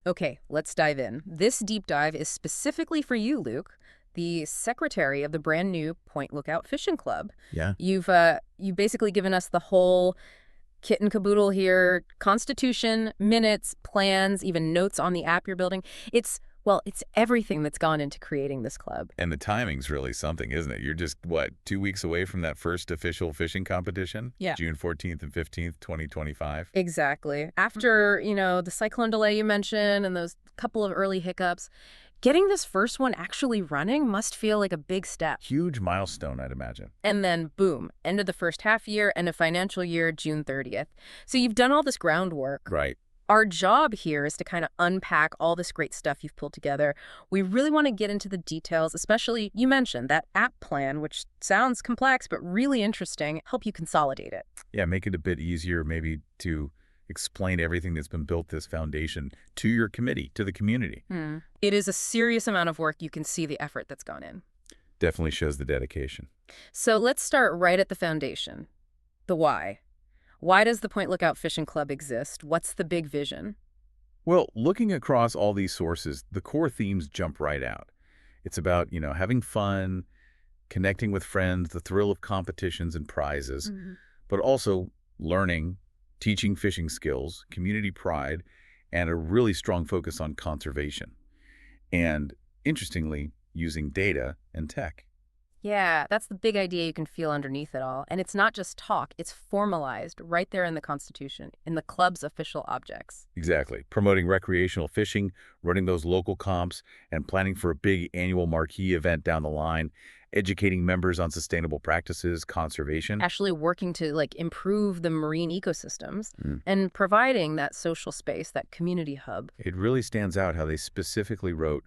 Okay, let's dive in. This deep dive is specifically for you, Luke, the secretary of the brand new Point Lookout Fishing Club. Yeah. You've basically given us the whole kit and caboodle here, constitution, minutes, plans, even notes on the app you're building. It's everything that's gone into creating this club. And the timing's really something, isn't it? You're just, what, 2 weeks away from that first official fishing competition? Yeah. June 14th and 15th, 2025. Exactly. After, the cyclone delay you mentioned and those couple of early hiccups, getting this first one actually running must feel like a big step. Huge milestone, I'd imagine. And then, boom, end of the first half year, end of financial year, June 30th. So you've done all this groundwork. Right. Our job here is to kind of unpack all this great stuff you've pulled together. We really want to get into the details, especially, you mentioned, that app plan, which sounds complex but really interesting, help you consolidate it. Yeah, make it a bit easier maybe to explain everything that's been built this foundation to your committee, to the community. It is a serious amount of work. You can see the effort that's gone in. Definitely shows the dedication. So let's start right at the foundation. The why. Why does the Point Lookout Fishing Club exist? What's the big vision? Well, looking across all these sources, the core themes jump right out. It's about, having fun, connecting with friends, the thrill of competitions and prizes, but also learning, teaching fishing skills, community pride, and a really strong focus on conservation. And interestingly, using data and tech. Yeah, that's the big idea you can feel underneath it all. And it's not just talk, it's formalized right there in the Constitution, in the club's official objects. Exactly. Promoting recreational fishing, running those local comps, and planning for a big annual marquee event down the line, educating members on sustainable practices, conservation. Actually working to improve the marine ecosystems Mm. and providing that social space, that community hub. It really stands out how they specifically wrote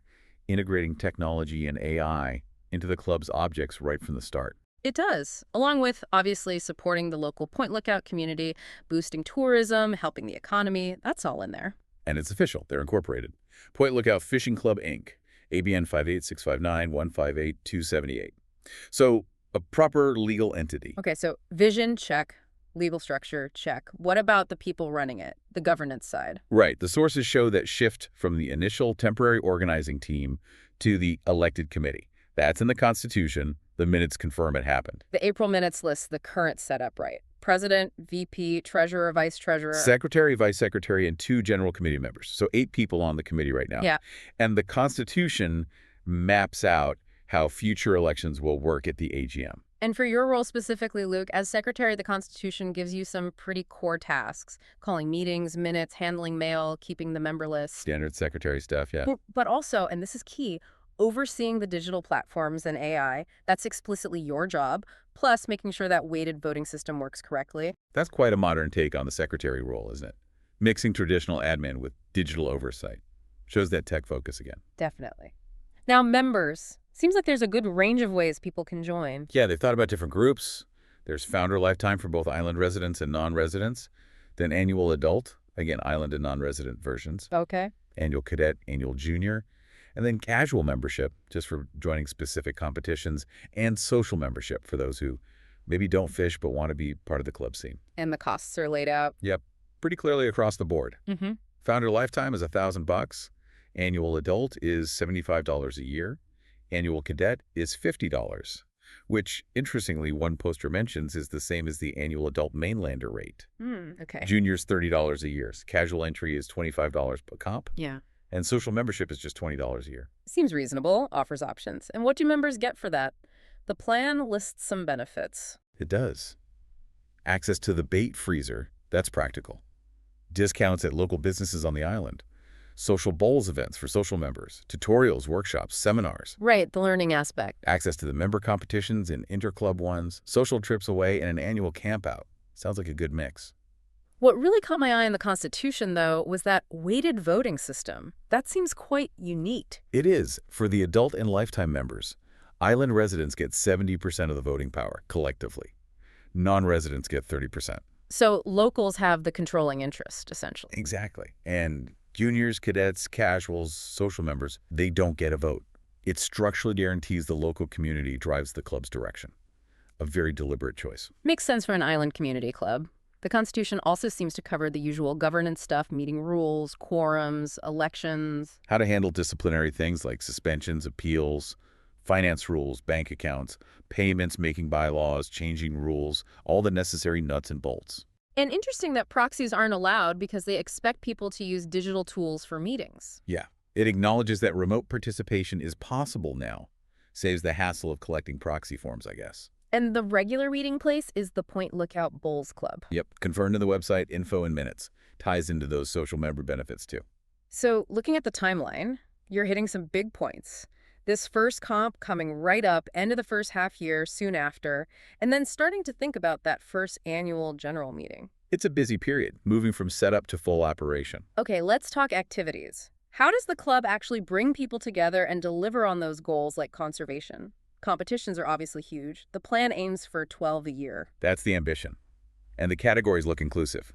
integrating technology and AI into the club's objects right from the start. It does, along with obviously supporting the local Point Lookout community, boosting tourism, helping the economy. That's all in there. And it's official. They're incorporated. Point Lookout Fishing Club, Inc., ABN 58659158278. So a proper legal entity. Okay, so vision, check. Legal structure, check. What about the people running it, the governance side? Right. The sources show that shift from the initial temporary organizing team to the elected committee. That's in the Constitution. The minutes confirm it happened. The April minutes lists the current setup, right? President, VP, treasurer, vice treasurer. Secretary, vice secretary, and 2 general committee members. So 8 people on the committee right now. Yeah. And the Constitution maps out how future elections will work at the AGM. And for your role specifically, Luke, as Secretary, the Constitution gives you some pretty core tasks, calling meetings, minutes, handling mail, keeping the member list. Standard secretary stuff, yeah. But also, and this is key, overseeing the digital platforms and AI. That's explicitly your job, plus making sure that weighted voting system works correctly. That's quite a modern take on the secretary role, isn't it? Mixing traditional admin with digital oversight. Shows that tech focus again. Definitely. Now, members. Seems like there's a good range of ways people can join. Yeah, they've thought about different groups. There's founder lifetime for both island residents and non-residents. Then annual adult, again, island and non-resident versions. Okay. Annual cadet, annual junior. And then casual membership, just for joining specific competitions. And social membership for those who maybe don't fish but want to be part of the club scene. And the costs are laid out. Yep, pretty clearly across the board. Founder lifetime is $1,000. Annual adult is $75 a year. Annual cadet is $50, which, interestingly, one poster mentions is the same as the annual adult mainlander rate. Okay. Junior's $30 a year. Casual entry is $25 per comp. Yeah. And social membership is just $20 a year. Seems reasonable, offers options. And what do members get for that? The plan lists some benefits. It does. Access to the bait freezer, that's practical. Discounts at local businesses on the island. Social bowls events for social members, tutorials, workshops, seminars. Right, the learning aspect. Access to the member competitions and interclub ones, social trips away, and an annual campout. Sounds like a good mix. What really caught my eye in the Constitution, though, was that weighted voting system. That seems quite unique. It is. For the adult and lifetime members, island residents get 70% of the voting power, collectively. Non-residents get 30%. So locals have the controlling interest, essentially. Exactly. And juniors, cadets, casuals, social members, they don't get a vote. It structurally guarantees the local community drives the club's direction. A very deliberate choice. Makes sense for an island community club. The Constitution also seems to cover the usual governance stuff, meeting rules, quorums, elections. How to handle disciplinary things like suspensions, appeals, finance rules, bank accounts, payments, making bylaws, changing rules, all the necessary nuts and bolts. And interesting that proxies aren't allowed because they expect people to use digital tools for meetings. Yeah, it acknowledges that remote participation is possible now. Saves the hassle of collecting proxy forms, I guess. And the regular meeting place is the Point Lookout Bowls Club. Yep, confirmed in the website, info in minutes. Ties into those social member benefits, too. So looking at the timeline, you're hitting some big points. This first comp coming right up, end of the first half year, soon after, and then starting to think about that first annual general meeting. It's a busy period, moving from setup to full operation. Okay, let's talk activities. How does the club actually bring people together and deliver on those goals like conservation? Competitions are obviously huge. The plan aims for 12 a year. That's the ambition. And the categories look inclusive.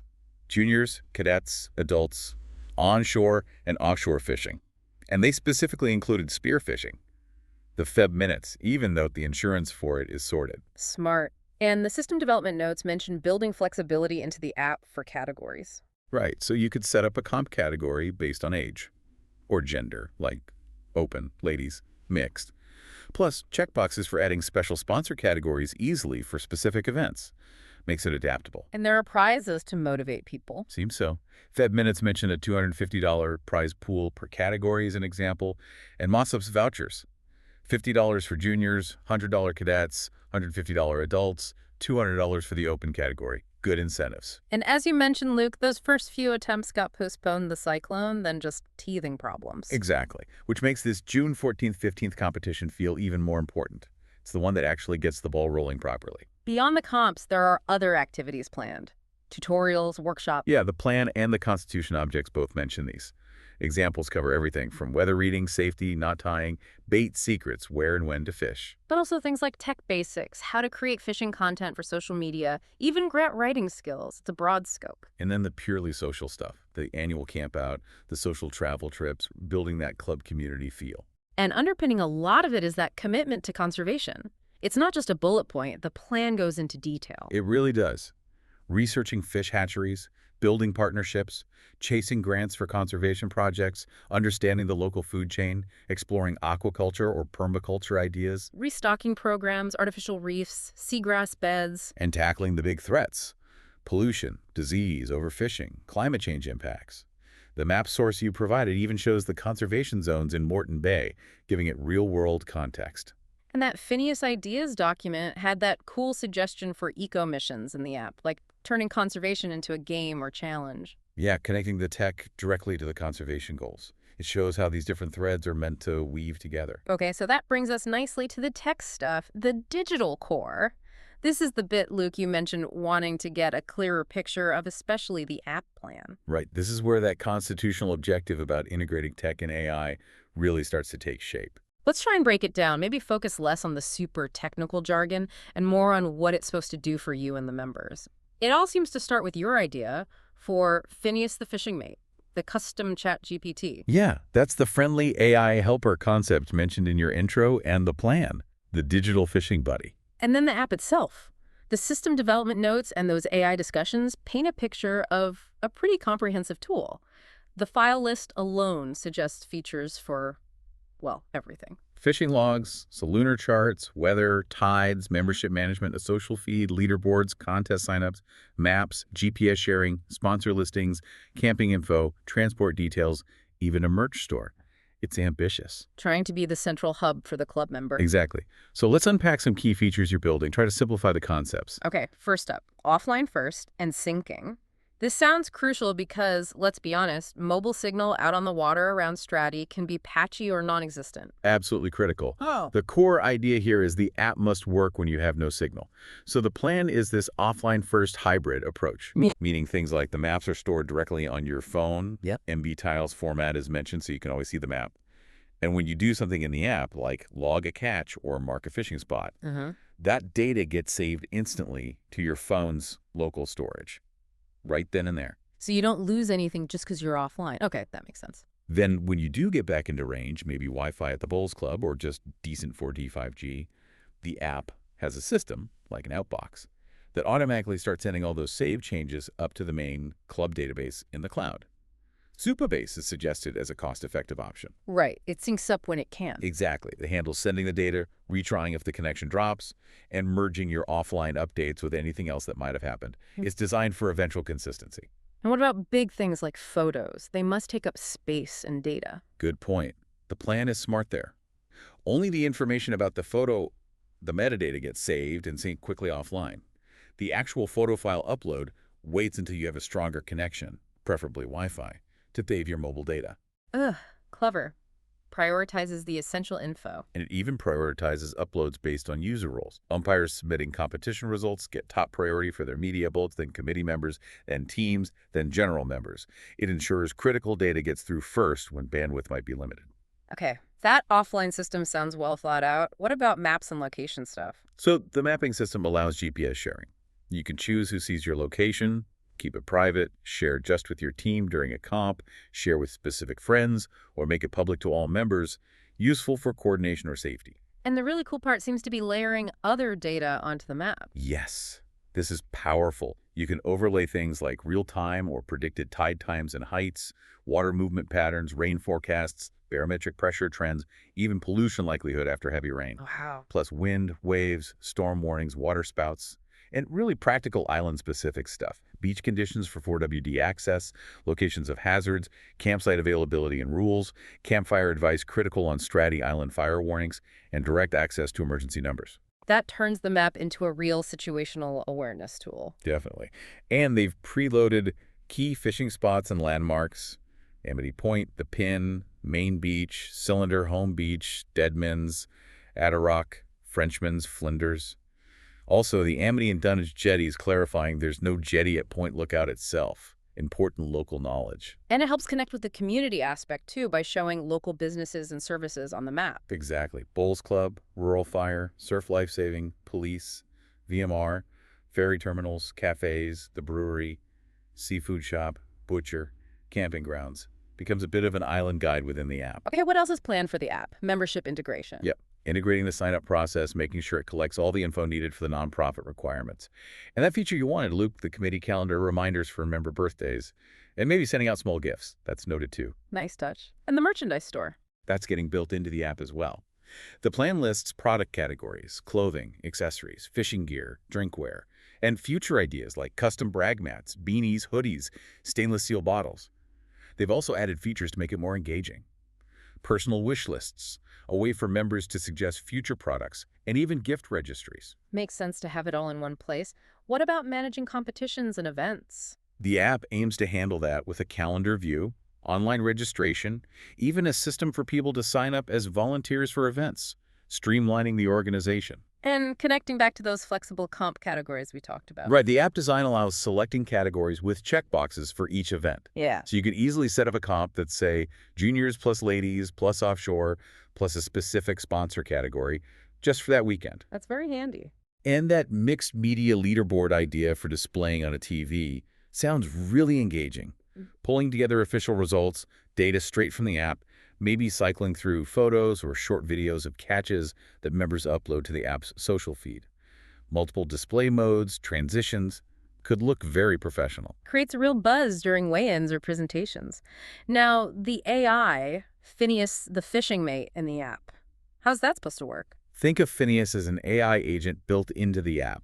Juniors, cadets, adults, onshore and offshore fishing. And they specifically included spearfishing. The Feb minutes, even though the insurance for it is sorted. Smart. And the system development notes mention building flexibility into the app for categories. Right, so you could set up a comp category based on age. Or gender, like open, ladies, mixed. Plus, checkboxes for adding special sponsor categories easily for specific events. Makes it adaptable. And there are prizes to motivate people. Seems so. Feb Minutes mentioned a $250 prize pool per category as an example, and Mossup's vouchers. $50 for juniors, $100 cadets, $150 adults, $200 for the open category. Good incentives. And as you mentioned, Luke, those first few attempts got postponed the cyclone, then just teething problems. Exactly, which makes this June 14th, 15th competition feel even more important. It's the one that actually gets the ball rolling properly. Beyond the comps, there are other activities planned. Tutorials, workshops. Yeah, the plan and the Constitution objects both mention these. Examples cover everything from weather reading, safety, knot tying, bait secrets, where and when to fish. But also things like tech basics, how to create fishing content for social media, even grant writing skills. It's a broad scope. And then the purely social stuff, the annual camp out, the social travel trips, building that club community feel. And underpinning a lot of it is that commitment to conservation. It's not just a bullet point. The plan goes into detail. It really does. Researching fish hatcheries, building partnerships, chasing grants for conservation projects, understanding the local food chain, exploring aquaculture or permaculture ideas, Restocking programs, artificial reefs, seagrass beds. and tackling the big threats: pollution, disease, overfishing, climate change impacts. The map source you provided even shows the conservation zones in Moreton Bay, giving it real-world context. And that Phineas Ideas document had that cool suggestion for eco-missions in the app, like turning conservation into a game or challenge. Yeah, connecting the tech directly to the conservation goals. It shows how these different threads are meant to weave together. Okay, so that brings us nicely to the tech stuff, the digital core. This is the bit, Luke, you mentioned wanting to get a clearer picture of, especially the app plan. Right, this is where that constitutional objective about integrating tech and AI really starts to take shape. Let's try and break it down, maybe focus less on the super technical jargon and more on what it's supposed to do for you and the members. It all seems to start with your idea for Phineas the Fishing Mate, the custom chat GPT. Yeah, that's the friendly AI helper concept mentioned in your intro and the plan, the digital fishing buddy. And then the app itself. The system development notes and those AI discussions paint a picture of a pretty comprehensive tool. The file list alone suggests features for, well, everything. Fishing logs, so lunar charts, weather, tides, membership management, a social feed, leaderboards, contest signups, maps, GPS sharing, sponsor listings, camping info, transport details, even a merch store. It's ambitious. Trying to be the central hub for the club member. Exactly. So let's unpack some key features you're building. Try to simplify the concepts. Okay, first up, offline first and syncing. This sounds crucial because, let's be honest, mobile signal out on the water around Stradbroke can be patchy or non-existent. Absolutely critical. Oh. The core idea here is the app must work when you have no signal. So the plan is this offline-first hybrid approach, meaning things like the maps are stored directly on your phone. Yep. MB tiles format is mentioned so you can always see the map. And when you do something in the app, like log a catch or mark a fishing spot, that data gets saved instantly to your phone's local storage. Right then and there. So you don't lose anything just because you're offline. Okay, that makes sense. Then when you do get back into range, maybe Wi-Fi at the Bowls Club or just decent 4G, 5G, the app has a system, like an outbox, that automatically starts sending all those saved changes up to the main club database in the cloud. Supabase is suggested as a cost-effective option. Right. It syncs up when it can. Exactly. It handles sending the data, retrying if the connection drops, and merging your offline updates with anything else that might have happened. It's designed for eventual consistency. And what about big things like photos? They must take up space and data. Good point. The plan is smart there. Only the information about the photo, the metadata, gets saved and synced quickly offline. The actual photo file upload waits until you have a stronger connection, preferably Wi-Fi, to save your mobile data. Ugh, clever. Prioritizes the essential info. And it even prioritizes uploads based on user roles. Umpires submitting competition results get top priority for their media bolts, then committee members, then teams, then general members. It ensures critical data gets through first when bandwidth might be limited. Okay, that offline system sounds well thought out. What about maps and location stuff? So the mapping system allows GPS sharing. You can choose who sees your location, keep it private, share just with your team during a comp, share with specific friends, or make it public to all members, useful for coordination or safety. And the really cool part seems to be layering other data onto the map. Yes, this is powerful. You can overlay things like real-time or predicted tide times and heights, water movement patterns, rain forecasts, barometric pressure trends, even pollution likelihood after heavy rain. Wow. Plus wind, waves, storm warnings, water spouts, and really practical island-specific stuff. Beach conditions for 4WD access, locations of hazards, campsite availability and rules, campfire advice critical on Stradbroke Island fire warnings, and direct access to emergency numbers. That turns the map into a real situational awareness tool. Definitely. And they've preloaded key fishing spots and landmarks: Amity Point, The Pin, Main Beach, Cylinder, Home Beach, Deadman's, Atarock, Frenchman's, Flinders. Also, the Amity and Dunwich jetties, clarifying there's no jetty at Point Lookout itself. Important local knowledge. And it helps connect with the community aspect, too, by showing local businesses and services on the map. Exactly. Bowls Club, Rural Fire, Surf Lifesaving, Police, VMR, ferry terminals, cafes, the brewery, seafood shop, butcher, camping grounds. Becomes a bit of an island guide within the app. Okay, what else is planned for the app? Membership integration. Yep. Integrating the sign-up process, making sure it collects all the info needed for the nonprofit requirements. And that feature you wanted, loop the committee calendar reminders for member birthdays, and maybe sending out small gifts. That's noted too. Nice touch. And the merchandise store. That's getting built into the app as well. The plan lists product categories: clothing, accessories, fishing gear, drinkware, and future ideas like custom brag mats, beanies, hoodies, stainless steel bottles. They've also added features to make it more engaging. Personal wish lists, a way for members to suggest future products, and even gift registries. Makes sense to have it all in one place. What about managing competitions and events? The app aims to handle that with a calendar view, online registration, even a system for people to sign up as volunteers for events, streamlining the organization. And connecting back to those flexible comp categories we talked about. Right, the app design allows selecting categories with checkboxes for each event. Yeah. So you could easily set up a comp that say juniors plus ladies plus offshore plus a specific sponsor category just for that weekend. That's very handy. And that mixed media leaderboard idea for displaying on a TV sounds really engaging. Pulling together official results, data straight from the app, maybe cycling through photos or short videos of catches that members upload to the app's social feed. Multiple display modes, transitions, could look very professional. Creates a real buzz during weigh-ins or presentations. Now, the AI, Phineas the fishing mate in the app, how's that supposed to work? Think of Phineas as an AI agent built into the app.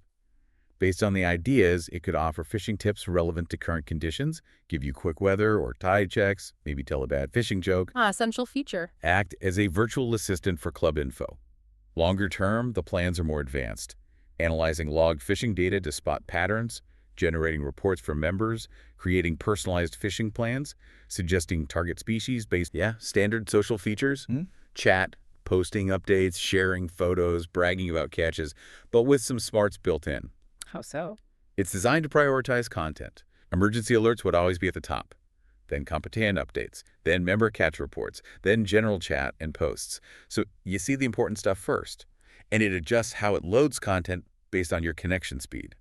Based on the ideas, it could offer fishing tips relevant to current conditions, give you quick weather or tide checks, maybe tell a bad fishing joke. Essential feature. Act as a virtual assistant for club info. Longer term, the plans are more advanced. Analyzing logged fishing data to spot patterns, generating reports for members, creating personalized fishing plans, suggesting target species based, standard social features, chat, posting updates, sharing photos, bragging about catches, but with some smarts built in. How so? It's designed to prioritize content. Emergency alerts would always be at the top. Then competition updates, then member catch reports, then general chat and posts. So you see the important stuff first, and it adjusts how it loads content based on your connection speed.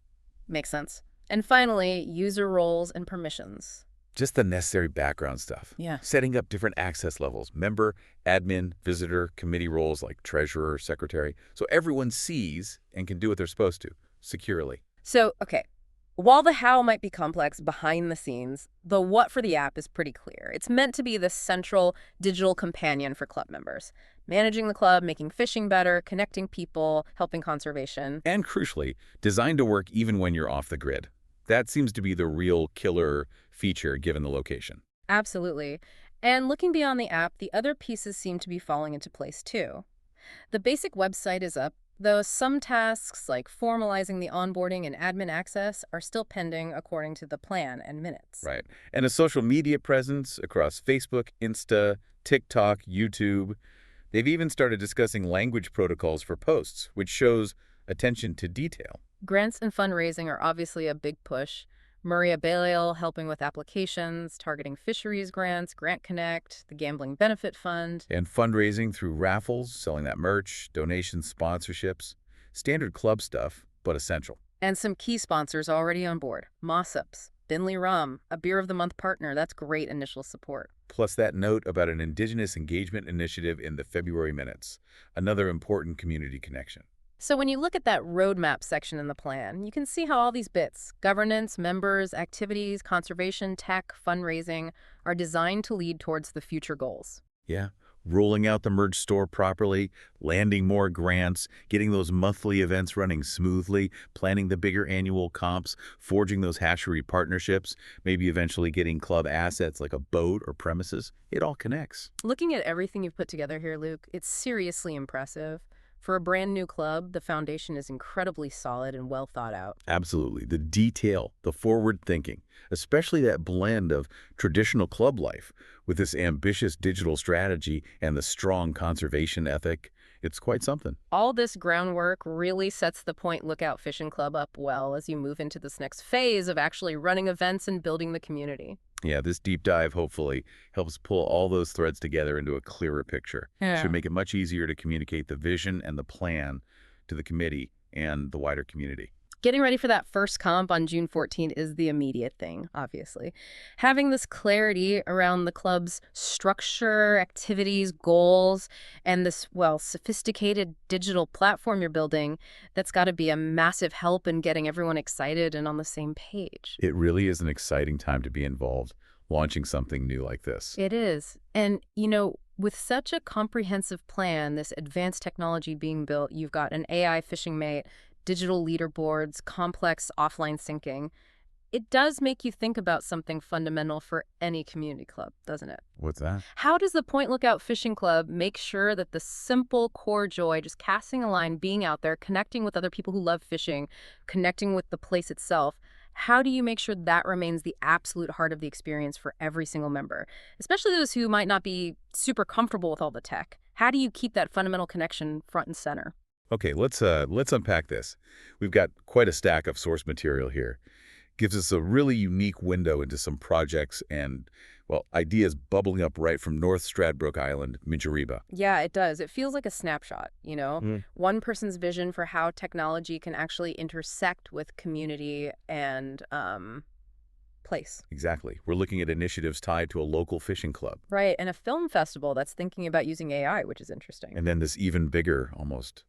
Makes sense. And finally, user roles and permissions. Just the necessary background stuff. Yeah. Setting up different access levels: member, admin, visitor, committee roles like treasurer, secretary, so everyone sees and can do what they're supposed to, securely. So, okay, while the how might be complex behind the scenes, the what for the app is pretty clear. It's meant to be the central digital companion for club members, managing the club, making fishing better, connecting people, helping conservation. And crucially, designed to work even when you're off the grid. That seems to be the real killer feature given the location. Absolutely. And looking beyond the app, the other pieces seem to be falling into place too. The basic website is up, though some tasks like formalizing the onboarding and admin access are still pending according to the plan and minutes. Right. And a social media presence across Facebook, Insta, TikTok, YouTube. They've even started discussing language protocols for posts, which shows attention to detail. Grants and fundraising are obviously a big push. Maria Balial helping with applications, targeting fisheries grants, Grant Connect, the Gambling Benefit Fund. And fundraising through raffles, selling that merch, donations, sponsorships. Standard club stuff, but essential. And some key sponsors already on board. Mossups, Binley Rum, a Beer of the Month partner. That's great initial support. Plus that note about an Indigenous engagement initiative in the February minutes. Another important community connection. So when you look at that roadmap section in the plan, you can see how all these bits, governance, members, activities, conservation, tech, fundraising, are designed to lead towards the future goals. Yeah, rolling out the merge store properly, landing more grants, getting those monthly events running smoothly, planning the bigger annual comps, forging those hatchery partnerships, maybe eventually getting club assets like a boat or premises. It all connects. Looking at everything you've put together here, Luke, it's seriously impressive. For a brand new club, the foundation is incredibly solid and well thought out. Absolutely. The detail, the forward thinking, especially that blend of traditional club life with this ambitious digital strategy and the strong conservation ethic, it's quite something. All this groundwork really sets the Point Lookout Fishing Club up well as you move into this next phase of actually running events and building the community. Yeah, this deep dive hopefully helps pull all those threads together into a clearer picture. Yeah. Should make it much easier to communicate the vision and the plan to the committee and the wider community. Getting ready for that first comp on June 14th is the immediate thing, obviously. Having this clarity around the club's structure, activities, goals, and this, well, sophisticated digital platform you're building, that's got to be a massive help in getting everyone excited and on the same page. It really is an exciting time to be involved, launching something new like this. It is. And, with such a comprehensive plan, this advanced technology being built, you've got an AI fishing mate, digital leaderboards, complex offline syncing. It does make you think about something fundamental for any community club, doesn't it? What's that? How does the Point Lookout Fishing Club make sure that the simple core joy, just casting a line, being out there, connecting with other people who love fishing, connecting with the place itself, how do you make sure that remains the absolute heart of the experience for every single member, especially those who might not be super comfortable with all the tech? How do you keep that fundamental connection front and center? Okay, let's unpack this. We've got quite a stack of source material here. Gives us a really unique window into some projects and, well, ideas bubbling up right from North Stradbroke Island, Majariba. Yeah, it does. It feels like a snapshot, Mm. One person's vision for how technology can actually intersect with community and place. Exactly. We're looking at initiatives tied to a local fishing club. Right, and a film festival that's thinking about using AI, which is interesting. And then this even bigger, almost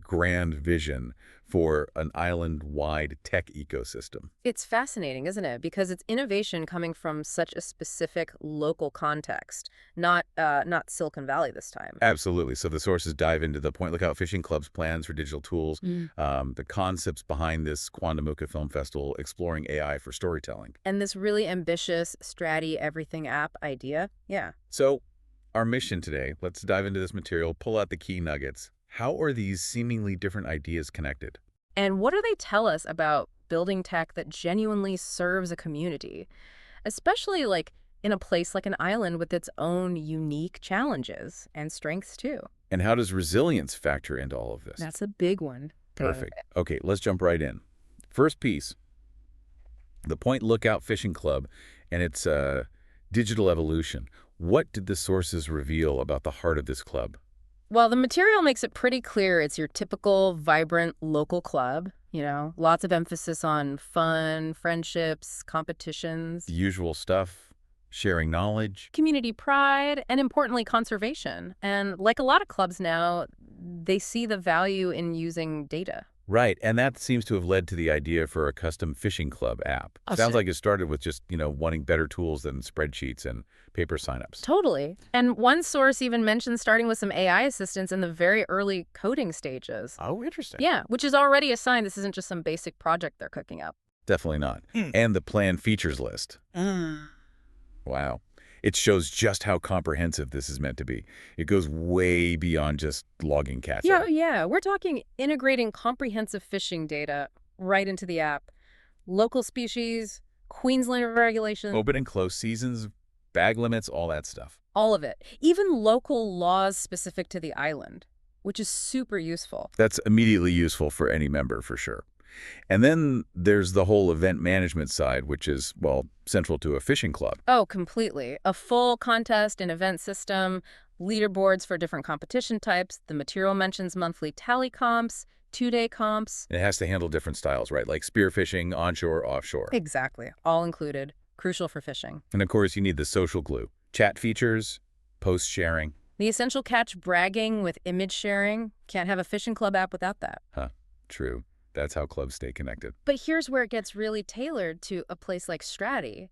grand vision for an island-wide tech ecosystem. It's fascinating, isn't it? Because it's innovation coming from such a specific local context, not Silicon Valley this time. Absolutely. So the sources dive into the Point Lookout Fishing Club's plans for digital tools, the concepts behind this Quandamuka Film Festival, exploring AI for storytelling. And this really ambitious Stratty Everything app idea. Yeah. So our mission today, let's dive into this material, pull out the key nuggets. How are these seemingly different ideas connected? And what do they tell us about building tech that genuinely serves a community? Especially like in a place like an island with its own unique challenges and strengths too. And how does resilience factor into all of this? That's a big one. Perfect. Okay, let's jump right in. First piece, the Point Lookout Fishing Club and its digital evolution. What did the sources reveal about the heart of this club? Well, the material makes it pretty clear it's your typical, vibrant local club. Lots of emphasis on fun, friendships, competitions, The usual stuff, sharing knowledge. community pride, and importantly, conservation. And like a lot of clubs now, they see the value in using data. Right, and that seems to have led to the idea for a custom fishing club app. Oh, Sounds shit. like it started with just, wanting better tools than spreadsheets and paper signups. Totally. And one source even mentions starting with some AI assistance in the very early coding stages. Oh, interesting. Yeah, which is already a sign this isn't just some basic project they're cooking up. Definitely not. And the planned features list. Wow. It shows just how comprehensive this is meant to be. It goes way beyond just logging catching. Yeah. We're talking integrating comprehensive fishing data right into the app. Local species, Queensland regulations, Open and close seasons, bag limits, all that stuff. all of it. Even local laws specific to the island, which is super useful. That's immediately useful for any member, for sure. And then there's the whole event management side, which is, well, central to a fishing club. Oh, completely. A full contest and event system, leaderboards for different competition types. The material mentions monthly tally comps, 2-day comps. It has to handle different styles, right? Like spearfishing, onshore, offshore. Exactly. All included. Crucial for fishing. And of course, you need the social glue. Chat features, post sharing. The essential catch bragging with image sharing. Can't have a fishing club app without that. Huh, true. That's how clubs stay connected. But here's where it gets really tailored to a place like Stratty.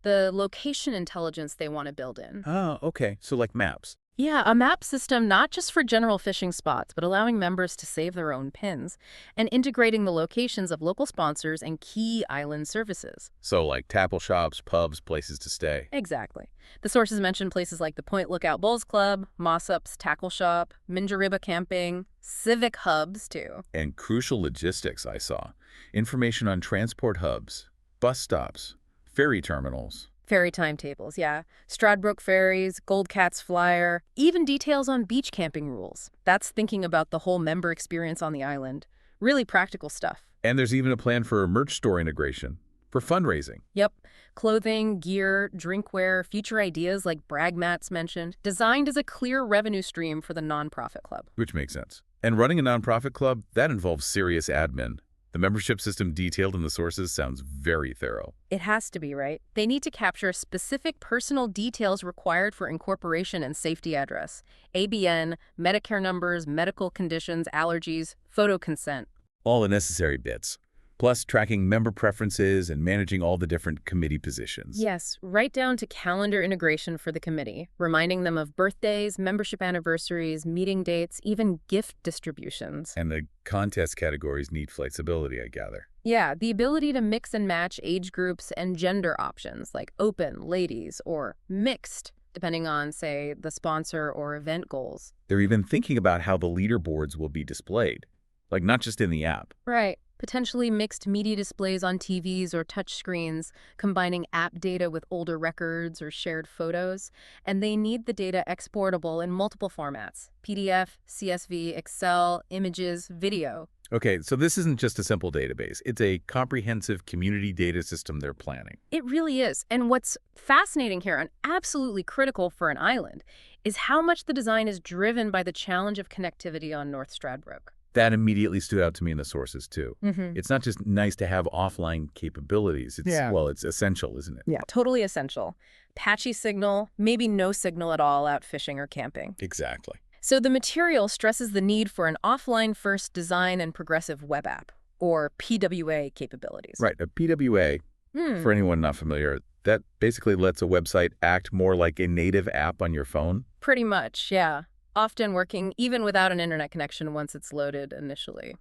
The location intelligence they want to build in. Oh, okay. So like maps. Yeah, a map system not just for general fishing spots, but allowing members to save their own pins and integrating the locations of local sponsors and key island services. So like tackle shops, pubs, places to stay. Exactly. The sources mention places like the Point Lookout Bowls Club, Mossup's Tackle Shop, Minjariba Camping, civic hubs, too. And crucial logistics I saw. Information on transport hubs, bus stops, ferry terminals. Ferry timetables, yeah. Stradbroke ferries, Gold Cat's flyer, even details on beach camping rules. That's thinking about the whole member experience on the island. Really practical stuff. And there's even a plan for a merch store integration for fundraising. Yep. Clothing, gear, drinkware, future ideas like brag mats mentioned, designed as a clear revenue stream for the nonprofit club. Which makes sense. And running a nonprofit club, that involves serious admin. The membership system detailed in the sources sounds very thorough. It has to be, right? They need to capture specific personal details required for incorporation and safety address, ABN, Medicare numbers, medical conditions, allergies, photo consent. All the necessary bits. Plus tracking member preferences and managing all the different committee positions. Yes, right down to calendar integration for the committee, reminding them of birthdays, membership anniversaries, meeting dates, even gift distributions. And the contest categories need flexibility, I gather. Yeah, the ability to mix and match age groups and gender options, like open, ladies, or mixed, depending on, say, the sponsor or event goals. They're even thinking about how the leaderboards will be displayed, like not just in the app. Right. Potentially mixed media displays on TVs or touchscreens, combining app data with older records or shared photos. And they need the data exportable in multiple formats: PDF, CSV, Excel, images, video. Okay, so this isn't just a simple database. It's a comprehensive community data system they're planning. It really is. And what's fascinating here and absolutely critical for an island is how much the design is driven by the challenge of connectivity on North Stradbroke. That immediately stood out to me in the sources, too. Mm-hmm. It's not just nice to have offline capabilities. Well, it's essential, isn't it? Yeah, totally essential. Patchy signal, maybe no signal at all out fishing or camping. Exactly. So the material stresses the need for an offline-first design and progressive web app, or PWA capabilities. Right, a PWA, for anyone not familiar, that basically lets a website act more like a native app on your phone. Pretty much, yeah. Often working even without an internet connection once it's loaded initially.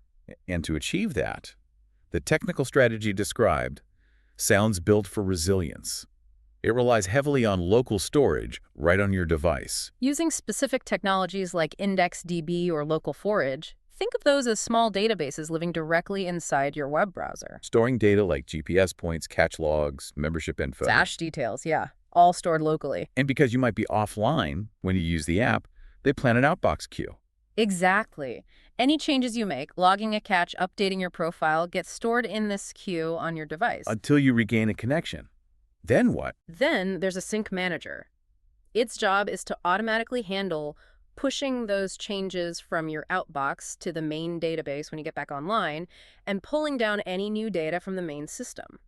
And to achieve that, the technical strategy described sounds built for resilience. It relies heavily on local storage right on your device. Using specific technologies like IndexedDB or Local Forage, think of those as small databases living directly inside your web browser. Storing data like GPS points, catch logs, membership info. Dash details, yeah, all stored locally. And because you might be offline when you use the app, they plan an outbox queue. Exactly. Any changes you make, logging a catch, updating your profile, gets stored in this queue on your device. Until you regain a connection. Then what? Then there's a sync manager. Its job is to automatically handle pushing those changes from your outbox to the main database when you get back online and pulling down any new data from the main system.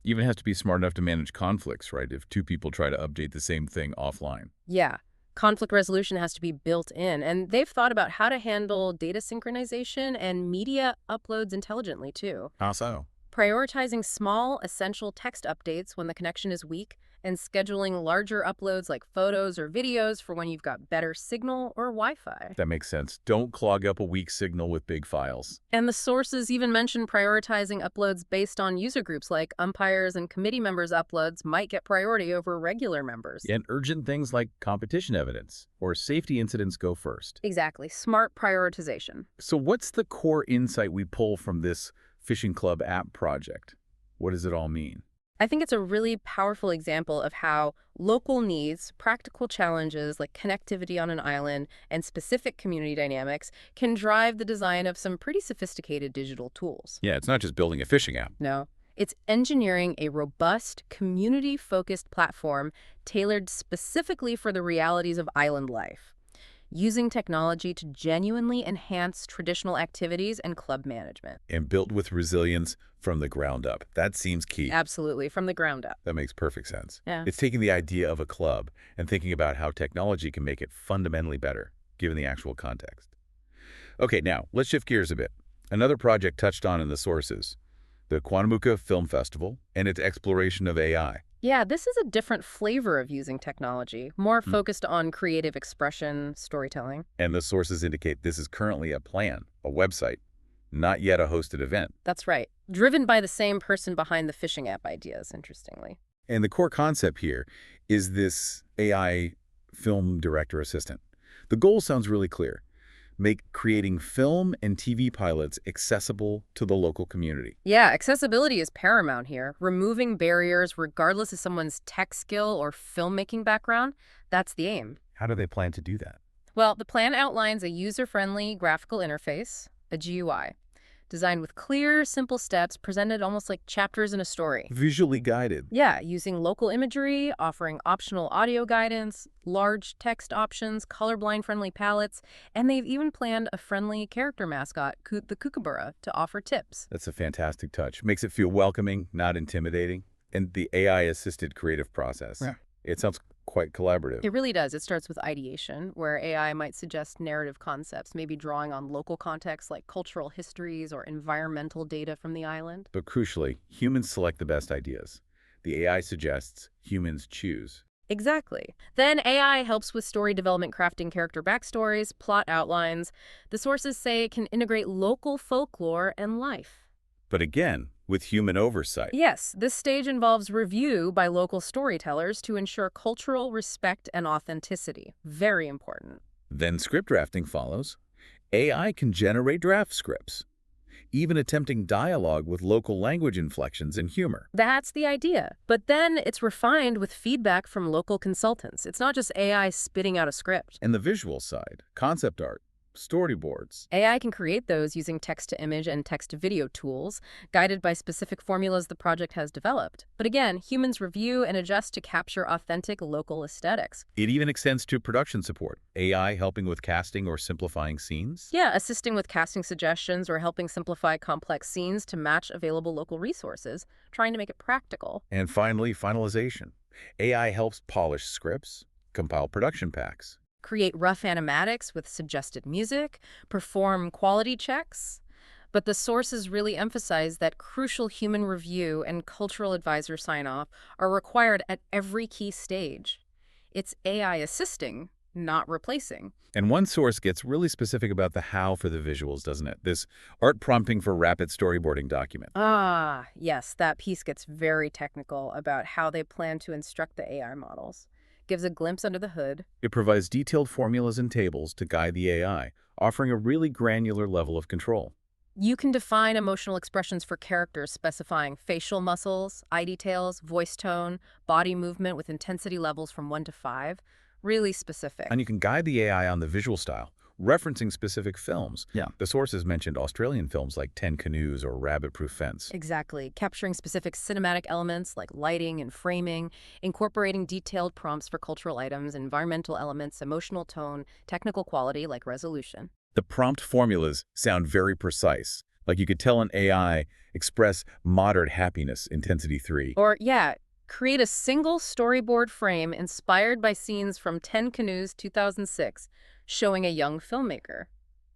Even has to be smart enough to manage conflicts, right? If two people try to update the same thing offline. Yeah. Conflict resolution has to be built in, and they've thought about how to handle data synchronization and media uploads intelligently, too. How so? Prioritizing small, essential text updates when the connection is weak, and scheduling larger uploads like photos or videos for when you've got better signal or Wi-Fi. That makes sense. Don't clog up a weak signal with big files. And the sources even mention prioritizing uploads based on user groups, like umpires and committee members' uploads might get priority over regular members. And urgent things like competition evidence or safety incidents go first. Exactly. Smart prioritization. So what's the core insight we pull from this Fishing Club app project? What does it all mean? I think it's a really powerful example of how local needs, practical challenges like connectivity on an island, and specific community dynamics can drive the design of some pretty sophisticated digital tools. Yeah, it's not just building a fishing app. No, it's engineering a robust, community-focused platform tailored specifically for the realities of island life, using technology to genuinely enhance traditional activities and club management. And built with resilience from the ground up. That seems key. Absolutely, from the ground up. That makes perfect sense. Yeah. It's taking the idea of a club and thinking about how technology can make it fundamentally better, given the actual context. Okay, now, let's shift gears a bit. Another project touched on in the sources, the Quandamuca Film Festival and its exploration of AI. Yeah, this is a different flavor of using technology, more focused on creative expression, storytelling. And the sources indicate this is currently a plan, a website, not yet a hosted event. That's right. Driven by the same person behind the fishing app ideas, interestingly. And the core concept here is this AI film director assistant. The goal sounds really clear. Make creating film and TV pilots accessible to the local community. Yeah, accessibility is paramount here. Removing barriers regardless of someone's tech skill or filmmaking background, that's the aim. How do they plan to do that? Well, the plan outlines a user-friendly graphical interface, a GUI, designed with clear, simple steps presented almost like chapters in a story. Visually guided. Yeah, using local imagery, offering optional audio guidance, large text options, colorblind-friendly palettes, and they've even planned a friendly character mascot, the kookaburra, to offer tips. That's a fantastic touch. Makes it feel welcoming, not intimidating. And the AI-assisted creative process. Yeah. It sounds quite collaborative. It really does. It starts with ideation, where AI might suggest narrative concepts, maybe drawing on local contexts like cultural histories or environmental data from the island. But crucially, humans select the best ideas. The AI suggests, humans choose. Exactly. Then AI helps with story development, crafting character backstories, plot outlines. The sources say it can integrate local folklore and life. But again, with human oversight. Yes, this stage involves review by local storytellers to ensure cultural respect and authenticity. Very important. Then script drafting follows. AI can generate draft scripts, even attempting dialogue with local language inflections and humor. That's the idea. But then it's refined with feedback from local consultants. It's not just AI spitting out a script. And the visual side, concept art, storyboards. AI can create those using text-to-image and text-to-video tools, guided by specific formulas the project has developed. But again, humans review and adjust to capture authentic local aesthetics. It even extends to production support. AI helping with casting or simplifying scenes. Yeah, assisting with casting suggestions or helping simplify complex scenes to match available local resources, trying to make it practical. And finally, finalization. AI helps polish scripts, compile production packs. Create rough animatics with suggested music, perform quality checks. But the sources really emphasize that crucial human review and cultural advisor sign-off are required at every key stage. It's AI assisting, not replacing. And one source gets really specific about the how for the visuals, doesn't it? This art prompting for rapid storyboarding document. Ah, yes, that piece gets very technical about how they plan to instruct the AI models. Gives a glimpse under the hood. It provides detailed formulas and tables to guide the AI, offering a really granular level of control. You can define emotional expressions for characters, specifying facial muscles, eye details, voice tone, body movement with intensity levels from 1 to 5. Really specific. And you can guide the AI on the visual style, referencing specific films. Yeah. The sources mentioned Australian films like 10 Canoes or Rabbit Proof Fence. Exactly. Capturing specific cinematic elements like lighting and framing, incorporating detailed prompts for cultural items, environmental elements, emotional tone, technical quality like resolution. The prompt formulas sound very precise, like you could tell an AI express moderate happiness, intensity 3. Or, yeah, Create a single storyboard frame inspired by scenes from 10 Canoes 2006, showing a young filmmaker,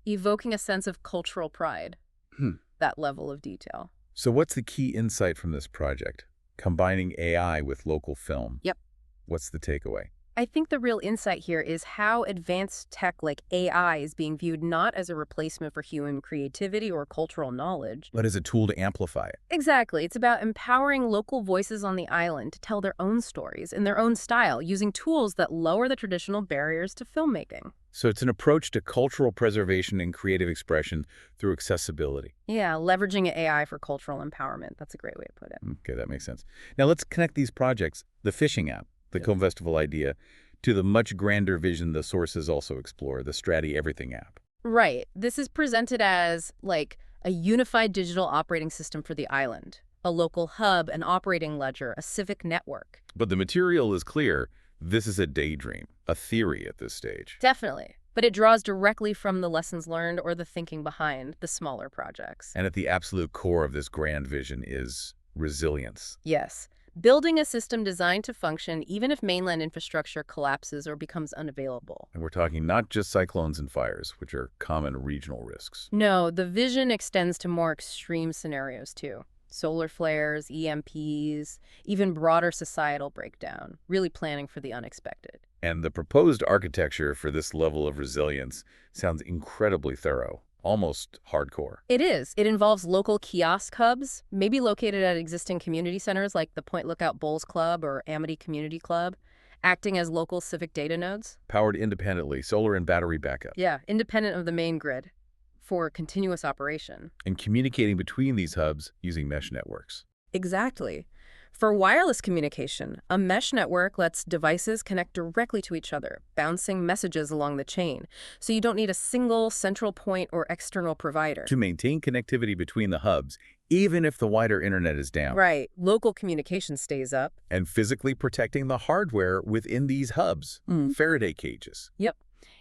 evoking a sense of cultural pride, Hmm. that level of detail. So what's the key insight from this project? Combining AI with local film. Yep. What's the takeaway? I think the real insight here is how advanced tech like AI is being viewed not as a replacement for human creativity or cultural knowledge. But as a tool to amplify it. Exactly. It's about empowering local voices on the island to tell their own stories in their own style, using tools that lower the traditional barriers to filmmaking. So it's an approach to cultural preservation and creative expression through accessibility. Yeah, leveraging AI for cultural empowerment. That's a great way to put it. Okay, that makes sense. Now let's connect these projects, the fishing app, the co-festival idea, to the much grander vision the sources also explore, the Stratty Everything app. Right. This is presented as, like, a unified digital operating system for the island, a local hub, an operating ledger, a civic network. But the material is clear. This is a daydream, a theory at this stage. Definitely. But it draws directly from the lessons learned or the thinking behind the smaller projects. And at the absolute core of this grand vision is resilience. Yes. Building a system designed to function even if mainland infrastructure collapses or becomes unavailable. And we're talking not just cyclones and fires, which are common regional risks. No, the vision extends to more extreme scenarios too. Solar flares, EMPs, even broader societal breakdown, really planning for the unexpected. And the proposed architecture for this level of resilience sounds incredibly thorough, almost hardcore. It is. It involves local kiosk hubs, maybe located at existing community centers like the Point Lookout Bowls Club or Amity Community Club, acting as local civic data nodes. Powered independently, solar and battery backup. Yeah, independent of the main grid for continuous operation. And communicating between these hubs using mesh networks. Exactly. For wireless communication, a mesh network lets devices connect directly to each other, bouncing messages along the chain, so you don't need a single central point or external provider. To maintain connectivity between the hubs, even if the wider internet is down. Right. Local communication stays up. And physically protecting the hardware within these hubs. Faraday cages. Yep.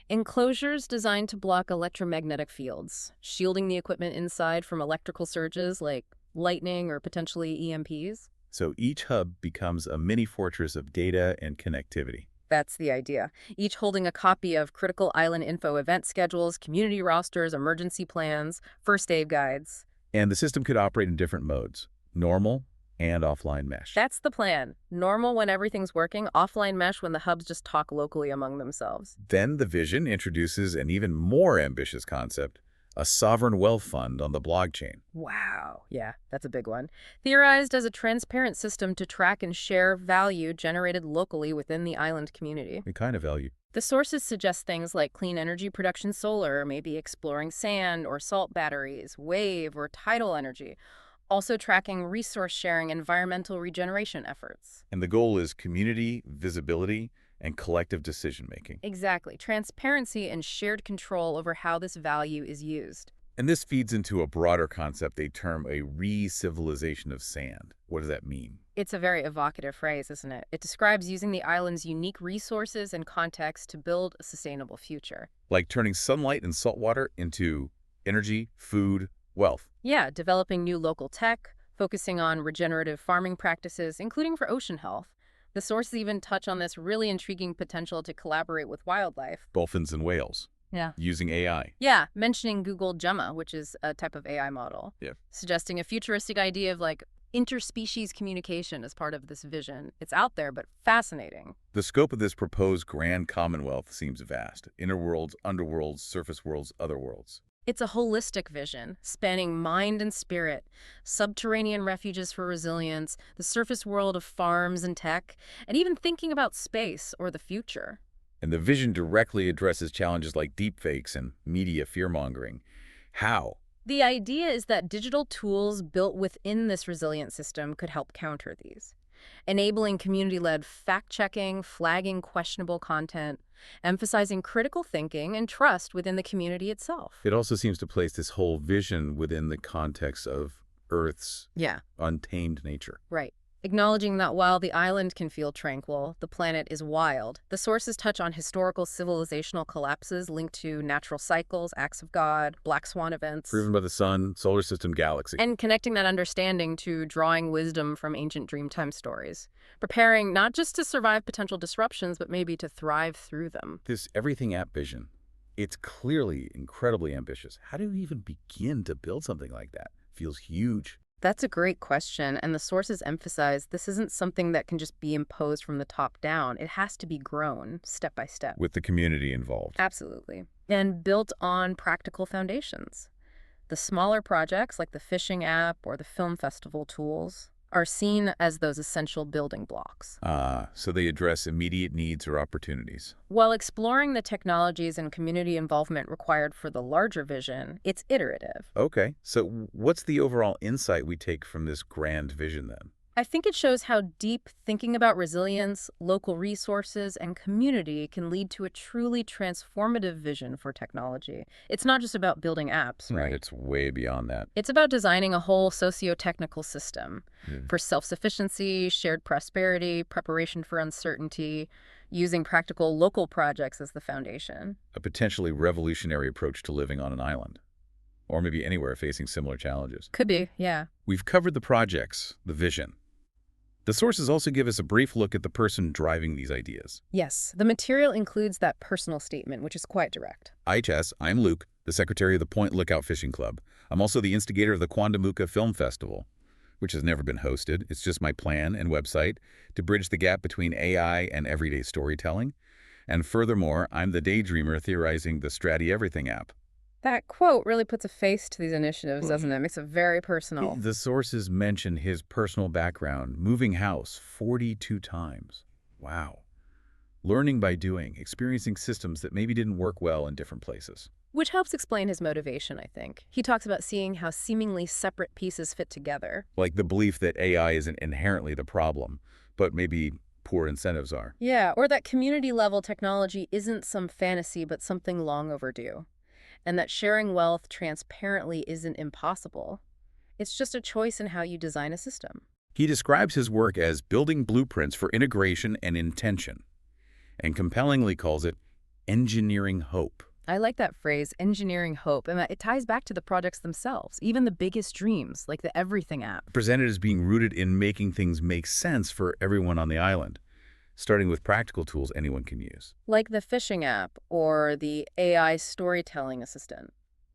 Enclosures designed to block electromagnetic fields, shielding the equipment inside from electrical surges like lightning or potentially EMPs. So each hub becomes a mini fortress of data and connectivity. That's the idea. Each holding a copy of critical island info, event schedules, community rosters, emergency plans, first aid guides. And the system could operate in different modes, normal and offline mesh. That's the plan. Normal when everything's working, offline mesh when the hubs just talk locally among themselves. Then the vision introduces an even more ambitious concept, a sovereign wealth fund on the blockchain. Wow. Yeah, that's a big one. Theorized as a transparent system to track and share value generated locally within the island community. The kind of value. The sources suggest things like clean energy production solar, maybe exploring sand or salt batteries, wave or tidal energy. Also tracking resource sharing, environmental regeneration efforts. And the goal is community, visibility, and collective decision-making. Exactly. Transparency and shared control over how this value is used. And this feeds into a broader concept they term a re-civilization of sand. What does that mean? It's a very evocative phrase, isn't it? It describes using the island's unique resources and context to build a sustainable future. Like turning sunlight and saltwater into energy, food, wealth. Yeah, developing new local tech, focusing on regenerative farming practices, including for ocean health. The sources even touch on this really intriguing potential to collaborate with wildlife. Dolphins and whales. Yeah. Using AI. Yeah, mentioning Google Gemma, which is a type of AI model. Yeah. Suggesting a futuristic idea of like interspecies communication as part of this vision. It's out there, but fascinating. The scope of this proposed grand commonwealth seems vast. Inner worlds, underworlds, surface worlds, other worlds. It's a holistic vision, spanning mind and spirit, subterranean refuges for resilience, the surface world of farms and tech, and even thinking about space or the future. And the vision directly addresses challenges like deepfakes and media fear-mongering. How? The idea is that digital tools built within this resilient system could help counter these, enabling community-led fact-checking, flagging questionable content, emphasizing critical thinking and trust within the community itself. It also seems to place this whole vision within the context of Earth's untamed nature. Right. acknowledging that while the island can feel tranquil, the planet is wild. The sources touch on historical civilizational collapses linked to natural cycles, acts of God, black swan events. Proven by the sun, solar system, galaxy. And connecting that understanding to drawing wisdom from ancient Dreamtime stories. Preparing not just to survive potential disruptions, but maybe to thrive through them. This everything app vision, it's clearly incredibly ambitious. How do you even begin to build something like that? Feels huge. That's a great question, and the sources emphasize this isn't something that can just be imposed from the top down. It has to be grown step by step. With the community involved. Absolutely. And built on practical foundations. The smaller projects, like the fishing app or the film festival tools, are seen as those essential building blocks. So they address immediate needs or opportunities. While exploring the technologies and community involvement required for the larger vision, it's iterative. Okay, so what's the overall insight we take from this grand vision then? I think it shows how deep thinking about resilience, local resources, and community can lead to a truly transformative vision for technology. It's not just about building apps, right? It's way beyond that. It's about designing a whole socio-technical system for self-sufficiency, shared prosperity, preparation for uncertainty, using practical local projects as the foundation. A potentially revolutionary approach to living on an island. Or maybe anywhere facing similar challenges. Could be, yeah. We've covered the projects, the vision. The sources also give us a brief look at the person driving these ideas. Yes, the material includes that personal statement, which is quite direct. IHS, I'm Luke, the secretary of the Point Lookout Fishing Club. I'm also the instigator of the Quandamuca Film Festival, which has never been hosted. It's just my plan and website to bridge the gap between AI and everyday storytelling. And furthermore, I'm the daydreamer theorizing the Stratty Everything app. That quote really puts a face to these initiatives, doesn't it? Makes it very personal. The sources mention his personal background, moving house 42 times. Wow. Learning by doing, experiencing systems that maybe didn't work well in different places. Which helps explain his motivation, I think. He talks about seeing how seemingly separate pieces fit together. Like the belief that AI isn't inherently the problem, but maybe poor incentives are. Yeah, or that community-level technology isn't some fantasy, but something long overdue. And that sharing wealth transparently isn't impossible. It's just a choice in how you design a system. He describes his work as building blueprints for integration and intention, and compellingly calls it engineering hope. I like that phrase, engineering hope, and it ties back to the projects themselves, even the biggest dreams, like the Everything app. Presented as being rooted in making things make sense for everyone on the island, starting with practical tools anyone can use. Like the fishing app or the AI storytelling assistant.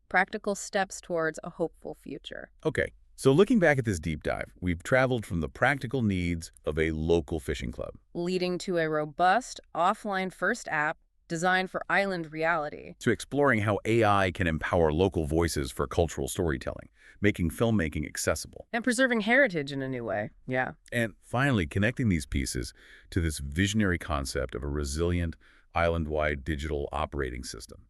Practical steps towards a hopeful future. Okay, so looking back at this deep dive, we've traveled from the practical needs of a local fishing club, leading to a robust, offline-first app designed for island reality, to exploring how AI can empower local voices for cultural storytelling, making filmmaking accessible. and preserving heritage in a new way. Yeah. And finally, connecting these pieces to this visionary concept of a resilient, island-wide digital operating system,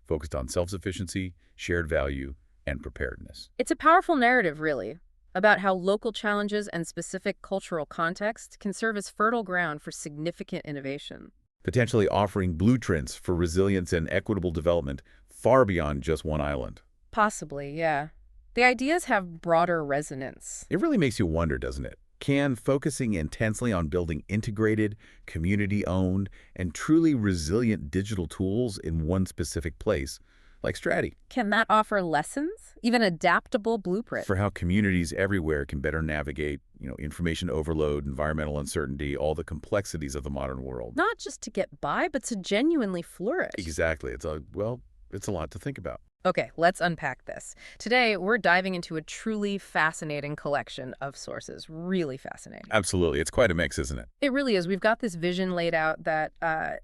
focused on self-sufficiency, shared value, and preparedness. It's a powerful narrative, really, about how local challenges and specific cultural contexts can serve as fertile ground for significant innovation. Potentially offering blueprints for resilience and equitable development far beyond just one island. Possibly, yeah. The ideas have broader resonance. It really makes you wonder, doesn't it? Can focusing intensely on building integrated, community-owned, and truly resilient digital tools in one specific place, like Stratty, Can that offer lessons? Even adaptable blueprints? for how communities everywhere can better navigate, information overload, environmental uncertainty, all the complexities of the modern world. Not just to get by, but to genuinely flourish. Exactly. It's a lot to think about. Okay, let's unpack this. Today, we're diving into a truly fascinating collection of sources. Really fascinating. Absolutely. It's quite a mix, isn't it? It really is. We've got this vision laid out that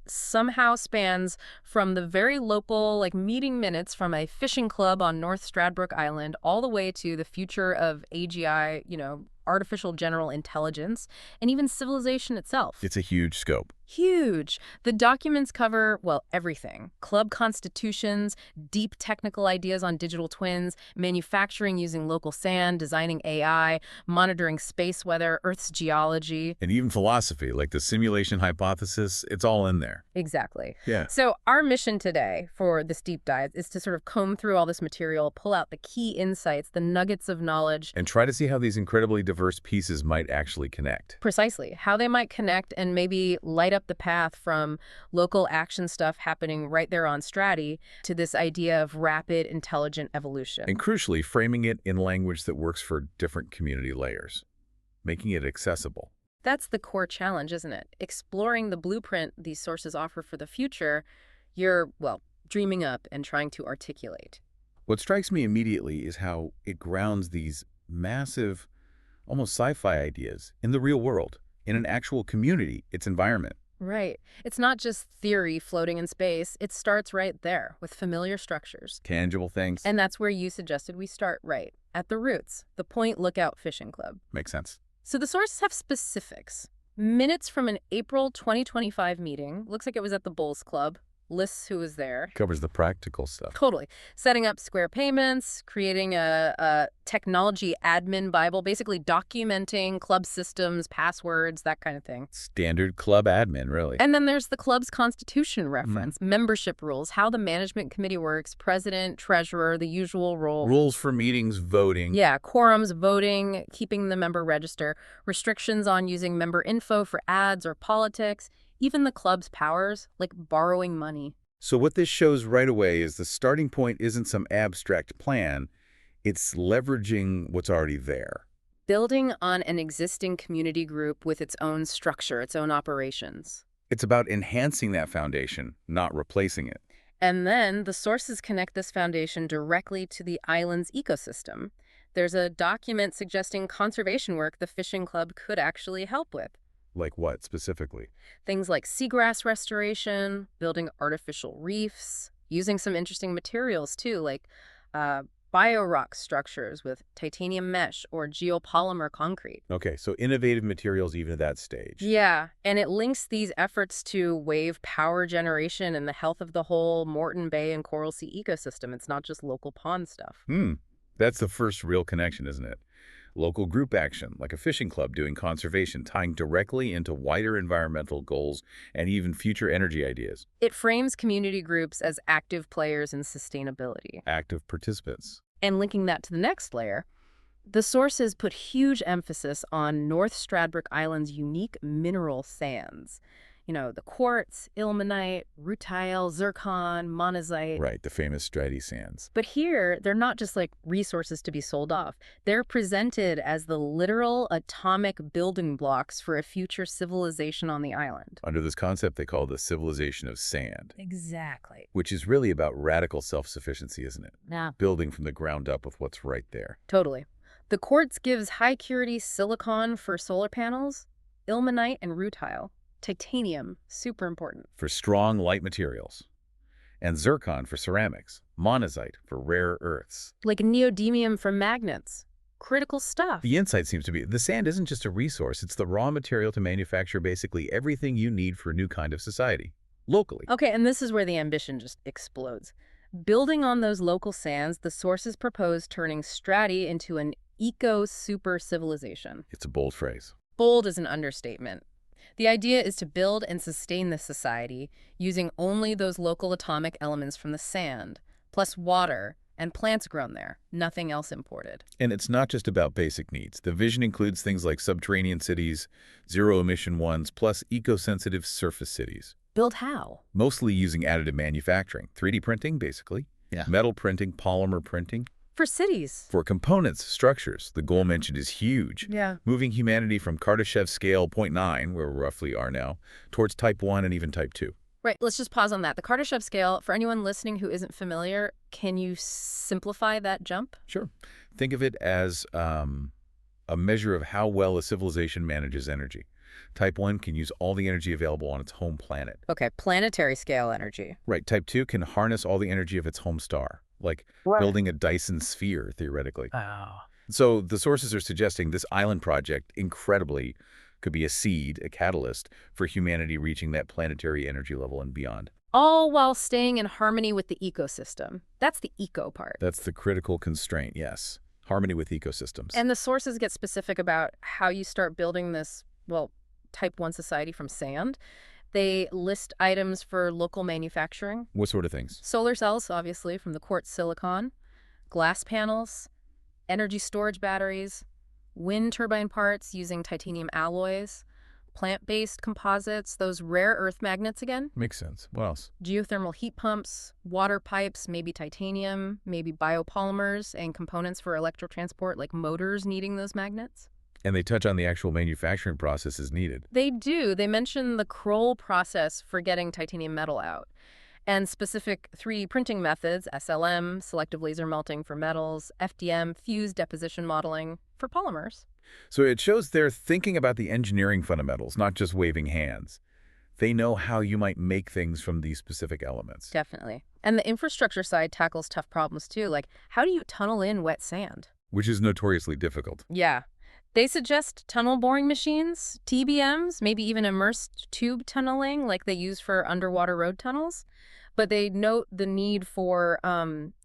somehow spans from the very local, meeting minutes from a fishing club on North Stradbroke Island all the way to the future of AGI, artificial general intelligence, and even civilization itself. It's a huge scope. Huge. The documents cover, everything. Club constitutions, deep technical ideas on digital twins, manufacturing using local sand, designing AI, monitoring space weather, Earth's geology. And even philosophy, like the simulation hypothesis, it's all in there. Exactly. Yeah. So our mission today for this deep dive is to sort of comb through all this material, pull out the key insights, the nuggets of knowledge. And try to see how these incredibly diverse diverse pieces might actually connect. Precisely. How they might connect and maybe light up the path from local action stuff happening right there on Strati to this idea of rapid, intelligent evolution. And crucially, framing it in language that works for different community layers, making it accessible. That's the core challenge, isn't it? Exploring the blueprint these sources offer for the future, you're, well, dreaming up and trying to articulate. What strikes me immediately is how it grounds these massive, almost sci-fi ideas in the real world, in an actual community, its environment. Right. It's not just theory floating in space. It starts right there with familiar structures. Tangible things. And that's where you suggested we start right, at the roots, the Point Lookout Fishing Club. Makes sense. So the sources have specifics. Minutes from an April 2025 meeting. Looks like it was at the Bulls Club. Lists who was there. Covers the practical stuff. Totally. Setting up square payments, creating a technology admin Bible, basically documenting club systems, passwords, that kind of thing. Standard club admin, really. And then there's the club's constitution reference, membership rules, how the management committee works, president, treasurer, the usual role. Rules for meetings, voting. Yeah, quorums, voting, keeping the member register, restrictions on using member info for ads or politics, even the club's powers, like borrowing money. So what this shows right away is the starting point isn't some abstract plan. It's leveraging what's already there. Building on an existing community group with its own structure, its own operations. It's about enhancing that foundation, not replacing it. And then the sources connect this foundation directly to the island's ecosystem. There's a document suggesting conservation work the fishing club could actually help with. Like what, specifically? Things like seagrass restoration, building artificial reefs, using some interesting materials, too, like biorock structures with titanium mesh or geopolymer concrete. Okay, so innovative materials even at that stage. Yeah, and it links these efforts to wave power generation and the health of the whole Moreton Bay and Coral Sea ecosystem. It's not just local pond stuff. That's the first real connection, isn't it? Local group action, like a fishing club doing conservation, tying directly into wider environmental goals and even future energy ideas. It frames community groups as active players in sustainability. Active participants. And linking that to the next layer, the sources put huge emphasis on North Stradbroke Island's unique mineral sands. You know, the quartz, ilmenite, rutile, zircon, monazite. Right, the famous Strati sands. But here, they're not just like resources to be sold off. They're presented as the literal atomic building blocks for a future civilization on the island. Under this concept they call the civilization of sand. Exactly. Which is really about radical self-sufficiency, isn't it? Yeah. Building from the ground up with what's right there. Totally. The quartz gives high-purity silicon for solar panels, ilmenite and rutile. Titanium, super important. For strong, light materials. And zircon for ceramics. Monazite for rare earths. Like neodymium for magnets. Critical stuff. The insight seems to be the sand isn't just a resource, it's the raw material to manufacture basically everything you need for a new kind of society. Locally. Okay, and this is where the ambition just explodes. Building on those local sands, the sources propose turning Strati into an eco-super civilization. It's a bold phrase. Bold is an understatement. The idea is to build and sustain this society using only those local atomic elements from the sand, plus water and plants grown there, nothing else imported. And it's not just about basic needs. The vision includes things like subterranean cities, zero-emission ones, plus eco-sensitive surface cities. Build how? Mostly using additive manufacturing. 3D printing, basically. Yeah. Metal printing, polymer printing. For cities. For components, structures, the goal mentioned is huge. Yeah. Moving humanity from Kardashev scale 0.9, where we roughly are now, towards type 1 and even type 2. Right, let's just pause on that. The Kardashev scale, for anyone listening who isn't familiar, can you simplify that jump? Sure. Think of it as a measure of how well a civilization manages energy. Type 1 can use all the energy available on its home planet. Okay, planetary scale energy. Right, type 2 can harness all the energy of its home star, like building a Dyson sphere, theoretically. Oh. So the sources are suggesting this island project, incredibly, could be a seed, a catalyst, for humanity reaching that planetary energy level and beyond. All while staying in harmony with the ecosystem. That's the eco part. That's the critical constraint, yes. Harmony with ecosystems. And the sources get specific about how you start building this, well, type 1 society from sand. They list items for local manufacturing. What sort of things? Solar cells, obviously, from the quartz silicon, glass panels, energy storage batteries, wind turbine parts using titanium alloys, plant-based composites, those rare earth magnets again, Makes sense. What else? geothermal heat pumps, water pipes, maybe titanium, maybe biopolymers, and components for electrotransport like motors needing those magnets. And they touch on the actual manufacturing processes needed. They do. They mention the Kroll process for getting titanium metal out, and specific 3D printing methods, SLM, selective laser melting for metals, FDM, fused deposition modeling for polymers. So it shows they're thinking about the engineering fundamentals, not just waving hands. They know how you might make things from these specific elements. Definitely. And the infrastructure side tackles tough problems too, like how do you tunnel in wet sand? Which is notoriously difficult. Yeah. They suggest tunnel boring machines, TBMs, maybe even immersed tube tunneling like they use for underwater road tunnels. But they note the need for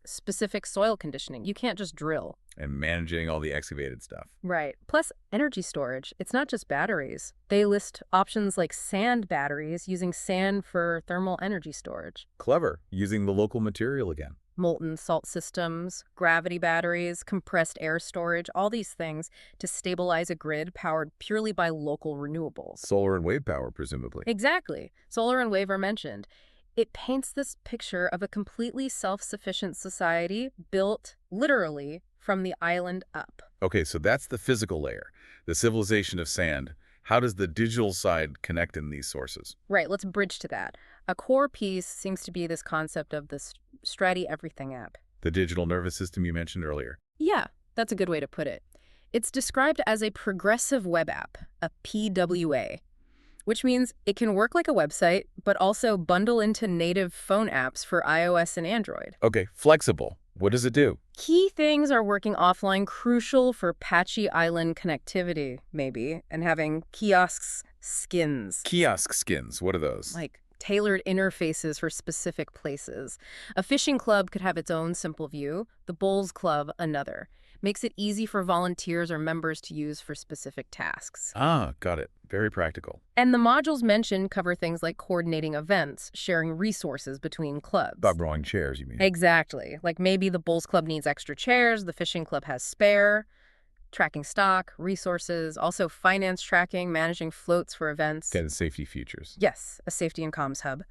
specific soil conditioning. You can't just drill. And managing all the excavated stuff. Right. Plus, energy storage. It's not just batteries. They list options like sand batteries, using sand for thermal energy storage. Clever, using the local material again. Molten salt systems, gravity batteries, compressed air storage, all these things to stabilize a grid powered purely by local renewables. Solar and wave power, presumably. Exactly. Solar and wave are mentioned. It paints this picture of a completely self-sufficient society built, literally, from the island up. Okay, so that's the physical layer, the civilization of sand. How does the digital side connect in these sources? Right, let's bridge to that. A core piece seems to be this concept of the Strati Everything app. The digital nervous system you mentioned earlier. Yeah, that's a good way to put it. It's described as a progressive web app, a PWA, which means it can work like a website, but also bundle into native phone apps for iOS and Android. Okay, flexible. What does it do? Key things are working offline, crucial for patchy island connectivity, maybe, and having kiosks skins. Kiosk skins, what are those? Like tailored interfaces for specific places. A fishing club could have its own simple view, the bowls club another. Makes it easy for volunteers or members to use for specific tasks. Ah, got it. Very practical. And the modules mentioned cover things like coordinating events, sharing resources between clubs. About borrowing chairs, you mean? Exactly. Like maybe the bowls club needs extra chairs, the fishing club has spare. Tracking stock, resources, also finance tracking, managing floats for events. And safety features. Yes, a safety and comms hub.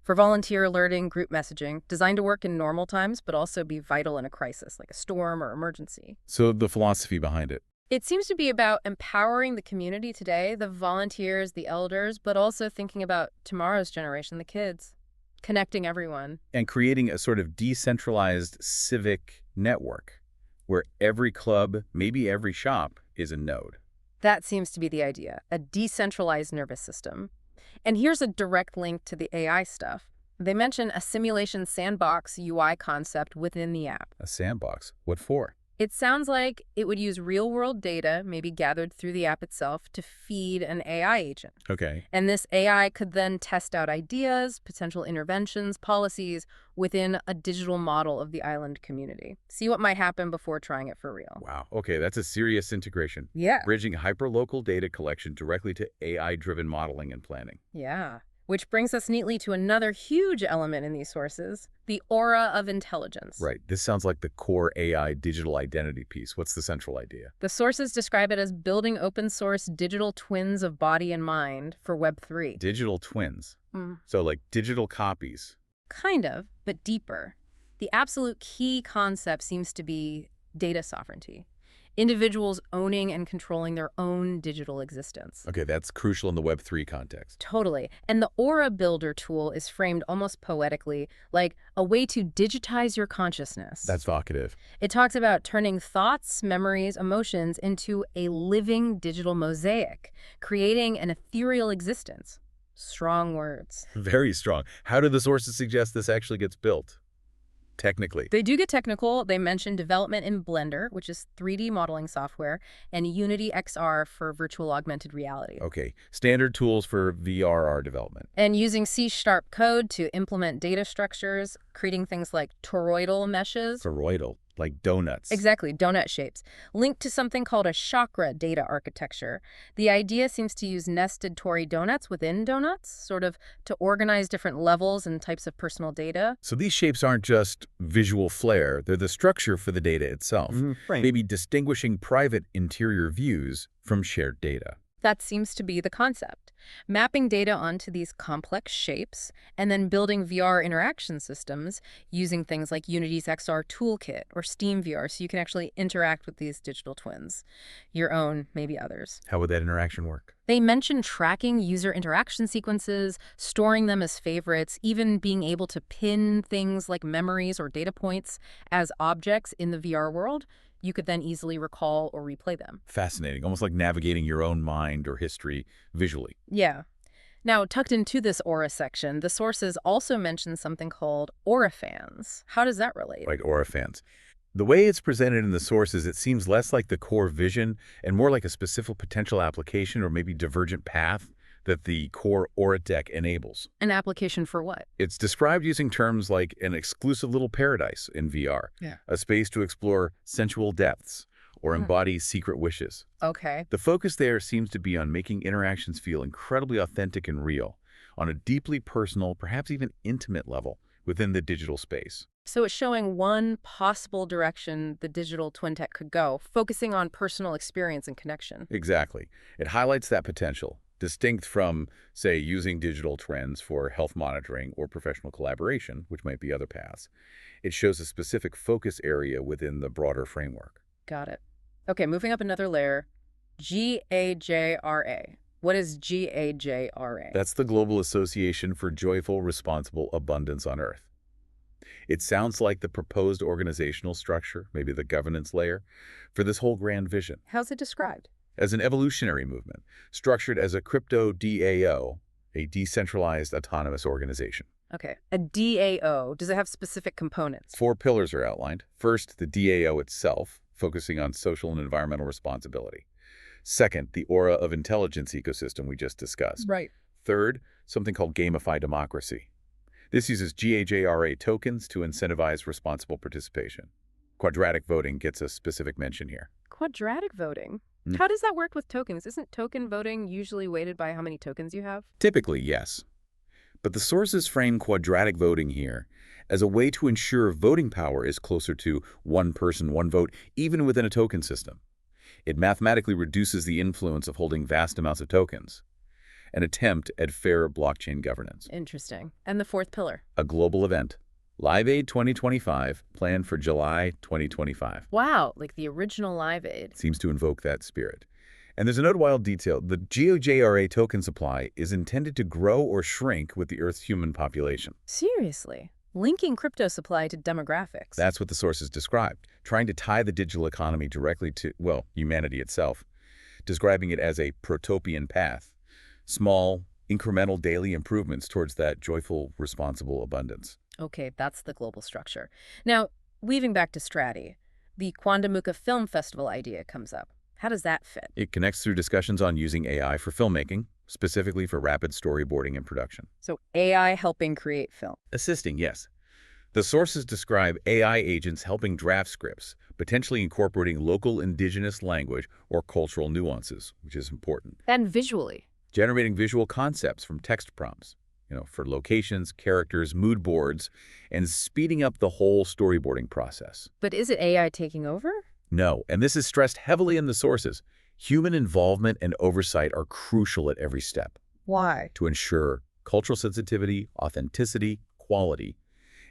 For volunteer alerting, group messaging, designed to work in normal times, but also be vital in a crisis, like a storm or emergency. So the philosophy behind it. It seems to be about empowering the community today, the volunteers, the elders, but also thinking about tomorrow's generation, the kids, connecting everyone. And creating a sort of decentralized civic network where every club, maybe every shop, is a node. That seems to be the idea, a decentralized nervous system. And here's a direct link to the AI stuff. They mention a simulation sandbox UI concept within the app. A sandbox? What for? It sounds like it would use real-world data, maybe gathered through the app itself, to feed an AI agent. Okay. And this AI could then test out ideas, potential interventions, policies within a digital model of the island community. See what might happen before trying it for real. Wow. Okay, that's a serious integration. Yeah. Bridging hyperlocal data collection directly to AI-driven modeling and planning. Yeah. Which brings us neatly to another huge element in these sources, the aura of intelligence. Right. This sounds like the core AI digital identity piece. What's the central idea? The sources describe it as building open source digital twins of body and mind for Web3. Digital twins. Mm. So like digital copies. Kind of, but deeper. The absolute key concept seems to be data sovereignty. Individuals owning and controlling their own digital existence. Okay, that's crucial in the Web3 context. Totally. And the Aura Builder tool is framed almost poetically, like a way to digitize your consciousness. That's vocative. It talks about turning thoughts, memories, emotions into a living digital mosaic, creating an ethereal existence. Strong words. Very strong. How do the sources suggest this actually gets built? Technically. They do get technical. They mention development in Blender, which is 3D modeling software, and Unity XR for virtual augmented reality. Okay. Standard tools for VRR development. And using C# code to implement data structures, creating things like toroidal meshes. Toroidal. like donuts. Exactly, donut shapes, linked to something called a chakra data architecture. The idea seems to use nested torii donuts within donuts, sort of to organize different levels and types of personal data. So these shapes aren't just visual flair, they're the structure for the data itself, Right. maybe distinguishing private interior views from shared data. That seems to be the concept. Mapping data onto these complex shapes and then building VR interaction systems using things like Unity's XR Toolkit or SteamVR so you can actually interact with these digital twins. Your own, maybe others. How would that interaction work? They mention tracking user interaction sequences, storing them as favorites, even being able to pin things like memories or data points as objects in the VR world. You could then easily recall or replay them. Fascinating, almost like navigating your own mind or history visually. Yeah. Now, tucked into this aura section, the sources also mention something called aura fans. How does that relate? Right, aura fans. The way it's presented in the sources, it seems less like the core vision and more like a specific potential application or maybe divergent path that the core aura deck enables. An application for what? It's described using terms like an exclusive little paradise in VR, Yeah. a space to explore sensual depths or embody secret wishes. Okay. The focus there seems to be on making interactions feel incredibly authentic and real, on a deeply personal, perhaps even intimate level within the digital space. So it's showing one possible direction the digital twin tech could go, focusing on personal experience and connection. Exactly. It highlights that potential, distinct from, say, using digital twins for health monitoring or professional collaboration, which might be other paths. It shows a specific focus area within the broader framework. Got it. Okay, moving up another layer. GAJRA. What is GAJRA? That's the Global Association for Joyful, Responsible Abundance on Earth. It sounds like the proposed organizational structure, maybe the governance layer, for this whole grand vision. How's it described? As an evolutionary movement, structured as a crypto DAO, a decentralized autonomous organization. Okay. A DAO. Does it have specific components? 4 pillars are outlined. First, the DAO itself, focusing on social and environmental responsibility. Second, the aura of intelligence ecosystem we just discussed. Right. Third, something called gamified democracy. This uses GAJRA tokens to incentivize responsible participation. Quadratic voting gets a specific mention here. Quadratic voting. Mm. How does that work with tokens? Isn't token voting usually weighted by how many tokens you have? Typically, yes. But the sources frame quadratic voting here as a way to ensure voting power is closer to one person, one vote, even within a token system. It mathematically reduces the influence of holding vast amounts of tokens, an attempt at fair blockchain governance. Interesting. And the fourth pillar? A global event, Live Aid 2025, planned for July 2025. Wow, like the original Live Aid. Seems to invoke that spirit. And there's a notable detail. The GOJRA token supply is intended to grow or shrink with the Earth's human population. Seriously? Linking crypto supply to demographics. That's what the sources described, trying to tie the digital economy directly to, well, humanity itself, describing it as a protopian path, small, incremental daily improvements towards that joyful, responsible abundance. Okay, that's the global structure. Now, weaving back to Strati, the Quandamuka Film Festival idea comes up. How does that fit? It connects through discussions on using AI for filmmaking, specifically for rapid storyboarding and production. So AI helping create film. Assisting, yes. The sources describe AI agents helping draft scripts, potentially incorporating local indigenous language or cultural nuances, which is important. And visually. Generating visual concepts from text prompts, for locations, characters, mood boards, and speeding up the whole storyboarding process. But is it AI taking over? No, and this is stressed heavily in the sources. Human involvement and oversight are crucial at every step Why? to ensure cultural sensitivity, authenticity, quality.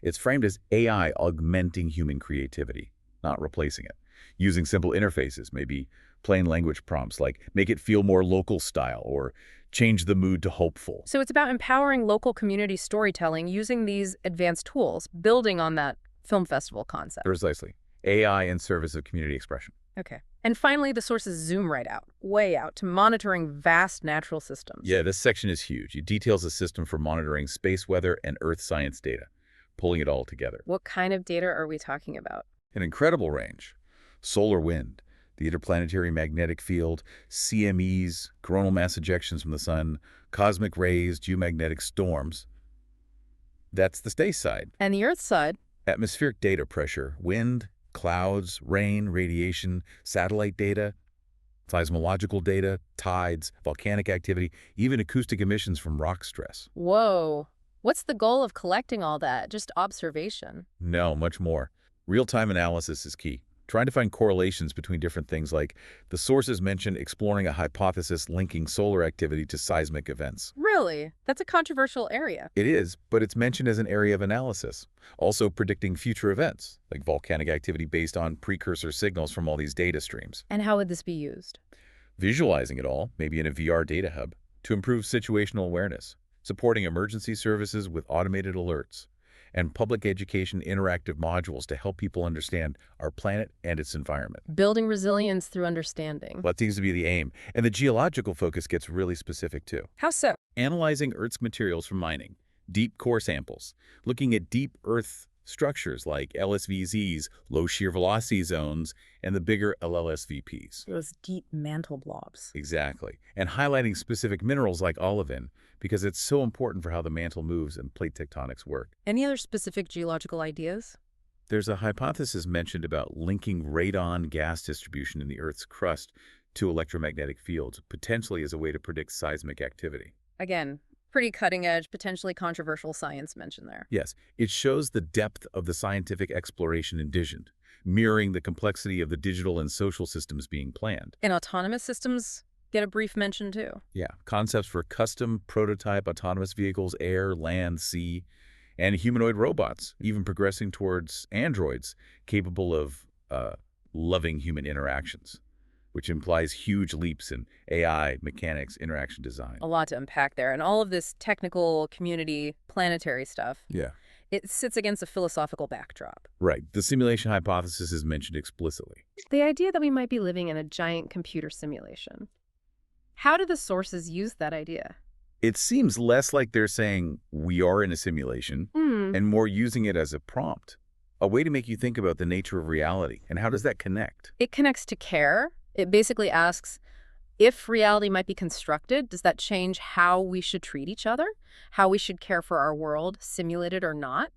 It's framed as AI augmenting human creativity, not replacing it. Using simple interfaces, maybe plain language prompts like make it feel more local style or change the mood to hopeful. So it's about empowering local community storytelling using these advanced tools, building on that film festival concept. Precisely. AI in service of community expression. Okay. And finally, the sources zoom right out, way out, to monitoring vast natural systems. Yeah, this section is huge. It details a system for monitoring space weather and Earth science data, pulling it all together. What kind of data are we talking about? An incredible range. Solar wind, the interplanetary magnetic field, CMEs, coronal mass ejections from the sun, cosmic rays, geomagnetic storms. That's the space side. And the Earth side? Atmospheric data pressure, wind, Clouds, rain, radiation, satellite data, seismological data, tides, volcanic activity, even acoustic emissions from rock stress. Whoa. What's the goal of collecting all that? Just observation? No, much more. Real-time analysis is key. Trying to find correlations between different things like the sources mentioned exploring a hypothesis linking solar activity to seismic events. Really? That's a controversial area. It is, but it's mentioned as an area of analysis. Also predicting future events, like volcanic activity based on precursor signals from all these data streams. And how would this be used? Visualizing it all, maybe in a VR data hub, to improve situational awareness, supporting emergency services with automated alerts, and public education interactive modules to help people understand our planet and its environment. Building resilience through understanding. That seems to be the aim. And the geological focus gets really specific too. How so? Analyzing Earth's materials from mining, deep core samples, looking at deep Earth structures like LSVZs, low shear velocity zones, and the bigger LLSVPs. Those deep mantle blobs. Exactly. And highlighting specific minerals like olivine, because it's so important for how the mantle moves and plate tectonics work. Any other specific geological ideas? There's a hypothesis mentioned about linking radon gas distribution in the Earth's crust to electromagnetic fields, potentially as a way to predict seismic activity. Again, pretty cutting-edge, potentially controversial science mentioned there. Yes, it shows the depth of the scientific exploration envisioned, mirroring the complexity of the digital and social systems being planned. And autonomous systems get a brief mention too. Yeah, concepts for custom prototype autonomous vehicles, air, land, sea, and humanoid robots, even progressing towards androids capable of loving human interactions, which implies huge leaps in AI, mechanics, interaction design. A lot to unpack there. And all of this technical, community, planetary stuff, Yeah. it sits against a philosophical backdrop. Right. The simulation hypothesis is mentioned explicitly. The idea that we might be living in a giant computer simulation. How do the sources use that idea? It seems less like they're saying we are in a simulation and more using it as a prompt, a way to make you think about the nature of reality. And how does that connect? It connects to care. It basically asks, if reality might be constructed, does that change how we should treat each other? How we should care for our world, simulated or not?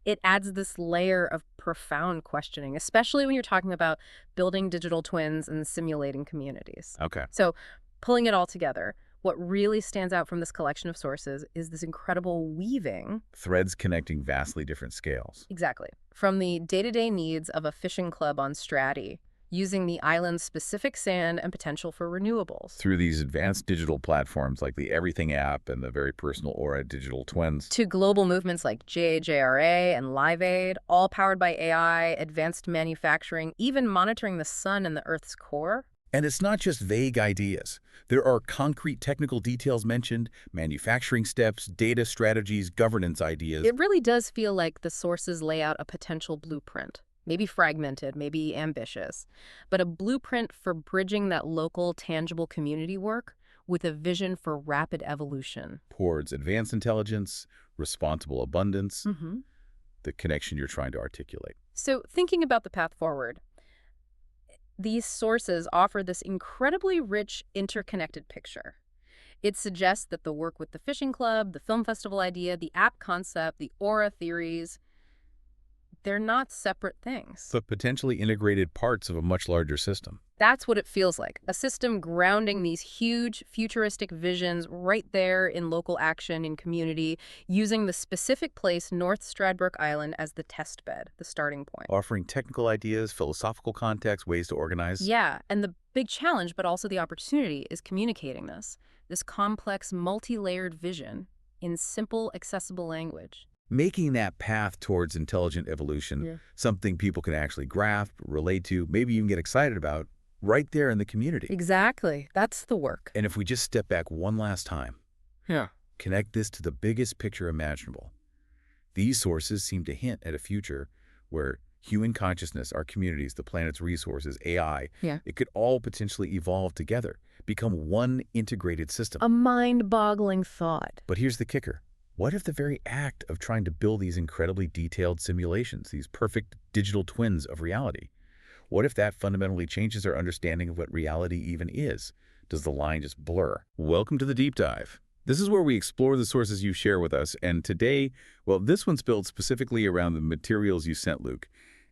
It adds this layer of profound questioning, especially when you're talking about building digital twins and simulating communities. Okay. So pulling it all together, what really stands out from this collection of sources is this incredible weaving. Threads connecting vastly different scales. Exactly. From the day-to-day needs of a fishing club on Stradbroke, using the island's specific sand and potential for renewables. Through these advanced digital platforms like the Everything app and the very personal Aura digital twins. To global movements like JJRA and Live Aid, all powered by AI, advanced manufacturing, even monitoring the sun and the Earth's core. And it's not just vague ideas. There are concrete technical details mentioned, manufacturing steps, data strategies, governance ideas. It really does feel like the sources lay out a potential blueprint. Maybe fragmented, maybe ambitious, but a blueprint for bridging that local, tangible community work with a vision for rapid evolution. Towards advanced intelligence, responsible abundance, the connection you're trying to articulate. So thinking about the path forward, these sources offer this incredibly rich, interconnected picture. It suggests that the work with the fishing club, the film festival idea, the app concept, the aura theories, they're not separate things. But potentially integrated parts of a much larger system. That's what it feels like. A system grounding these huge futuristic visions right there in local action, in community, using the specific place, North Stradbroke Island, as the test bed, the starting point. Offering technical ideas, philosophical context, ways to organize. Yeah, and the big challenge, but also the opportunity, is communicating this complex, multi-layered vision in simple, accessible language. Making that path towards intelligent evolution something people can actually grasp, relate to, maybe even get excited about, right there in the community. Exactly. That's the work. And if we just step back one last time, connect this to the biggest picture imaginable. These sources seem to hint at a future where human consciousness, our communities, the planet's resources, AI, it could all potentially evolve together, become one integrated system. A mind-boggling thought. But here's the kicker. What if the very act of trying to build these incredibly detailed simulations, these perfect digital twins of reality, what if that fundamentally changes our understanding of what reality even is? Does the line just blur? Welcome to the Deep Dive. This is where we explore the sources you share with us, and today, well, this one's built specifically around the materials you sent, Luke.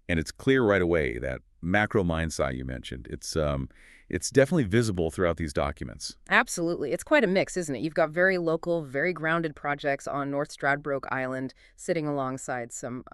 And it's clear right away that macro mindset you mentioned. It's definitely visible throughout these documents. Absolutely. It's quite a mix, isn't it? You've got very local, very grounded projects on North Stradbroke Island sitting alongside some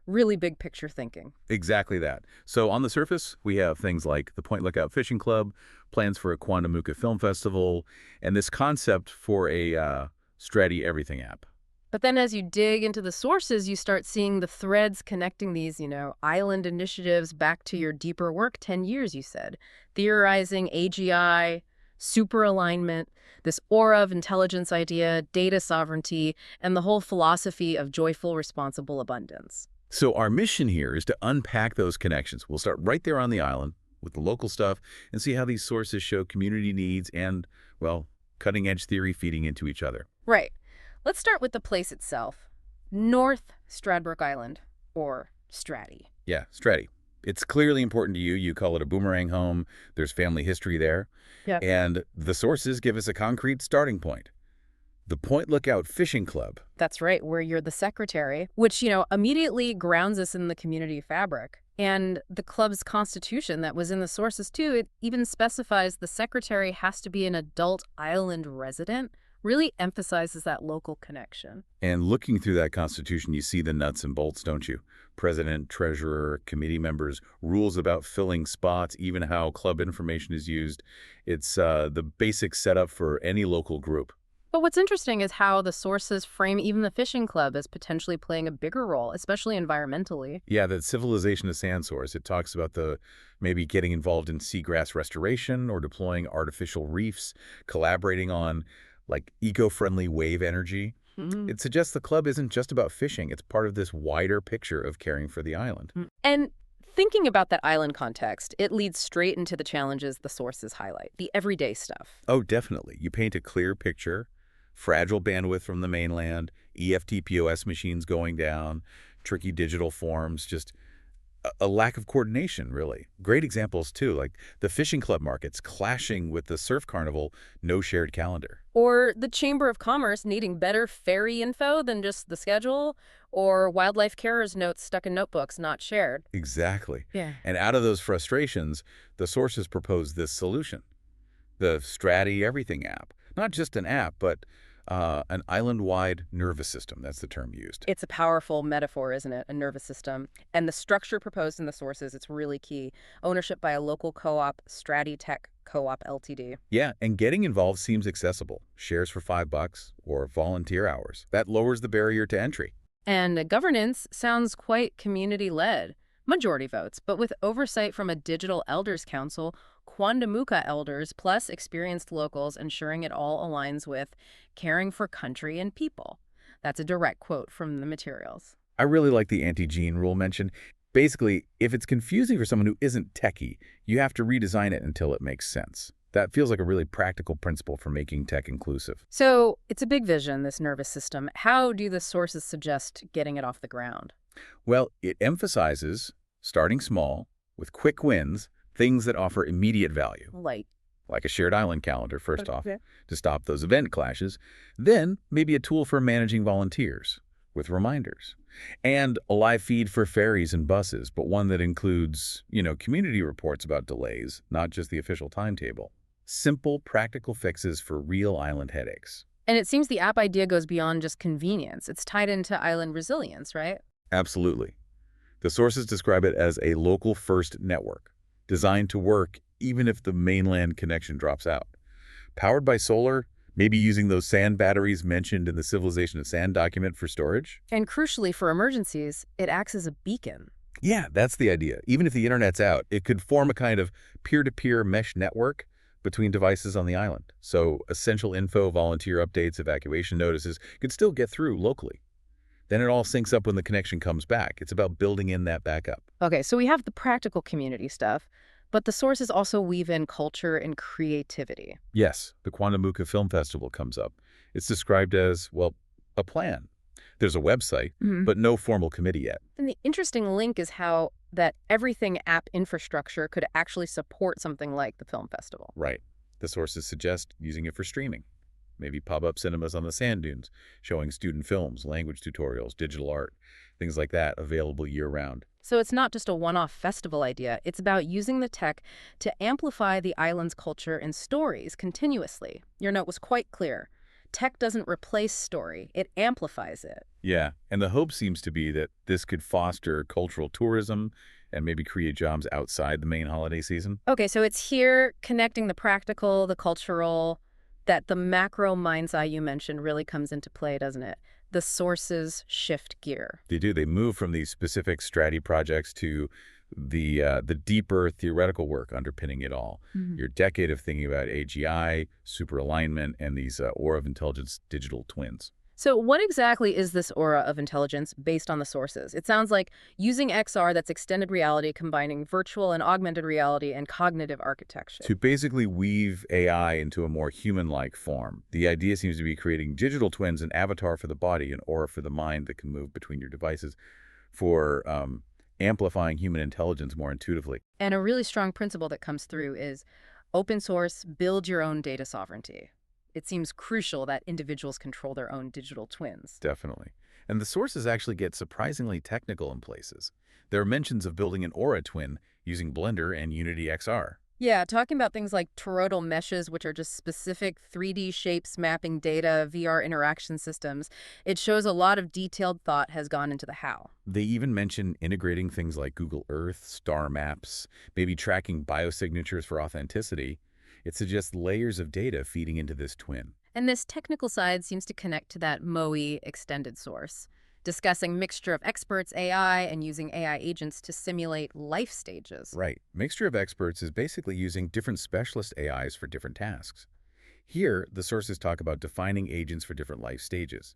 really big picture thinking. Exactly that. So on the surface, we have things like the Point Lookout Fishing Club, plans for a Quandamooka Film Festival, and this concept for a Stratty Everything app. But then as you dig into the sources, you start seeing the threads connecting these, island initiatives back to your deeper work 10 years, you said. Theorizing AGI, super alignment, this aura of intelligence idea, data sovereignty, and the whole philosophy of joyful, responsible abundance. So our mission here is to unpack those connections. We'll start right there on the island with the local stuff and see how these sources show community needs and, well, cutting-edge theory feeding into each other. Right. Let's start with the place itself. North Stradbroke Island, or Stratty. Yeah, Stratty. It's clearly important to you. You call it a boomerang home. There's family history there. Yep. And the sources give us a concrete starting point. The Point Lookout Fishing Club. That's right, where you're the secretary, which, immediately grounds us in the community fabric. And the club's constitution that was in the sources, too, it even specifies the secretary has to be an adult island resident, really emphasizes that local connection. And looking through that constitution, you see the nuts and bolts, don't you? President, treasurer, committee members, rules about filling spots, even how club information is used. It's the basic setup for any local group. But what's interesting is how the sources frame even the fishing club as potentially playing a bigger role, especially environmentally. Yeah, that civilization of sand source. It talks about the maybe getting involved in seagrass restoration or deploying artificial reefs, collaborating on like eco-friendly wave energy. It suggests the club isn't just about fishing. It's part of this wider picture of caring for the island. And thinking about that island context, it leads straight into the challenges the sources highlight, the everyday stuff. Oh, definitely. You paint a clear picture, fragile bandwidth from the mainland, EFT POS machines going down, tricky digital forms, just a lack of coordination, really. Great examples, too, like the fishing club markets clashing with the surf carnival, no shared calendar. Or the Chamber of Commerce needing better ferry info than just the schedule, or wildlife carers notes stuck in notebooks not shared. Exactly. Yeah. And out of those frustrations, the sources propose this solution, the Stratty Everything app. Not just an app, but an island-wide nervous system. That's the term used. It's a powerful metaphor, isn't it? A nervous system. And the structure proposed in the sources, it's really key. Ownership by a local co-op, Stratty Tech Co-op Ltd. Yeah, and getting involved seems accessible. Shares for $5 or volunteer hours. That lowers the barrier to entry. And governance sounds quite community-led. Majority votes, but with oversight from a digital elders council, Quandamooka elders, plus experienced locals, ensuring it all aligns with caring for country and people. That's a direct quote from the materials. I really like the anti-gene rule mentioned. Basically, if it's confusing for someone who isn't techie, you have to redesign it until it makes sense. That feels like a really practical principle for making tech inclusive. So it's a big vision, this nervous system. How do the sources suggest getting it off the ground? Well, it emphasizes starting small, with quick wins, things that offer immediate value. Like a shared island calendar, first off, to stop those event clashes. Then, maybe a tool for managing volunteers, with reminders. And a live feed for ferries and buses, but one that includes, community reports about delays, not just the official timetable. Simple, practical fixes for real island headaches. And it seems the app idea goes beyond just convenience. It's tied into island resilience, right? Absolutely. The sources describe it as a local-first network, designed to work even if the mainland connection drops out. Powered by solar, maybe using those sand batteries mentioned in the Civilization of Sand document for storage. And crucially for emergencies, it acts as a beacon. Yeah, that's the idea. Even if the internet's out, it could form a kind of peer-to-peer mesh network between devices on the island. So essential info, volunteer updates, evacuation notices could still get through locally. Then it all syncs up when the connection comes back. It's about building in that backup. Okay, so we have the practical community stuff, but the sources also weave in culture and creativity. Yes, the Quandamooka Film Festival comes up. It's described as, well, a plan. There's a website, but no formal committee yet. And the interesting link is how that everything app infrastructure could actually support something like the film festival. Right. The sources suggest using it for streaming. Maybe pop-up cinemas on the sand dunes, showing student films, language tutorials, digital art, things like that available year-round. So it's not just a one-off festival idea. It's about using the tech to amplify the island's culture and stories continuously. Your note was quite clear. Tech doesn't replace story, it amplifies it. Yeah, and the hope seems to be that this could foster cultural tourism and maybe create jobs outside the main holiday season. Okay, so it's here connecting the practical, the cultural, that the macro mind's eye you mentioned really comes into play, doesn't it? The sources shift gear. They do. They move from these specific strategy projects to the deeper theoretical work underpinning it all. Your decade of thinking about AGI, superalignment, and these aura of intelligence digital twins. So what exactly is this aura of intelligence based on the sources? It sounds like using XR, that's extended reality, combining virtual and augmented reality and cognitive architecture. To basically weave AI into a more human-like form. The idea seems to be creating digital twins, an avatar for the body, an aura for the mind that can move between your devices for amplifying human intelligence more intuitively. And a really strong principle that comes through is open source, build your own data sovereignty. It seems crucial that individuals control their own digital twins. Definitely. And the sources actually get surprisingly technical in places. There are mentions of building an aura twin using Blender and Unity XR. Yeah, talking about things like toroidal meshes, which are just specific 3D shapes mapping data, VR interaction systems. It shows a lot of detailed thought has gone into the how. They even mention integrating things like Google Earth, star maps, maybe tracking biosignatures for authenticity. It suggests layers of data feeding into this twin. And this technical side seems to connect to that MOE extended source, discussing mixture of experts, AI, and using AI agents to simulate life stages. Right. Mixture of experts is basically using different specialist AIs for different tasks. Here, the sources talk about defining agents for different life stages.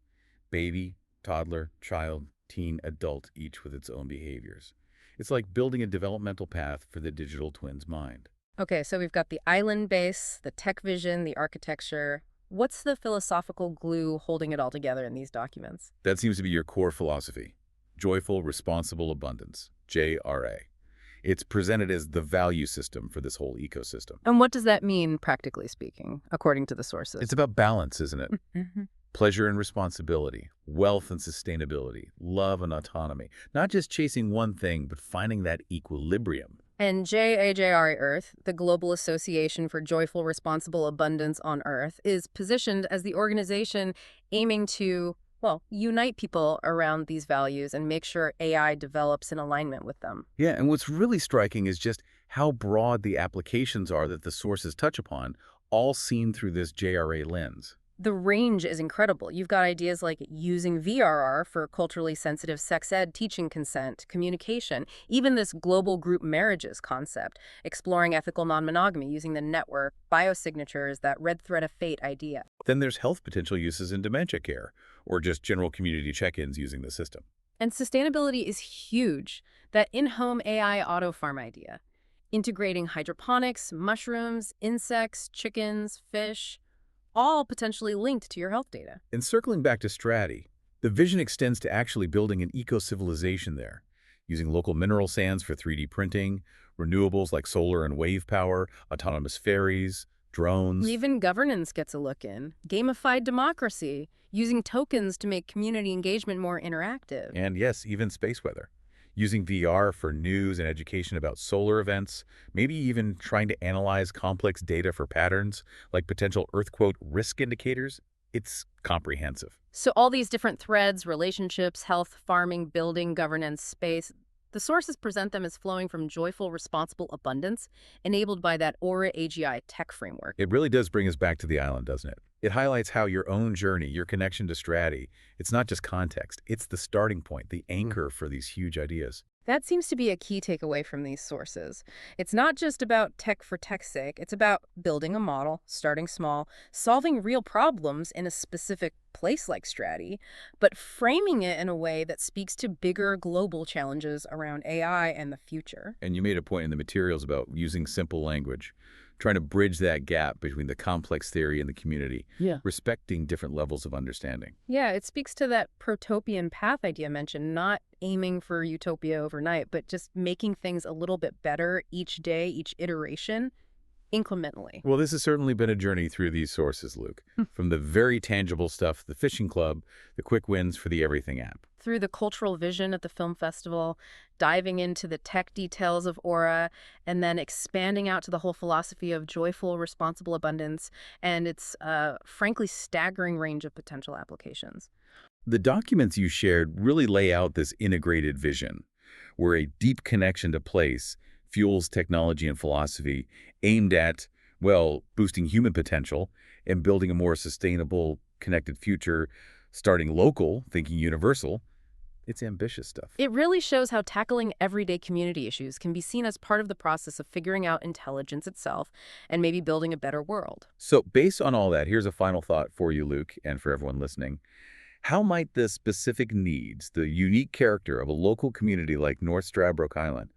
Baby, toddler, child, teen, adult, each with its own behaviors. It's like building a developmental path for the digital twin's mind. Okay, so we've got the island base, the tech vision, the architecture. What's the philosophical glue holding it all together in these documents? That seems to be your core philosophy. Joyful, responsible abundance, JRA. It's presented as the value system for this whole ecosystem. And what does that mean, practically speaking, according to the sources? It's about balance, isn't it? Mm-hmm. Pleasure and responsibility, wealth and sustainability, love and autonomy. Not just chasing one thing, but finding that equilibrium. And JAJRE Earth, the Global Association for Joyful Responsible Abundance on Earth, is positioned as the organization aiming to, well, unite people around these values and make sure AI develops in alignment with them. Yeah, and what's really striking is just how broad the applications are that the sources touch upon, all seen through this JRA lens. The range is incredible. You've got ideas like using VRR for culturally sensitive sex ed, teaching consent, communication, even this global group marriages concept, exploring ethical non-monogamy using the network, biosignatures, that red thread of fate idea. Then there's health potential uses in dementia care, or just general community check-ins using the system. And sustainability is huge. That in-home AI auto farm idea, integrating hydroponics, mushrooms, insects, chickens, fish, all potentially linked to your health data. And circling back to Strati, the vision extends to actually building an eco-civilization there, using local mineral sands for 3D printing, renewables like solar and wave power, autonomous ferries, drones. Even governance gets a look in. Gamified democracy, using tokens to make community engagement more interactive. And yes, even space weather. Using VR for news and education about solar events, maybe even trying to analyze complex data for patterns, like potential earthquake risk indicators. It's comprehensive. So all these different threads, relationships, health, farming, building, governance, space, the sources present them as flowing from joyful, responsible abundance, enabled by that Aura AGI tech framework. It really does bring us back to the island, doesn't it? It highlights how your own journey, your connection to Strati, it's not just context, it's the starting point, the anchor for these huge ideas. That seems to be a key takeaway from these sources. It's not just about tech for tech's sake. It's about building a model, starting small, solving real problems in a specific place like Strati, but framing it in a way that speaks to bigger global challenges around AI and the future. And you made a point in the materials about using simple language, trying to bridge that gap between the complex theory and the community, respecting different levels of understanding. Yeah, it speaks to that protopian path idea mentioned, not aiming for utopia overnight, but just making things a little bit better each day, each iteration, incrementally. Well, this has certainly been a journey through these sources, Luke. From the very tangible stuff, the fishing club, the quick wins for the everything app. through the cultural vision at the film festival, diving into the tech details of Aura, and then expanding out to the whole philosophy of joyful, responsible abundance and its, frankly, staggering range of potential applications. The documents you shared really lay out this integrated vision, where a deep connection to place fuels technology and philosophy aimed at, well, boosting human potential and building a more sustainable, connected future, starting local, thinking universal. It's ambitious stuff. It really shows how tackling everyday community issues can be seen as part of the process of figuring out intelligence itself and maybe building a better world. So based on all that, here's a final thought for you, Luke, and for everyone listening. How might the specific needs, the unique character of a local community like North Stradbroke Island,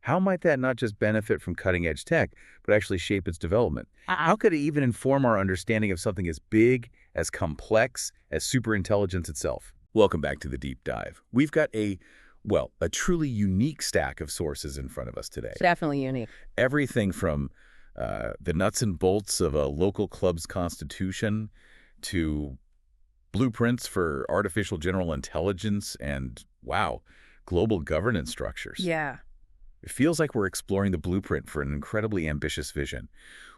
how might that not just benefit from cutting-edge tech, but actually shape its development? How could it even inform our understanding of something as big, as complex, as superintelligence itself? Welcome back to the Deep Dive. We've got a truly unique stack of sources in front of us today. Definitely unique. Everything from the nuts and bolts of a local club's constitution to blueprints for artificial general intelligence and, wow, global governance structures. Yeah. It feels like we're exploring the blueprint for an incredibly ambitious vision,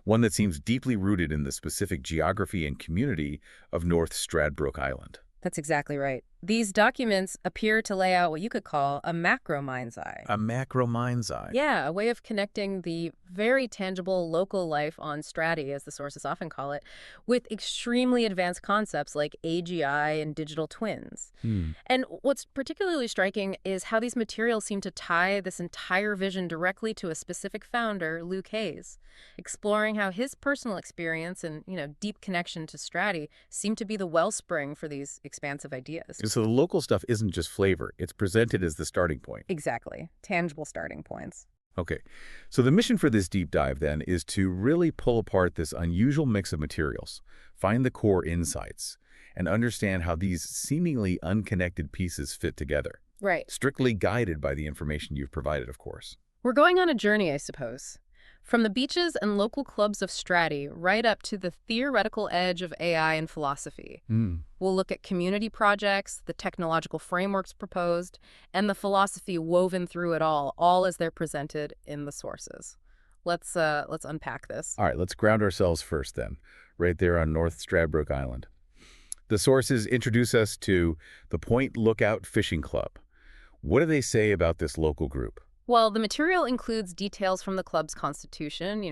one that seems deeply rooted in the specific geography and community of North Stradbroke Island. That's exactly right. These documents appear to lay out what you could call a macro mind's eye. A macro mind's eye. Yeah, a way of connecting the very tangible local life on Strati, as the sources often call it, with extremely advanced concepts like AGI and digital twins. And what's particularly striking is how these materials seem to tie this entire vision directly to a specific founder, Luke Hayes, exploring how his personal experience and, deep connection to Strati seem to be the wellspring for these expansive ideas. So the local stuff isn't just flavor. It's presented as the starting point. Exactly. Tangible starting points. Okay. So the mission for this deep dive, then, is to really pull apart this unusual mix of materials, find the core insights, and understand how these seemingly unconnected pieces fit together. Right. Strictly guided by the information you've provided, of course. We're going on a journey, I suppose. From the beaches and local clubs of Strati right up to the theoretical edge of AI and philosophy. We'll look at community projects, the technological frameworks proposed, and the philosophy woven through it all as they're presented in the sources. Let's unpack this. All right, let's ground ourselves first then, right there on North Stradbroke Island. The sources introduce us to the Point Lookout Fishing Club. What do they say about this local group? Well, the material includes details from the club's constitution,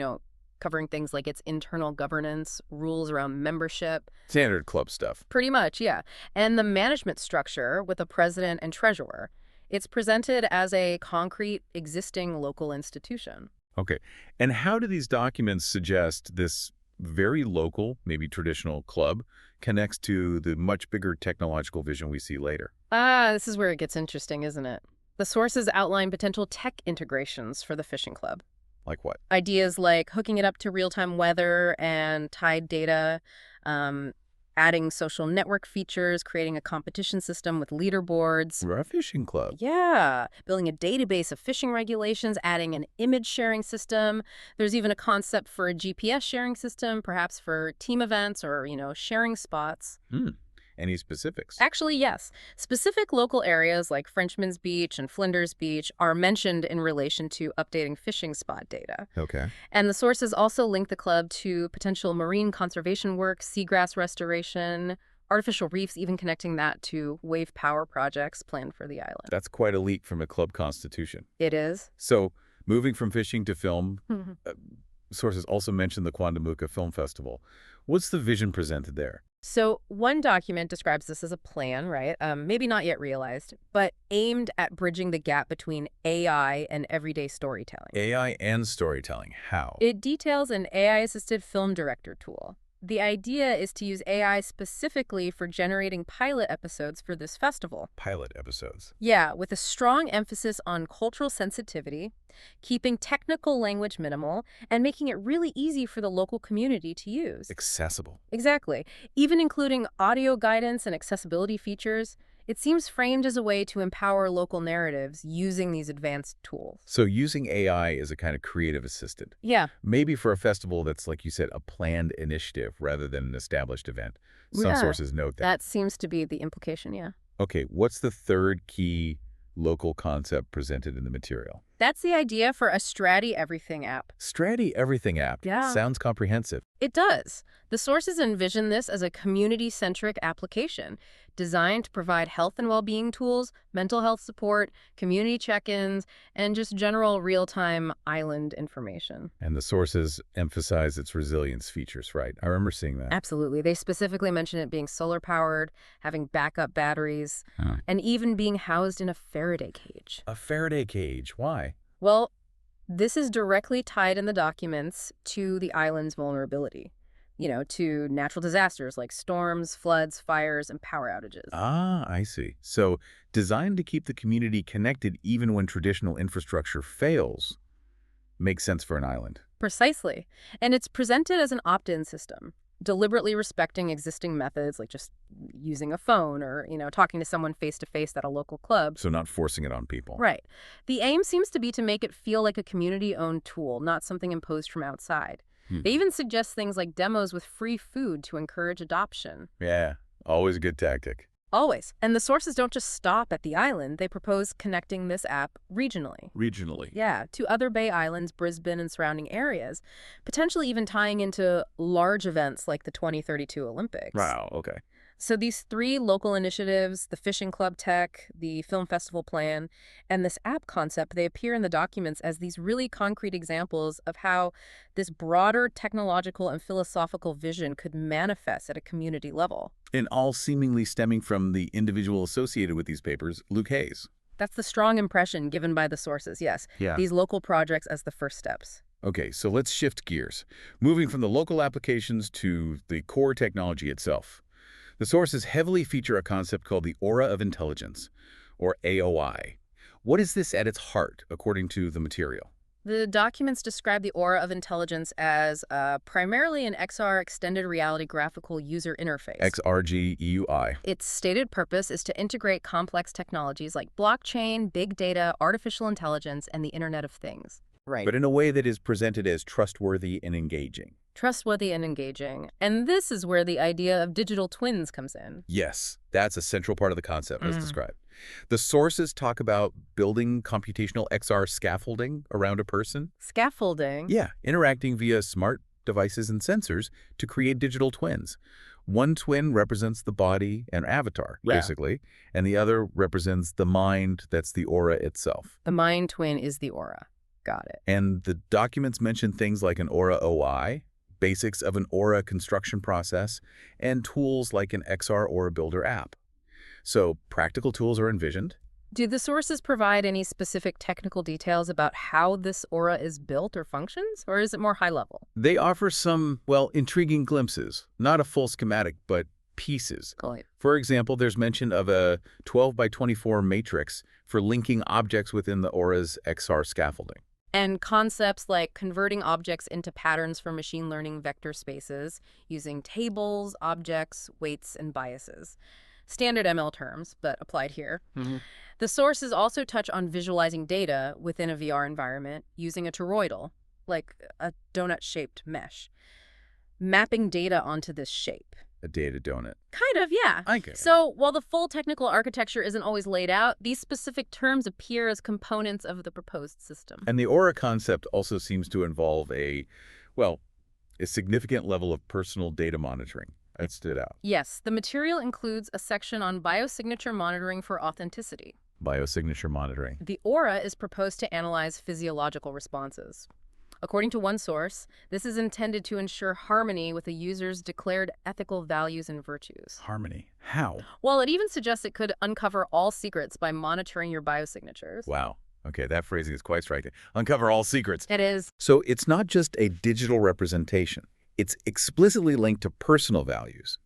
covering things like its internal governance, rules around membership. Standard club stuff. Pretty much, yeah. And the management structure with a president and treasurer. It's presented as a concrete, existing local institution. Okay. And how do these documents suggest this very local, maybe traditional club connects to the much bigger technological vision we see later? This is where it gets interesting, isn't it? The sources outline potential tech integrations for the fishing club. Like what? Ideas like hooking it up to real-time weather and tide data, adding social network features, creating a competition system with leaderboards. We're a fishing club. Yeah, building a database of fishing regulations, adding an image sharing system. There's even a concept for a GPS sharing system, perhaps for team events or, sharing spots. Any specifics? Actually, yes. Specific local areas like Frenchman's Beach and Flinders Beach are mentioned in relation to updating fishing spot data. Okay. And the sources also link the club to potential marine conservation work, seagrass restoration, artificial reefs, even connecting that to wave power projects planned for the island. That's quite a leap from a club constitution. It is. So, moving from fishing to film, sources also mention the Quandamuca Film Festival. What's the vision presented there? So one document describes this as a plan, right? Maybe not yet realized, but aimed at bridging the gap between AI and everyday storytelling. AI and storytelling. How? It details an AI-assisted film director tool. The idea is to use AI specifically for generating pilot episodes for this festival. Pilot episodes. Yeah, with a strong emphasis on cultural sensitivity, keeping technical language minimal, and making it really easy for the local community to use. Accessible. Exactly. Even including audio guidance and accessibility features. It seems framed as a way to empower local narratives using these advanced tools. So using AI as a kind of creative assistant. Yeah. Maybe for a festival that's, like you said, a planned initiative rather than an established event. Some Yeah. sources note that. That seems to be the implication, yeah. Okay, what's the third key local concept presented in the material? That's the idea for a Strati Everything app. Strati Everything app. Yeah. Sounds comprehensive. It does. The sources envision this as a community-centric application designed to provide health and well-being tools, mental health support, community check-ins, and just general real-time island information. And the sources emphasize its resilience features, right? I remember seeing that. Absolutely. They specifically mention it being solar-powered, having backup batteries, Huh. and even being housed in a Faraday cage. A Faraday cage. Why? Well, this is directly tied in the documents to the island's vulnerability, to natural disasters like storms, floods, fires, and power outages. Ah, I see. So designed to keep the community connected even when traditional infrastructure fails makes sense for an island. Precisely. And it's presented as an opt-in system, deliberately respecting existing methods like just using a phone or, talking to someone face-to-face at a local club. So not forcing it on people. Right. The aim seems to be to make it feel like a community-owned tool, not something imposed from outside. They even suggest things like demos with free food to encourage adoption. Yeah, always a good tactic. Always. And the sources don't just stop at the island. They propose connecting this app regionally. Regionally. Yeah, to other Bay Islands, Brisbane, and surrounding areas, potentially even tying into large events like the 2032 Olympics. Wow, okay. So these three local initiatives, the Fishing Club Tech, the Film Festival Plan, and this app concept, they appear in the documents as these really concrete examples of how this broader technological and philosophical vision could manifest at a community level. And all seemingly stemming from the individual associated with these papers, Luke Hayes. That's the strong impression given by the sources, yes. Yeah. These local projects as the first steps. Okay, so let's shift gears, moving from the local applications to the core technology itself. The sources heavily feature a concept called the aura of intelligence, or AOI. What is this at its heart, according to the material? The documents describe the aura of intelligence as primarily an XR extended reality graphical user interface. XRGEUI. Its stated purpose is to integrate complex technologies like blockchain, big data, artificial intelligence, and the Internet of Things. Right. But in a way that is presented as trustworthy and engaging. Trustworthy and engaging. And this is where the idea of digital twins comes in. Yes, that's a central part of the concept as described. The sources talk about building computational XR scaffolding around a person. Scaffolding? Yeah, interacting via smart devices and sensors to create digital twins. One twin represents the body and avatar, basically, and the other represents the mind, that's the aura itself. The mind twin is the aura. Got it. And the documents mention things like an aura OI, basics of an aura construction process, and tools like an XR Aura Builder app. So practical tools are envisioned. Do the sources provide any specific technical details about how this aura is built or functions, or is it more high level? They offer some, well, intriguing glimpses. Not a full schematic, but pieces. Cool. For example, there's mention of a 12 by 24 matrix for linking objects within the aura's XR scaffolding. And concepts like converting objects into patterns for machine learning vector spaces using tables, objects, weights, and biases. Standard ML terms, but applied here. The sources also touch on visualizing data within a VR environment using a toroidal, like a donut-shaped mesh, mapping data onto this shape. A data donut. Kind of, yeah. I get it. So while the full technical architecture isn't always laid out, these specific terms appear as components of the proposed system. And the aura concept also seems to involve a significant level of personal data monitoring. That stood out. Yes, the material includes a section on biosignature monitoring for authenticity. Biosignature monitoring. The aura is proposed to analyze physiological responses. According to one source, this is intended to ensure harmony with a user's declared ethical values and virtues. Harmony. How? Well, it even suggests it could uncover all secrets by monitoring your biosignatures. Wow. Okay, that phrasing is quite striking. Uncover all secrets. It is. So it's not just a digital representation. It's explicitly linked to personal values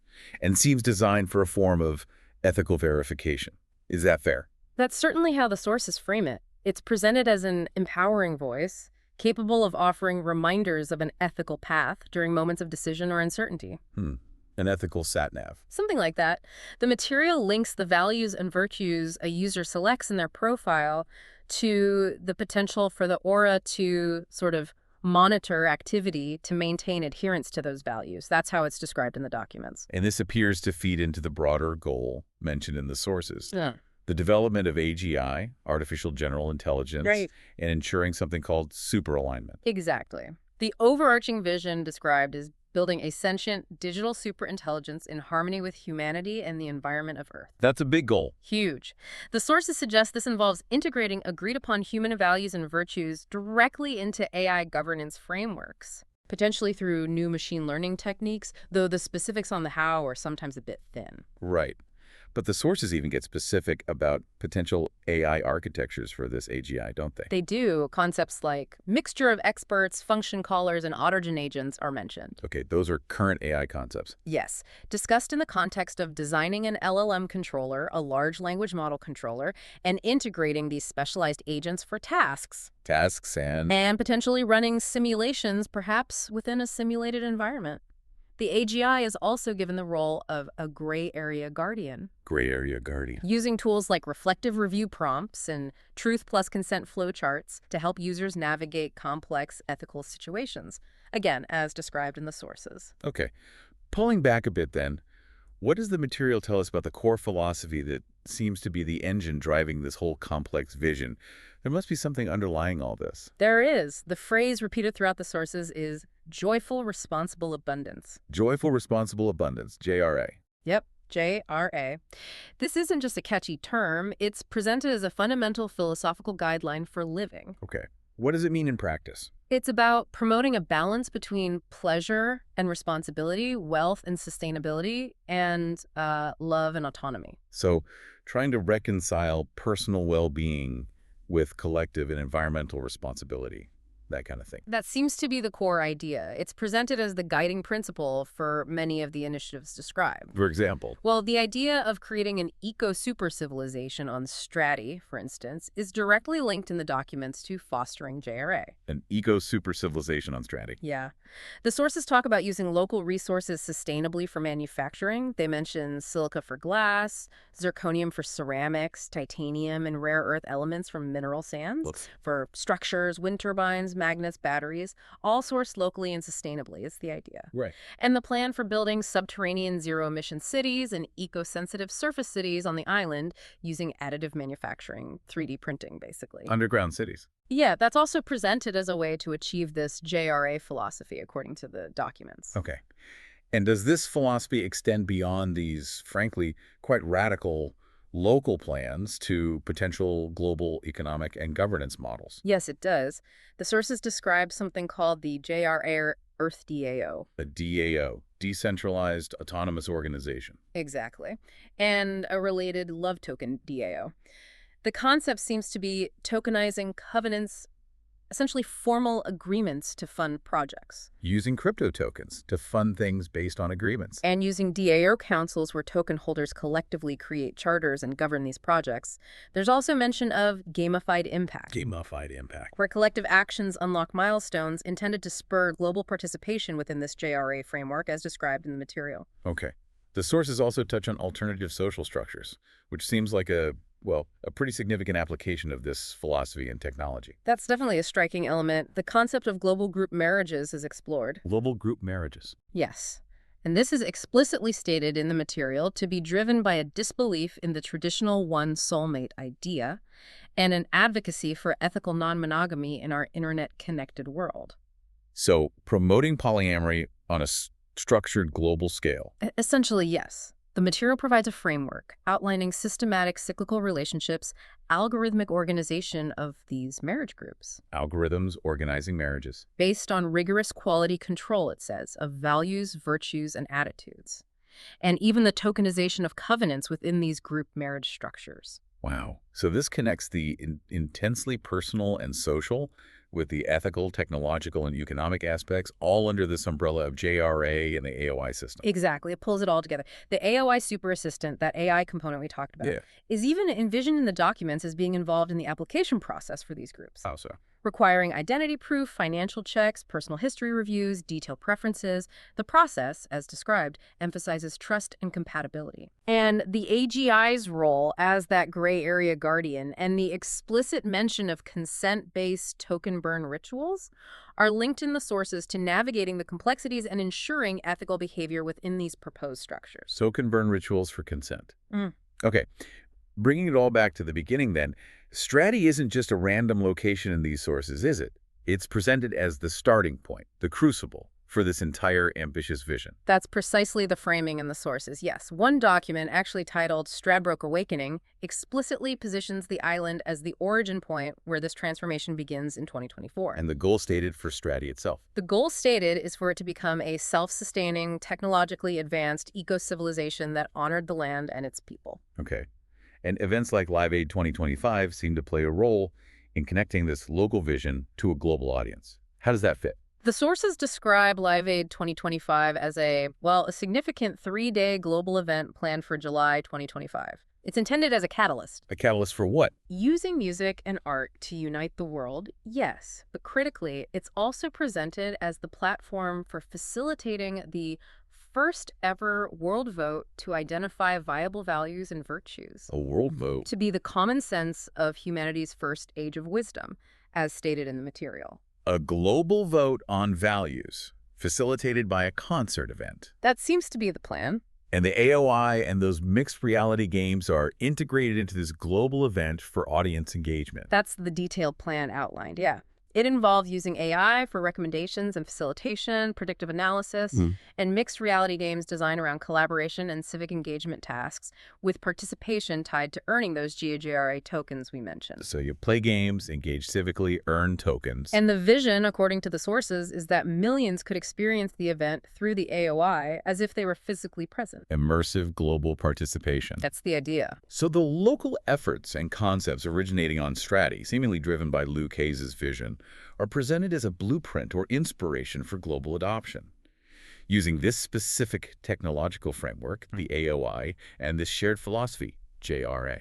and seems designed for a form of ethical verification. Is that fair? That's certainly how the sources frame it. It's presented as an empowering voice, capable of offering reminders of an ethical path during moments of decision or uncertainty. An ethical sat-nav. Something like that. The material links the values and virtues a user selects in their profile to the potential for the aura to sort of monitor activity to maintain adherence to those values. That's how it's described in the documents. And this appears to feed into the broader goal mentioned in the sources. Yeah. The development of AGI, artificial general intelligence, Right. and ensuring something called superalignment. Exactly. The overarching vision described is building a sentient digital superintelligence in harmony with humanity and the environment of Earth. That's a big goal. Huge. The sources suggest this involves integrating agreed-upon human values and virtues directly into AI governance frameworks, potentially through new machine learning techniques, though the specifics on the how are sometimes a bit thin. Right. But the sources even get specific about potential AI architectures for this AGI, don't they? They do. Concepts like mixture of experts, function callers, and autogen agents are mentioned. Okay, those are current AI concepts. Yes, discussed in the context of designing an LLM controller, a large language model controller, and integrating these specialized agents for tasks. Tasks and... And potentially running simulations, perhaps within a simulated environment. The AGI is also given the role of a gray area guardian. Gray area guardian. Using tools like reflective review prompts and truth plus consent flowcharts to help users navigate complex ethical situations, again, as described in the sources. Okay. Pulling back a bit then, what does the material tell us about the core philosophy that seems to be the engine driving this whole complex vision? There must be something underlying all this. There is. The phrase repeated throughout the sources is joyful, responsible abundance. Joyful, responsible abundance, JRA. Yep, JRA. This isn't just a catchy term. It's presented as a fundamental philosophical guideline for living. Okay. What does it mean in practice? It's about promoting a balance between pleasure and responsibility, wealth and sustainability, and love and autonomy. So, trying to reconcile personal well-being with collective and environmental responsibility, that kind of thing. That seems to be the core idea. It's presented as the guiding principle for many of the initiatives described. For example? Well, the idea of creating an eco-super-civilization on Strati, for instance, is directly linked in the documents to fostering JRA. An eco-super-civilization on Strati. Yeah. The sources talk about using local resources sustainably for manufacturing. They mention silica for glass, zirconium for ceramics, titanium and rare earth elements from mineral sands, for structures, wind turbines, magnets, batteries, all sourced locally and sustainably is the idea. Right. And the plan for building subterranean zero-emission cities and eco-sensitive surface cities on the island using additive manufacturing, 3D printing, basically. Underground cities. Yeah, that's also presented as a way to achieve this JRA philosophy, according to the documents. Okay. And does this philosophy extend beyond these, frankly, quite radical local plans to potential global economic and governance models? Yes, it does. The sources describe something called the JRA Earth DAO. A DAO, Decentralized Autonomous Organization. Exactly. And a related love token DAO. The concept seems to be tokenizing covenants, essentially formal agreements to fund projects. Using crypto tokens to fund things based on agreements. And using DAO councils where token holders collectively create charters and govern these projects. There's also mention of gamified impact. Gamified impact. Where collective actions unlock milestones intended to spur global participation within this JRA framework as described in the material. Okay. The sources also touch on alternative social structures, which seems like a pretty significant application of this philosophy and technology. That's definitely a striking element. The concept of global group marriages is explored. Global group marriages. Yes. And this is explicitly stated in the material to be driven by a disbelief in the traditional one soulmate idea and an advocacy for ethical non-monogamy in our internet-connected world. So, promoting polyamory on a structured global scale. Essentially, yes. The material provides a framework outlining systematic cyclical relationships, algorithmic organization of these marriage groups. Algorithms organizing marriages. Based on rigorous quality control, it says, of values, virtues, and attitudes. And even the tokenization of covenants within these group marriage structures. Wow. So this connects the intensely personal and social with the ethical, technological, and economic aspects, all under this umbrella of JRA and the AOI system. Exactly. It pulls it all together. The AOI super assistant, that AI component we talked about, is even envisioned in the documents as being involved in the application process for these groups. How so? Requiring identity proof, financial checks, personal history reviews, detailed preferences. The process, as described, emphasizes trust and compatibility. And the AGI's role as that gray area guardian and the explicit mention of consent-based token burn rituals are linked in the sources to navigating the complexities and ensuring ethical behavior within these proposed structures. Soak and burn rituals for consent. Mm. Okay, bringing it all back to the beginning then, Strati isn't just a random location in these sources, is it? It's presented as the starting point, the crucible, for this entire ambitious vision. That's precisely the framing in the sources, yes. One document, actually titled Stradbroke Awakening, explicitly positions the island as the origin point where this transformation begins in 2024. And the goal stated for Strati itself. The goal stated is for it to become a self-sustaining, technologically advanced eco-civilization that honored the land and its people. Okay. And events like Live Aid 2025 seem to play a role in connecting this local vision to a global audience. How does that fit? The sources describe Live Aid 2025 as a significant 3-day global event planned for July 2025. It's intended as a catalyst. A catalyst for what? Using music and art to unite the world, yes, but critically, it's also presented as the platform for facilitating the first ever world vote to identify viable values and virtues. A world vote. To be the common sense of humanity's first age of wisdom, as stated in the material. A global vote on values, facilitated by a concert event. That seems to be the plan. And the AOI and those mixed reality games are integrated into this global event for audience engagement. That's the detailed plan outlined, yeah. It involved using AI for recommendations and facilitation, predictive analysis, and mixed reality games designed around collaboration and civic engagement tasks, with participation tied to earning those GAGRA tokens we mentioned. So you play games, engage civically, earn tokens. And the vision, according to the sources, is that millions could experience the event through the AOI as if they were physically present. Immersive global participation. That's the idea. So the local efforts and concepts originating on Strati, seemingly driven by Luke Hayes' vision, are presented as a blueprint or inspiration for global adoption. Using this specific technological framework, the AOI, and this shared philosophy, JRA.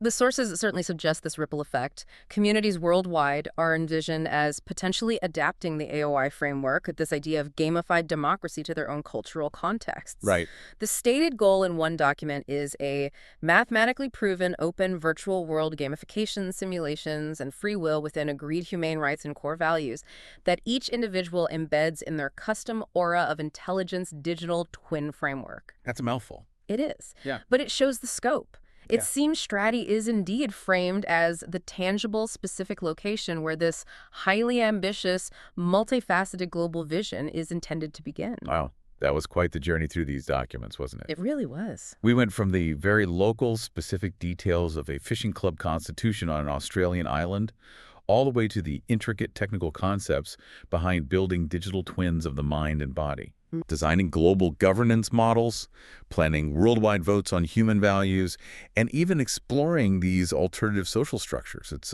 The sources certainly suggest this ripple effect. Communities worldwide are envisioned as potentially adapting the AOI framework, this idea of gamified democracy, to their own cultural contexts. Right. The stated goal in one document is a mathematically proven open virtual world gamification simulations and free will within agreed humane rights and core values that each individual embeds in their custom aura of intelligence digital twin framework. That's a mouthful. It is. Yeah. But it shows the scope. It Yeah. seems Strati is indeed framed as the tangible, specific location where this highly ambitious, multifaceted global vision is intended to begin. Wow. That was quite the journey through these documents, wasn't it? It really was. We went from the very local, specific details of a fishing club constitution on an Australian island, all the way to the intricate technical concepts behind building digital twins of the mind and body. Designing global governance models, planning worldwide votes on human values, and even exploring these alternative social structures. It's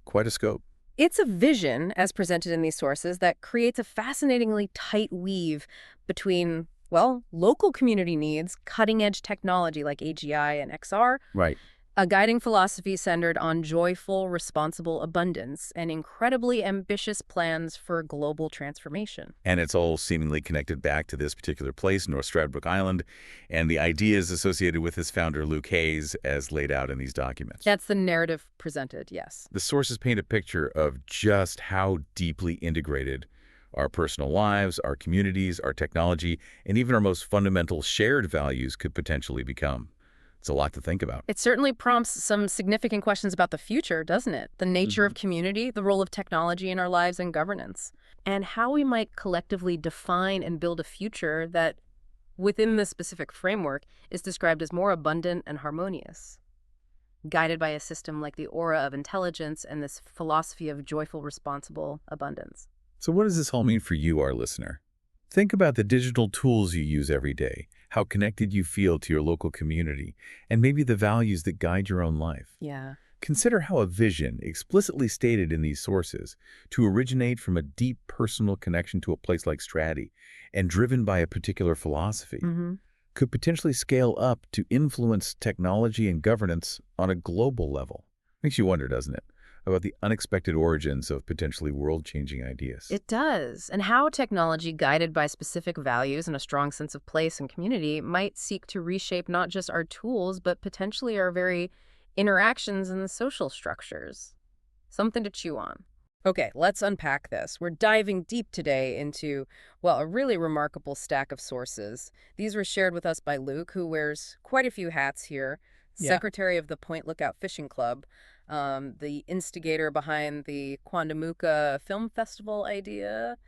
quite a scope. It's a vision, as presented in these sources, that creates a fascinatingly tight weave between, local community needs, cutting-edge technology like AGI and XR, Right. a guiding philosophy centered on joyful, responsible abundance, and incredibly ambitious plans for global transformation. And it's all seemingly connected back to this particular place, North Stradbroke Island, and the ideas associated with its founder, Luke Hayes, as laid out in these documents. That's the narrative presented, yes. The sources paint a picture of just how deeply integrated our personal lives, our communities, our technology, and even our most fundamental shared values could potentially become. It's a lot to think about. It certainly prompts some significant questions about the future, doesn't it? The nature of community, the role of technology in our lives and governance, and how we might collectively define and build a future that, within this specific framework, is described as more abundant and harmonious, guided by a system like the aura of intelligence and this philosophy of joyful, responsible abundance. So what does this all mean for you, our listener? Think about the digital tools you use every day, how connected you feel to your local community, and maybe the values that guide your own life. Yeah. Consider how a vision, explicitly stated in these sources, to originate from a deep personal connection to a place like Strati and driven by a particular philosophy, could potentially scale up to influence technology and governance on a global level. Makes you wonder, doesn't it, about the unexpected origins of potentially world-changing ideas. It does. And how technology, guided by specific values and a strong sense of place and community, might seek to reshape not just our tools, but potentially our very interactions and the social structures. Something to chew on. Okay, let's unpack this. We're diving deep today into, well, a really remarkable stack of sources. These were shared with us by Luke, who wears quite a few hats here, Yeah. secretary of the Point Lookout Fishing Club, the instigator behind the Quandamuca Film Festival idea,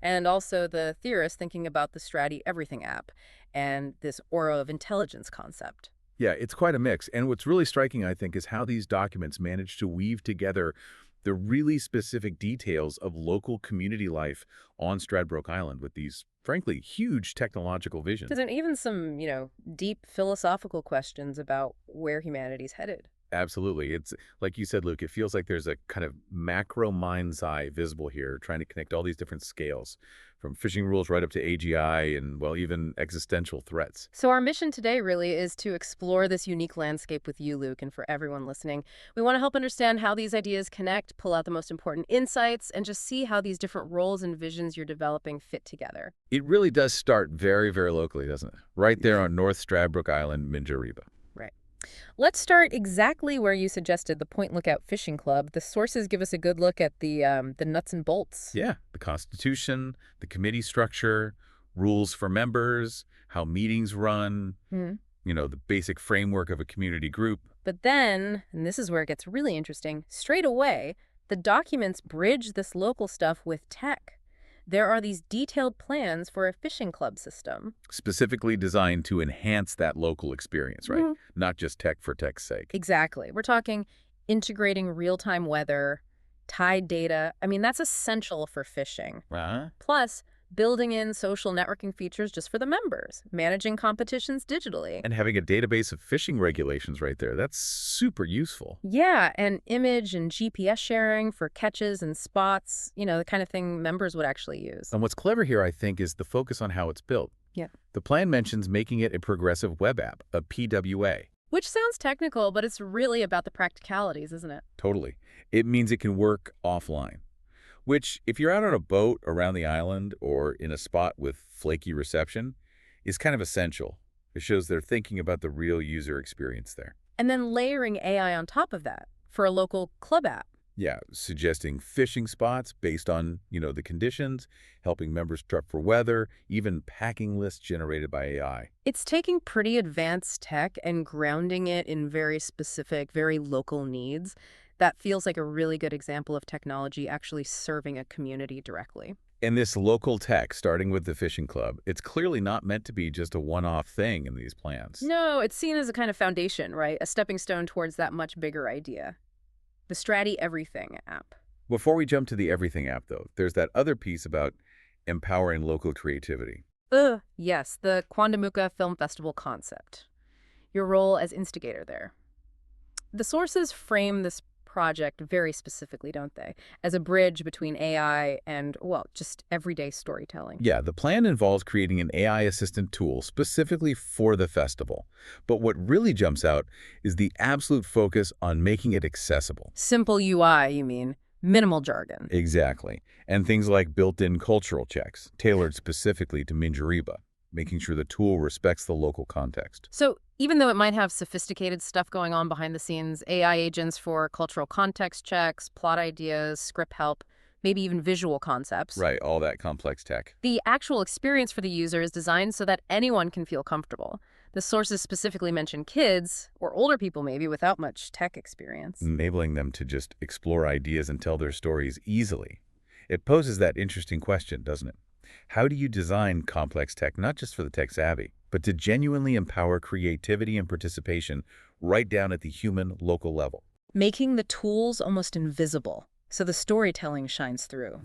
and also the theorist thinking about the Stratty Everything app and this aura of intelligence concept. Yeah, it's quite a mix. And what's really striking, I think, is how these documents manage to weave together the really specific details of local community life on Stradbroke Island with these, frankly, huge technological visions. There's even some, deep philosophical questions about where humanity's headed. Absolutely. It's like you said, Luke, it feels like there's a kind of macro mind's eye visible here, trying to connect all these different scales, from fishing rules right up to AGI and, well, even existential threats. So our mission today really is to explore this unique landscape with you, Luke, and for everyone listening. We want to help understand how these ideas connect, pull out the most important insights, and just see how these different roles and visions you're developing fit together. It really does start very, very locally, doesn't it? Right there on North Stradbroke Island, Minjariba. Right. Let's start exactly where you suggested, the Point Lookout Fishing Club. The sources give us a good look at the nuts and bolts. Yeah, the Constitution, the committee structure, rules for members, how meetings run, Hmm. the basic framework of a community group. But then, and this is where it gets really interesting, straight away, the documents bridge this local stuff with tech. There are these detailed plans for a fishing club system. Specifically designed to enhance that local experience, right? Mhm. Not just tech for tech's sake. Exactly. We're talking integrating real-time weather, tide data. I mean, that's essential for fishing. Uh-huh. Plus, building in social networking features just for the members, managing competitions digitally. And having a database of fishing regulations right there, that's super useful. Yeah, and image and GPS sharing for catches and spots, the kind of thing members would actually use. And what's clever here, I think, is the focus on how it's built. Yeah. The plan mentions making it a progressive web app, a PWA. Which sounds technical, but it's really about the practicalities, isn't it? Totally. It means it can work offline. Which, if you're out on a boat around the island or in a spot with flaky reception, is kind of essential. It shows they're thinking about the real user experience there. And then layering AI on top of that for a local club app. Yeah, suggesting fishing spots based on, the conditions, helping members prep for weather, even packing lists generated by AI. It's taking pretty advanced tech and grounding it in very specific, very local needs. That feels like a really good example of technology actually serving a community directly. And this local tech, starting with the fishing club, it's clearly not meant to be just a one-off thing in these plans. No, it's seen as a kind of foundation, right? A stepping stone towards that much bigger idea. The Stratty Everything app. Before we jump to the Everything app, though, there's that other piece about empowering local creativity. Yes, the Quandamuca Film Festival concept. Your role as instigator there. The sources frame this project very specifically, don't they? As a bridge between AI and, well, just everyday storytelling. Yeah, the plan involves creating an AI assistant tool specifically for the festival. But what really jumps out is the absolute focus on making it accessible. Simple UI, you mean? Minimal jargon. Exactly. And things like built-in cultural checks, tailored specifically to Minjariba, making sure the tool respects the local context. So even though it might have sophisticated stuff going on behind the scenes, AI agents for cultural context checks, plot ideas, script help, maybe even visual concepts. Right, all that complex tech. The actual experience for the user is designed so that anyone can feel comfortable. The sources specifically mention kids, or older people maybe, without much tech experience. Enabling them to just explore ideas and tell their stories easily. It poses that interesting question, doesn't it? How do you design complex tech, not just for the tech savvy, but to genuinely empower creativity and participation right down at the human, local level? Making the tools almost invisible, so the storytelling shines through.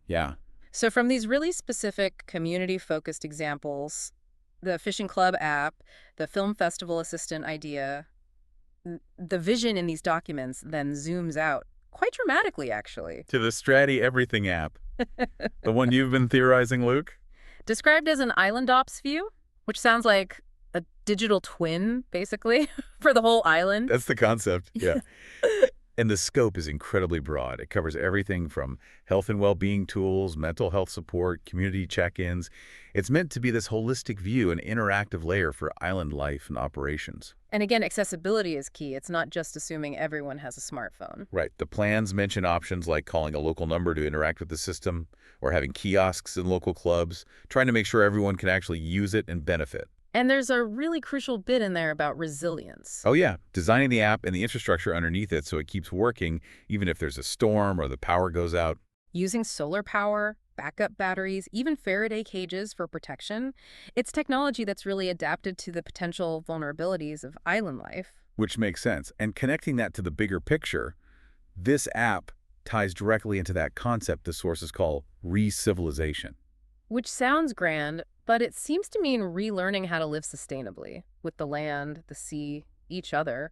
Yeah. So from these really specific community-focused examples, the Fishing Club app, the film festival assistant idea, the vision in these documents then zooms out quite dramatically, actually. To the Stratty Everything app. The one you've been theorizing, Luke? Described as an island ops view, which sounds like a digital twin, basically, for the whole island. That's the concept, yeah. And the scope is incredibly broad. It covers everything from health and well-being tools, mental health support, community check-ins. It's meant to be this holistic view and interactive layer for island life and operations. And again, accessibility is key. It's not just assuming everyone has a smartphone. Right. The plans mention options like calling a local number to interact with the system or having kiosks in local clubs, trying to make sure everyone can actually use it and benefit. And there's a really crucial bit in there about resilience. Oh yeah, designing the app and the infrastructure underneath it so it keeps working even if there's a storm or the power goes out. Using solar power, backup batteries, even Faraday cages for protection, it's technology that's really adapted to the potential vulnerabilities of island life. Which makes sense. And connecting that to the bigger picture, this app ties directly into that concept the sources call re-civilization. Which sounds grand, but it seems to mean relearning how to live sustainably with the land, the sea, each other,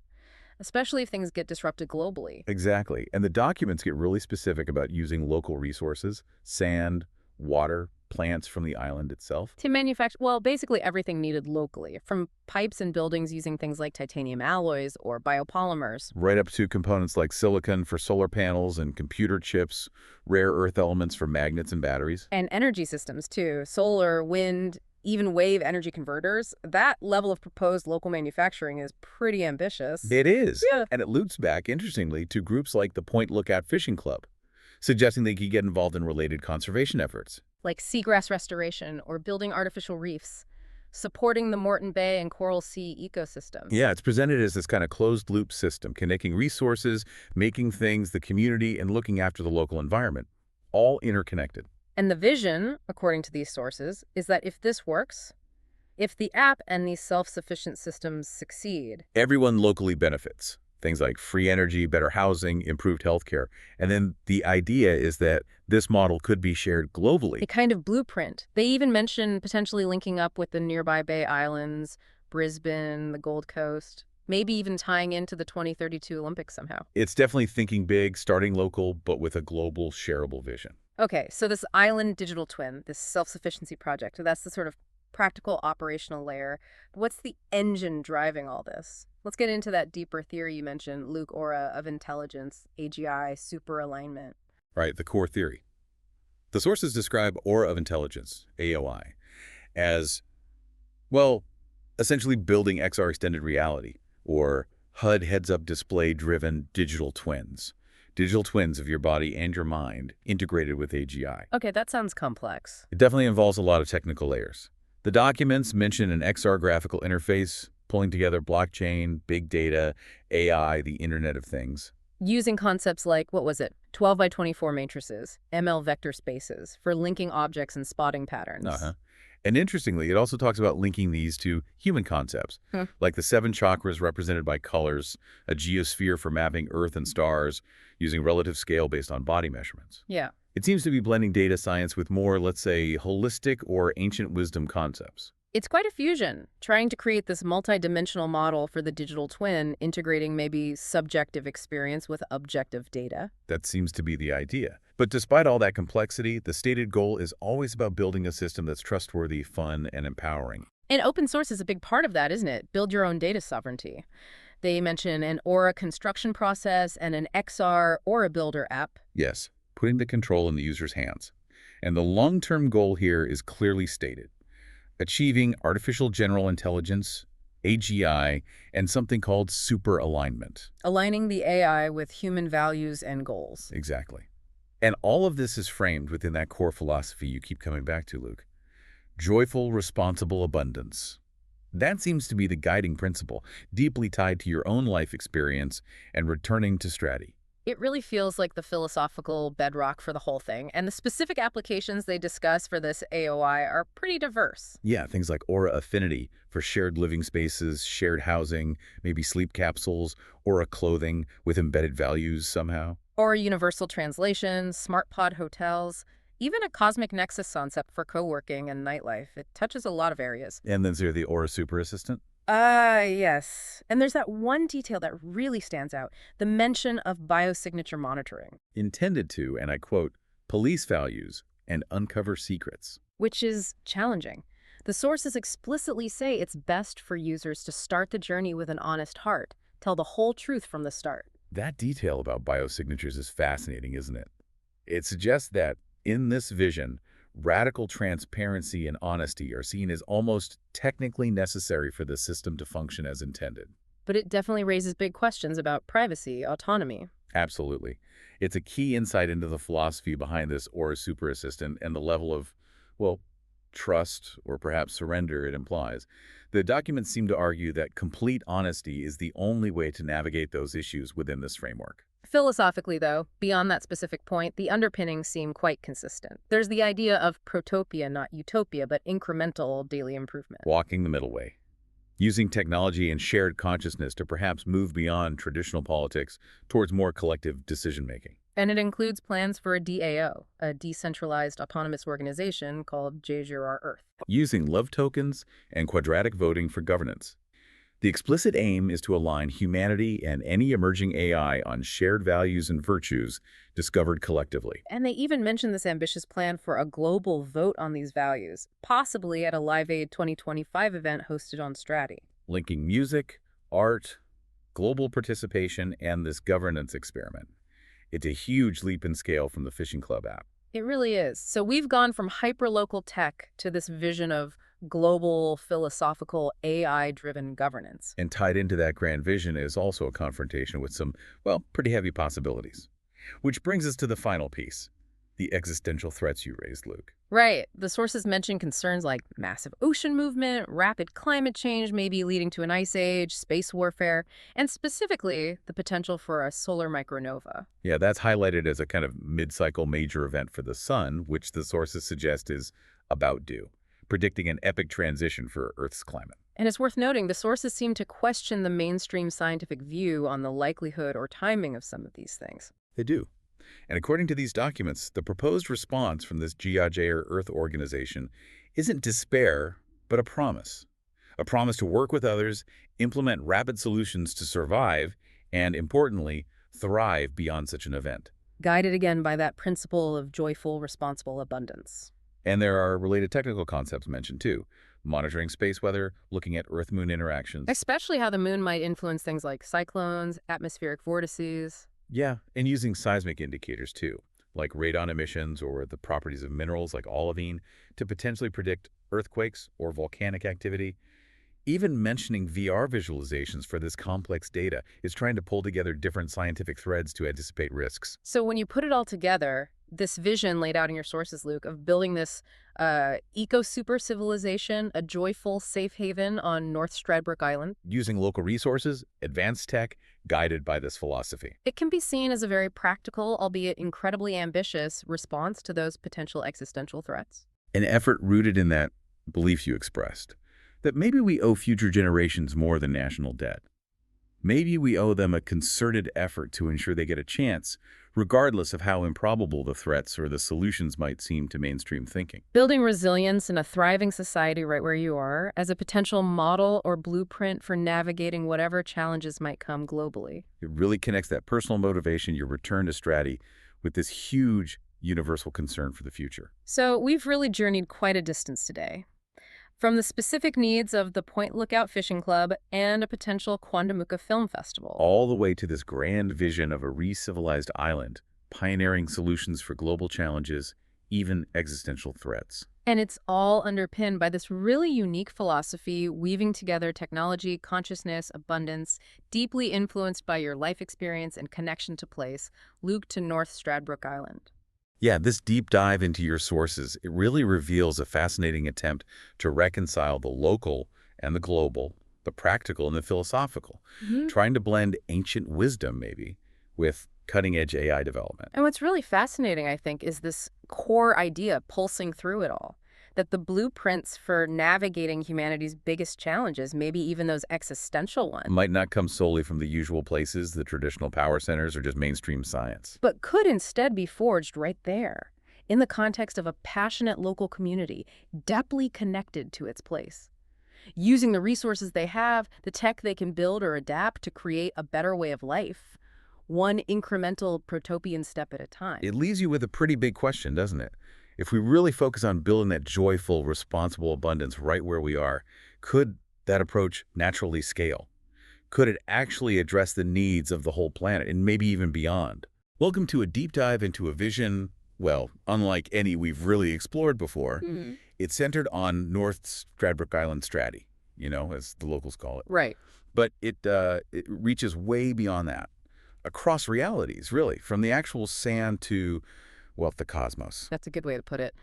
especially if things get disrupted globally. Exactly. And the documents get really specific about using local resources, sand, water, plants from the island itself. To manufacture, well, basically everything needed locally, from pipes and buildings using things like titanium alloys or biopolymers. Right up to components like silicon for solar panels and computer chips, rare earth elements for magnets and batteries. And energy systems, too. Solar, wind, even wave energy converters. That level of proposed local manufacturing is pretty ambitious. It is. Yeah. And it loops back, interestingly, to groups like the Point Lookout Fishing Club, suggesting they could get involved in related conservation efforts. Like seagrass restoration or building artificial reefs, supporting the Moreton Bay and Coral Sea ecosystems. Yeah, it's presented as this kind of closed-loop system, connecting resources, making things, the community, and looking after the local environment, all interconnected. And the vision, according to these sources, is that if this works, if the app and these self-sufficient systems succeed, Everyone locally benefits. Things like free energy, better housing, improved healthcare. And then the idea is that this model could be shared globally. a kind of blueprint. They even mention potentially linking up with the nearby Bay Islands, Brisbane, the Gold Coast, maybe even tying into the 2032 Olympics somehow. It's definitely thinking big, starting local, but with a global shareable vision. Okay, so this island digital twin, this self-sufficiency project, that's the sort of practical operational layer. But what's the engine driving all this? Let's get into that deeper theory you mentioned, Luke, aura of intelligence, AGI, super alignment. Right, the core theory. The sources describe aura of intelligence, AOI, as, well, essentially building XR extended reality, or HUD heads-up display-driven digital twins. Digital twins of your body and your mind integrated with AGI. Okay, that sounds complex. It definitely involves a lot of technical layers. The documents mention an XR graphical interface, pulling together blockchain, big data, AI, the Internet of Things. Using concepts like, what was it, 12 by 24 matrices, ML vector spaces, for linking objects and spotting patterns. And interestingly, it also talks about linking these to human concepts, like the 7 chakras represented by colors, a geosphere for mapping Earth and stars, using relative scale based on body measurements. Yeah. It seems to be blending data science with more, let's say, holistic or ancient wisdom concepts. It's quite a fusion, trying to create this multi-dimensional model for the digital twin, integrating maybe subjective experience with objective data. That seems to be the idea. But despite all that complexity, the stated goal is always about building a system that's trustworthy, fun, and empowering. And open source is a big part of that, isn't it? Build your own data sovereignty. They mention an Aura construction process and an XR Aura Builder app. Yes, putting the control in the user's hands. And the long-term goal here is clearly stated. Achieving artificial general intelligence, AGI, and something called super alignment. Aligning the AI with human values and goals. Exactly. And all of this is framed within that core philosophy you keep coming back to, Luke. Joyful, responsible abundance. That seems to be the guiding principle, deeply tied to your own life experience and returning to Strati. It really feels like the philosophical bedrock for the whole thing, and the specific applications they discuss for this AOI are pretty diverse. Yeah, things like aura affinity for shared living spaces, shared housing, maybe sleep capsules, aura clothing with embedded values somehow. Or universal translation, smart pod hotels, even a cosmic nexus concept for co-working and nightlife. It touches a lot of areas. And then there's the aura super assistant. Yes. And there's that one detail that really stands out, the mention of biosignature monitoring. Intended to, and I quote, police values and uncover secrets. Which is challenging. The sources explicitly say it's best for users to start the journey with an honest heart, tell the whole truth from the start. That detail about biosignatures is fascinating, isn't it? It suggests that, in this vision, radical transparency and honesty are seen as almost technically necessary for the system to function as intended. But it definitely raises big questions about privacy, autonomy. Absolutely. It's a key insight into the philosophy behind this Aura Super Assistant and the level of, well, trust or perhaps surrender it implies. The documents seem to argue that complete honesty is the only way to navigate those issues within this framework. Philosophically, though, beyond that specific point, the underpinnings seem quite consistent. There's the idea of protopia, not utopia, but incremental daily improvement. Walking the middle way. Using technology and shared consciousness to perhaps move beyond traditional politics towards more collective decision-making. And it includes plans for a DAO, a decentralized autonomous organization called J0R Earth. Using love tokens and quadratic voting for governance. The explicit aim is to align humanity and any emerging AI on shared values and virtues discovered collectively. And they even mention this ambitious plan for a global vote on these values, possibly at a Live Aid 2025 event hosted on Strati. Linking music, art, global participation, and this governance experiment. It's a huge leap in scale from the Fishing Club app. It really is. So we've gone from hyper-local tech to this vision of global, philosophical, AI-driven governance. And tied into that grand vision is also a confrontation with some, well, pretty heavy possibilities. Which brings us to the final piece, the existential threats you raised, Luke. Right. The sources mention concerns like massive ocean movement, rapid climate change maybe leading to an ice age, space warfare, and specifically the potential for a solar micronova. Yeah, that's highlighted as a kind of mid-cycle major event for the sun, which the sources suggest is about due, predicting an epic transition for Earth's climate. And it's worth noting the sources seem to question the mainstream scientific view on the likelihood or timing of some of these things. They do. And according to these documents, the proposed response from this GIJ or Earth organization isn't despair, but a promise. A promise to work with others, implement rapid solutions to survive, and importantly, thrive beyond such an event. Guided again by that principle of joyful, responsible abundance. And there are related technical concepts mentioned too. Monitoring space weather, looking at Earth-Moon interactions. Especially how the moon might influence things like cyclones, atmospheric vortices. Yeah, and using seismic indicators too, like radon emissions or the properties of minerals like olivine to potentially predict earthquakes or volcanic activity. Even mentioning VR visualizations for this complex data is trying to pull together different scientific threads to anticipate risks. So when you put it all together, this vision laid out in your sources, Luke, of building this eco-super civilization, a joyful safe haven on North Stradbroke Island. Using local resources, advanced tech, guided by this philosophy. It can be seen as a very practical, albeit incredibly ambitious, response to those potential existential threats. An effort rooted in that belief you expressed, that maybe we owe future generations more than national debt. Maybe we owe them a concerted effort to ensure they get a chance, regardless of how improbable the threats or the solutions might seem to mainstream thinking. Building resilience in a thriving society right where you are as a potential model or blueprint for navigating whatever challenges might come globally. It really connects that personal motivation, your return to Strati, with this huge universal concern for the future. So we've really journeyed quite a distance today. From the specific needs of the Point Lookout Fishing Club and a potential Quandamuca Film Festival. All the way to this grand vision of a re-civilized island, pioneering solutions for global challenges, even existential threats. And it's all underpinned by this really unique philosophy, weaving together technology, consciousness, abundance, deeply influenced by your life experience and connection to place, Luke to North Stradbroke Island. Yeah, this deep dive into your sources, it really reveals a fascinating attempt to reconcile the local and the global, the practical and the philosophical, trying to blend ancient wisdom, maybe, with cutting-edge AI development. And what's really fascinating, I think, is this core idea pulsing through it all, that the blueprints for navigating humanity's biggest challenges, maybe even those existential ones, Might not come solely from the usual places, the traditional power centers, or just mainstream science. but could instead be forged right there, in the context of a passionate local community, deeply connected to its place. Using the resources they have, the tech they can build or adapt to create a better way of life, one incremental protopian step at a time. It leaves you with a pretty big question, doesn't it? If we really focus on building that joyful, responsible abundance right where we are, could that approach naturally scale? Could it actually address the needs of the whole planet and maybe even beyond? Welcome to a deep dive into a vision, well, unlike any we've really explored before. It's centered on North Stradbroke Island Stratty, as the locals call it. Right. But it reaches way beyond that, across realities, really, from the actual sand to, well, the cosmos. That's a good way to put it.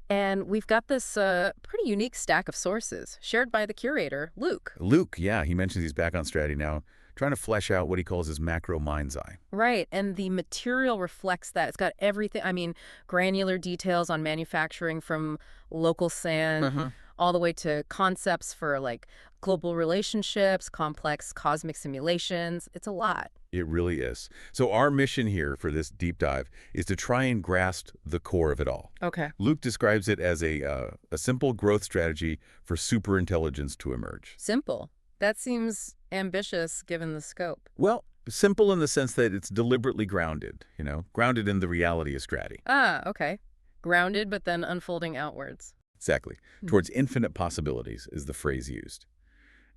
And we've got this pretty unique stack of sources shared by the curator, Luke. Luke, yeah, he mentions he's back on Stratty now, trying to flesh out what he calls his macro mind's eye. Right, and the material reflects that. It's got everything, granular details on manufacturing from local sand all the way to concepts for, like, global relationships, complex cosmic simulations. It's a lot. It really is. So our mission here for this deep dive is to try and grasp the core of it all. Okay. Luke describes it as a simple growth strategy for superintelligence to emerge. Simple. That seems ambitious given the scope. Well, simple in the sense that it's deliberately grounded, grounded in the reality of Stratty. Ah, okay. Grounded, but then unfolding outwards. Exactly. Towards infinite possibilities is the phrase used.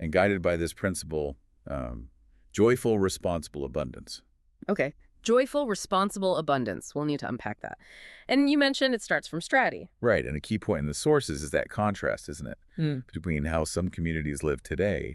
And guided by this principle, joyful, responsible abundance. Okay. Joyful, responsible abundance. We'll need to unpack that. And you mentioned it starts from Stratty. Right, and a key point in the sources is that contrast, isn't it? Between how some communities live today,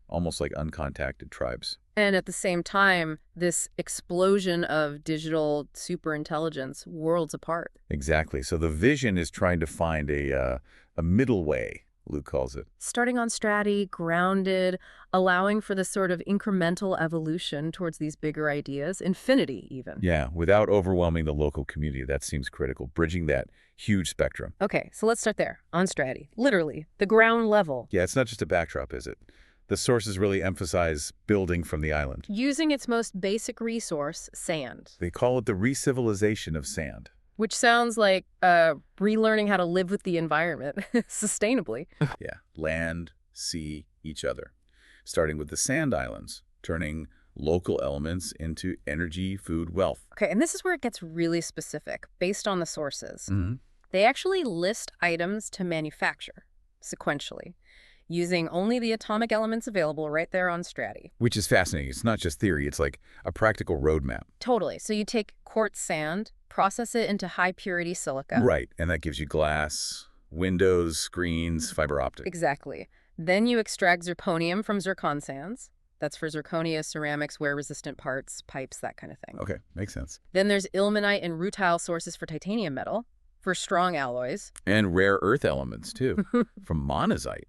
almost like uncontacted tribes. And at the same time, this explosion of digital superintelligence worlds apart. Exactly. So the vision is trying to find a middle way, Luke calls it. Starting on Stratty, grounded, allowing for this sort of incremental evolution towards these bigger ideas, infinity even. Yeah, without overwhelming the local community. That seems critical, bridging that huge spectrum. Okay, so let's start there, on Stratty. Literally, the ground level. Yeah, it's not just a backdrop, is it? The sources really emphasize building from the island. Using its most basic resource, sand. They call it the re-civilization of sand. Which sounds like relearning how to live with the environment sustainably. Yeah, land, sea, each other. Starting with the sand islands, turning local elements into energy, food, wealth. Okay, and this is where it gets really specific, based on the sources. They actually list items to manufacture, sequentially, using only the atomic elements available right there on Stratty. Which is fascinating. It's not just theory. It's like a practical roadmap. Totally. So you take quartz sand, process it into high-purity silica. Right, and that gives you glass, windows, screens, fiber optic. Exactly. Then you extract zirconium from zircon sands. That's for zirconia, ceramics, wear-resistant parts, pipes, that kind of thing. Okay, makes sense. Then there's ilmenite and rutile sources for titanium metal, for strong alloys. And rare earth elements, too, from monazite.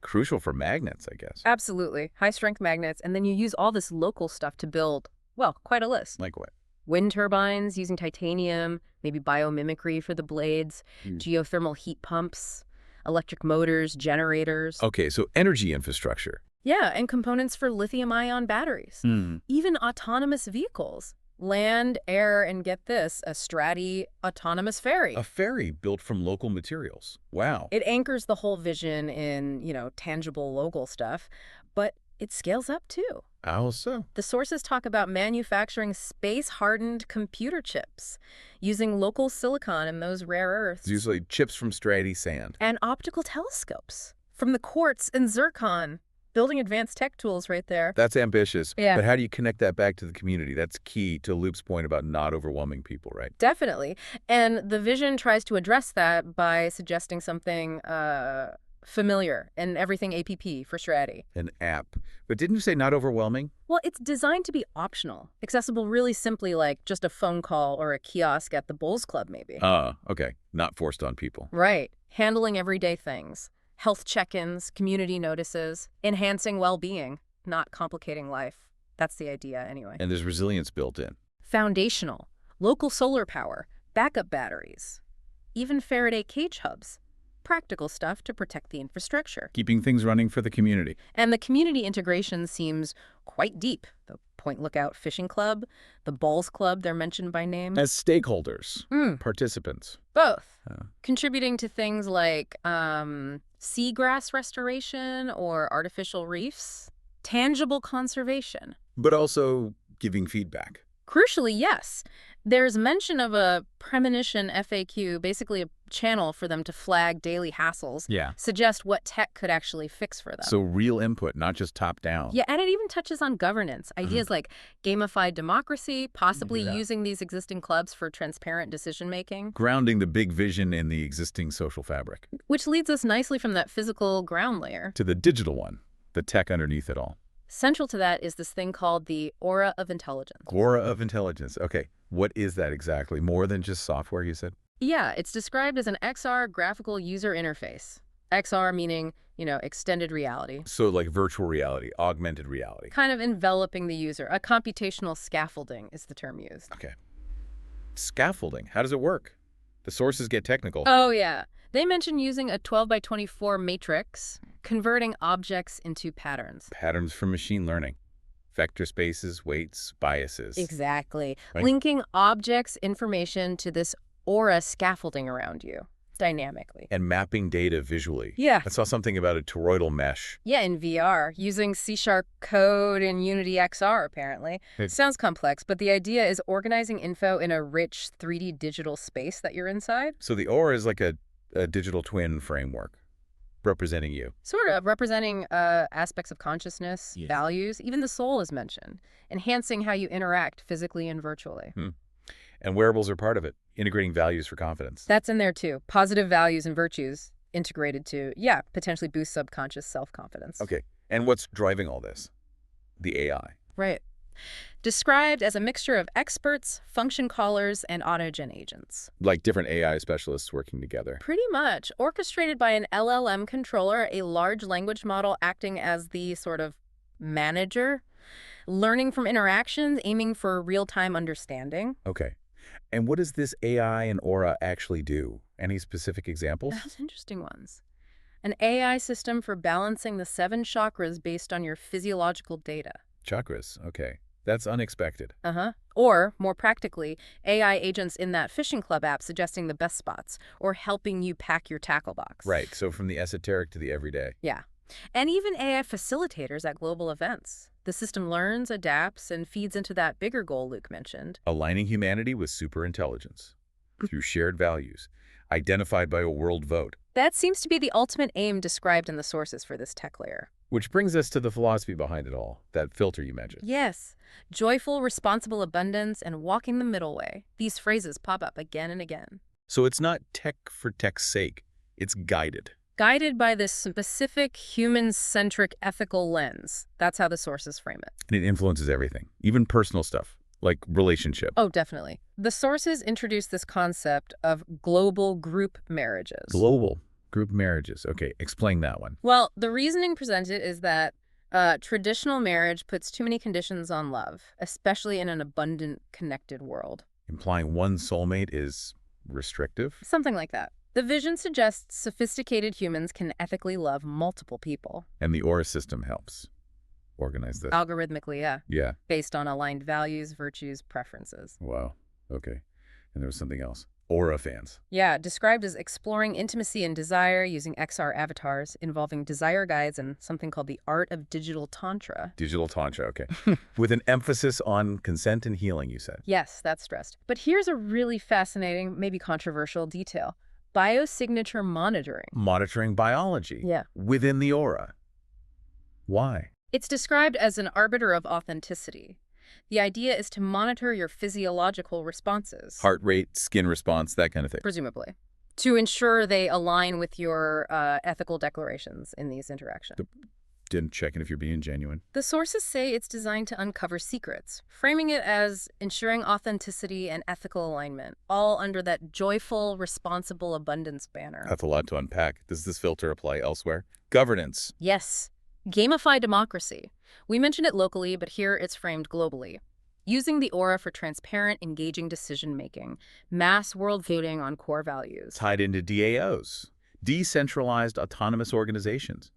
Crucial for magnets, I guess. Absolutely. High-strength magnets. And then you use all this local stuff to build, well, quite a list. Like what? Wind turbines using titanium, maybe biomimicry for the blades, geothermal heat pumps, electric motors, generators. Okay, so energy infrastructure. Yeah, and components for lithium-ion batteries. Even autonomous vehicles. Land, air, and get this, a Stratty autonomous ferry. A ferry built from local materials. Wow. It anchors the whole vision in, tangible local stuff, but it scales up too. How so? The sources talk about manufacturing space-hardened computer chips using local silicon and those rare earths. It's usually chips from Stratty sand. And optical telescopes from the quartz and zircon. Building advanced tech tools right there. That's ambitious. Yeah. But how do you connect that back to the community? That's key to Luke's point about not overwhelming people, right? Definitely. And the vision tries to address that by suggesting something familiar and everything APP for Stratty. An app. But didn't you say not overwhelming? Well, it's designed to be optional, accessible really simply like just a phone call or a kiosk at the Bowls Club maybe. Okay. Not forced on people. Right. Handling everyday things. Health check-ins, community notices, enhancing well-being, not complicating life. That's the idea anyway. And there's resilience built in. Foundational, local solar power, backup batteries, even Faraday cage hubs. Practical stuff to protect the infrastructure. Keeping things running for the community. And the community integration seems quite deep. The Point Lookout Fishing Club, the Bowls Club, they're mentioned by name. As stakeholders, participants. Both. Contributing to things like seagrass restoration or artificial reefs. Tangible conservation. But also giving feedback. Crucially, yes. There's mention of a premonition FAQ, basically a channel for them to flag daily hassles, Yeah. suggest what tech could actually fix for them. So real input, not just top down. Yeah, and it even touches on governance. Ideas like gamified democracy, possibly Yeah. using these existing clubs for transparent decision-making. Grounding the big vision in the existing social fabric. Which leads us nicely from that physical ground layer. To the digital one, the tech underneath it all. Central to that is this thing called the aura of intelligence. Aura of intelligence. Okay, what is that exactly? More than just software, you said? Yeah, it's described as an XR graphical user interface. XR meaning, extended reality. So like virtual reality, augmented reality. Kind of enveloping the user. A computational scaffolding is the term used. Okay. Scaffolding, how does it work? The sources get technical. Oh, yeah. They mention using a 12 by 24 matrix, converting objects into patterns. Patterns from machine learning. Vector spaces, weights, biases. Exactly. Right. Linking objects' information to this aura scaffolding around you dynamically. And mapping data visually. Yeah. I saw something about a toroidal mesh. Yeah, in VR, using C# code in Unity XR, apparently. Sounds complex, but the idea is organizing info in a rich 3D digital space that you're inside. So the aura is like a digital twin framework representing you. Sort of, representing aspects of consciousness, Yes. values, even the soul is mentioned, enhancing how you interact physically and virtually. And wearables are part of it, integrating values for confidence. That's in there too. Positive values and virtues integrated to, potentially boost subconscious self-confidence. Okay, and what's driving all this? The AI. Right. Described as a mixture of experts, function callers, and autogen agents. Like different AI specialists working together. Pretty much. Orchestrated by an LLM controller, a large language model acting as the sort of manager, learning from interactions, aiming for real-time understanding. Okay. And what does this AI and aura actually do? Any specific examples? Those interesting ones. An AI system for balancing the 7 chakras based on your physiological data. Chakras, okay. That's unexpected. Or, more practically, AI agents in that fishing club app suggesting the best spots or helping you pack your tackle box. Right, so from the esoteric to the everyday. Yeah. And even AI facilitators at global events. The system learns, adapts, and feeds into that bigger goal Luke mentioned. Aligning humanity with superintelligence through shared values, identified by a world vote. That seems to be the ultimate aim described in the sources for this tech layer. Which brings us to the philosophy behind it all, that filter you mentioned. Yes. Joyful, responsible abundance and walking the middle way. These phrases pop up again and again. So it's not tech for tech's sake. It's guided. Guided by this specific human-centric ethical lens. That's how the sources frame it. And it influences everything, even personal stuff, like relationship. Oh, definitely. The sources introduce this concept of global group marriages. Global group marriages. Okay, explain that one. Well, the reasoning presented is that traditional marriage puts too many conditions on love, especially in an abundant, connected world. Implying one soulmate is restrictive? Something like that. The vision suggests sophisticated humans can ethically love multiple people. And the aura system helps organize this. Algorithmically, yeah. Yeah. Based on aligned values, virtues, preferences. Wow. Okay. And there was something else. Aura fans. Yeah, described as exploring intimacy and desire using XR avatars, involving desire guides and something called the art of digital tantra. Digital tantra, okay. With an emphasis on consent and healing, you said. Yes, that's stressed. But here's a really fascinating, maybe controversial detail. Biosignature monitoring. Monitoring biology. Yeah. Within the aura. Why? It's described as an arbiter of authenticity. The idea is to monitor your physiological responses. Heart rate, skin response, that kind of thing. Presumably. To ensure they align with your ethical declarations in these interactions. Didn't check in if you're being genuine. The sources say it's designed to uncover secrets, framing it as ensuring authenticity and ethical alignment, all under that joyful, responsible abundance banner. That's a lot to unpack. Does this filter apply elsewhere? Governance. Yes. Gamify democracy. We mentioned it locally, but here it's framed globally. Using the aura for transparent, engaging decision-making, mass world voting on core values. Tied into DAOs. Decentralized autonomous organizations.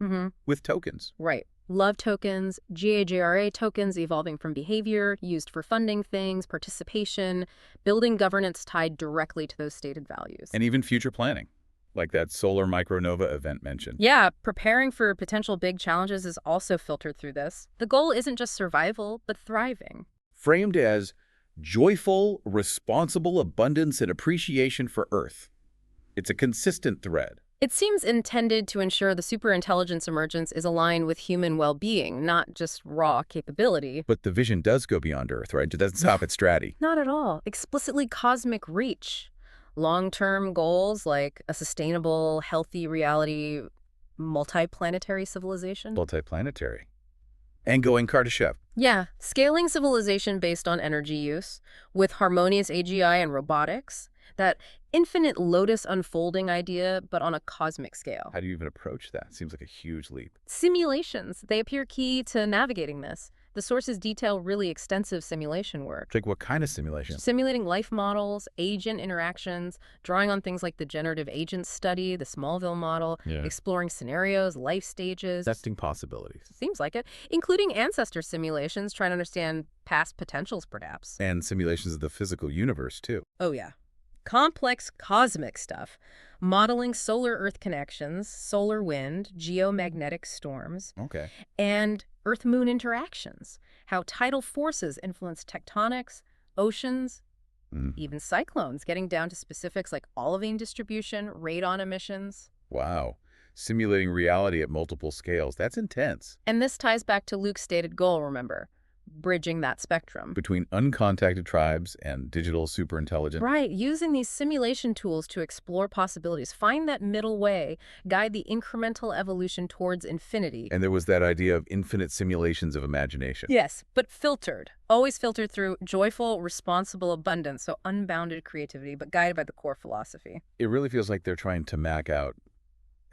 With tokens. Right. Love tokens, GAGRA tokens evolving from behavior, used for funding things, participation, building governance tied directly to those stated values. And even future planning, like that solar micronova event mentioned. Yeah, preparing for potential big challenges is also filtered through this. The goal isn't just survival, but thriving. Framed as Joyful, responsible abundance and appreciation for Earth. It's a consistent thread. It seems intended to ensure the superintelligence emergence is aligned with human well-being, not just raw capability. But the vision does go beyond Earth, right? It doesn't stop at Strati. Not at all. Explicitly cosmic reach. Long-term goals like a sustainable, healthy reality, multi-planetary civilization. Multiplanetary. And going Kardashev. Yeah, scaling civilization based on energy use, with harmonious AGI and robotics. That infinite lotus unfolding idea, but on a cosmic scale. How do you even approach that? Seems like a huge leap. Simulations, they appear key to navigating this. The sources detail really extensive simulation work. Like what kind of simulation? Simulating life models, agent interactions, drawing on things like the generative agent study, the Smallville model, exploring scenarios, life stages. Testing possibilities. Seems like it. Including ancestor simulations, trying to understand past potentials, perhaps. And simulations of the physical universe, too. Oh, yeah. Complex cosmic stuff. Modeling solar-Earth connections, solar wind, geomagnetic storms, Okay. and Earth-Moon interactions. How tidal forces influence tectonics, oceans, even cyclones, getting down to specifics like olivine distribution, radon emissions. Wow. Simulating reality at multiple scales. That's intense. And this ties back to Luke's stated goal, remember? Bridging that spectrum. Between uncontacted tribes and digital superintelligence. Right, using these simulation tools to explore possibilities, find that middle way, guide the incremental evolution towards infinity. And there was that idea of infinite simulations of imagination. Yes, but filtered. Always filtered through joyful, responsible abundance, so unbounded creativity, but guided by the core philosophy. It really feels like they're trying to map out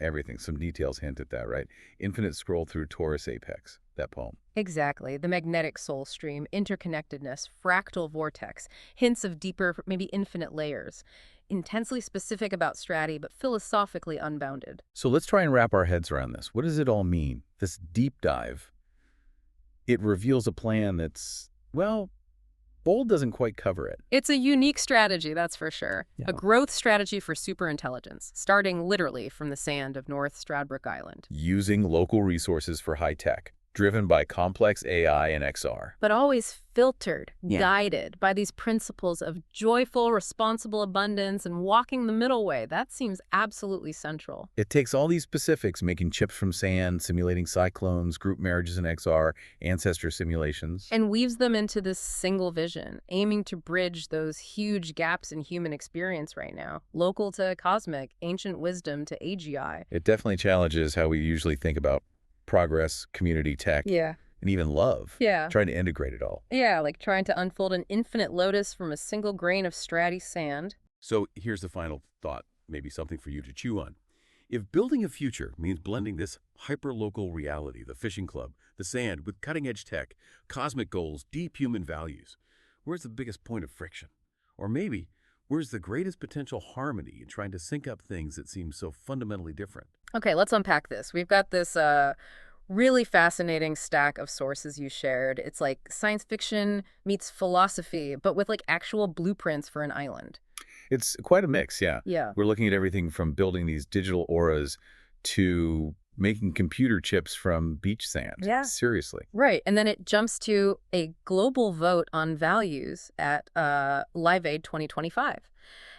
everything. Some details hint at that, right? Infinite scroll through Taurus Apex, that poem. Exactly. The magnetic soul stream, interconnectedness, fractal vortex, hints of deeper, maybe infinite layers. Intensely specific about Strati, but philosophically unbounded. So let's try and wrap our heads around this. What does it all mean? This deep dive. It reveals a plan that's, well, bold doesn't quite cover it. It's a unique strategy, that's for sure. Yeah. A growth strategy for superintelligence, starting literally from the sand of North Stradbroke Island. Using local resources for high tech, driven by complex AI and XR. But always filtered, guided by these principles of joyful, responsible abundance and walking the middle way. That seems absolutely central. It takes all these specifics, making chips from sand, simulating cyclones, group marriages in XR, ancestor simulations. And weaves them into this single vision, aiming to bridge those huge gaps in human experience right now. Local to cosmic, ancient wisdom to AGI. It definitely challenges how we usually think about progress, community, tech, and even love. Trying to integrate it all. Yeah, like trying to unfold an infinite lotus from a single grain of Strati sand. So here's the final thought, maybe something for you to chew on. If building a future means blending this hyper-local reality, the fishing club, the sand, with cutting-edge tech, cosmic goals, deep human values, where's the biggest point of friction? Or maybe, where's the greatest potential harmony in trying to sync up things that seem so fundamentally different? Okay, let's unpack this. We've got this really fascinating stack of sources you shared. It's like science fiction meets philosophy, but with like actual blueprints for an island. It's quite a mix, yeah. Yeah. We're looking at everything from building these digital auras to making computer chips from beach sand. Yeah. Seriously. Right. And then it jumps to a global vote on values at Live Aid 2025.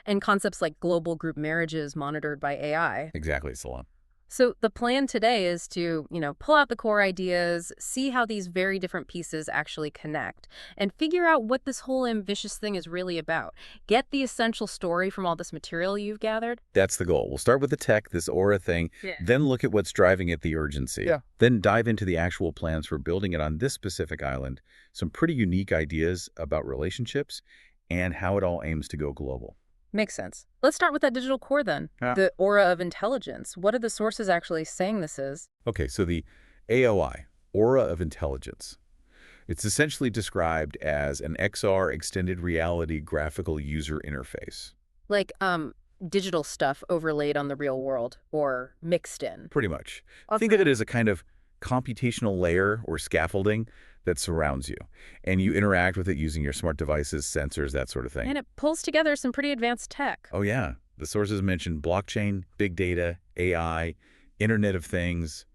And concepts like global group marriages monitored by AI. Exactly, Salon. So the plan today is to, pull out the core ideas, see how these very different pieces actually connect, and figure out what this whole ambitious thing is really about. Get the essential story from all this material you've gathered. That's the goal. We'll start with the tech, this aura thing, then look at what's driving it, the urgency. Then dive into the actual plans for building it on this specific island, some pretty unique ideas about relationships, and how it all aims to go global. Makes sense. Let's start with that digital core then. The aura of intelligence. What are the sources actually saying this is? Okay, so the AOI, Aura of Intelligence. It's essentially described as an XR extended reality graphical user interface. Like, digital stuff overlaid on the real world or mixed in. Pretty much. Think of it as a kind of computational layer or scaffolding that surrounds you, and you interact with it using your smart devices, sensors, that sort of thing. And it pulls together some pretty advanced tech. Oh, yeah. The sources mentioned blockchain, big data, AI, Internet of Things,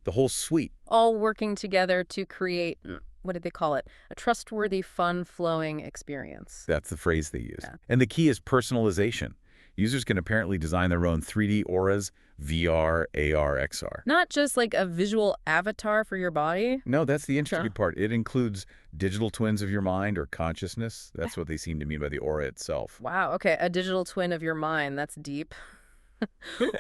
the whole suite. All working together to create what did they call it? A trustworthy, fun-flowing experience. That's the phrase they use. Yeah. And the key is personalization. Users can apparently design their own 3D auras, VR, AR, XR. Not just like a visual avatar for your body. No, that's the interesting Sure. part. It includes digital twins of your mind or consciousness. That's what they seem to mean by the aura itself. Wow, okay, a digital twin of your mind. That's deep.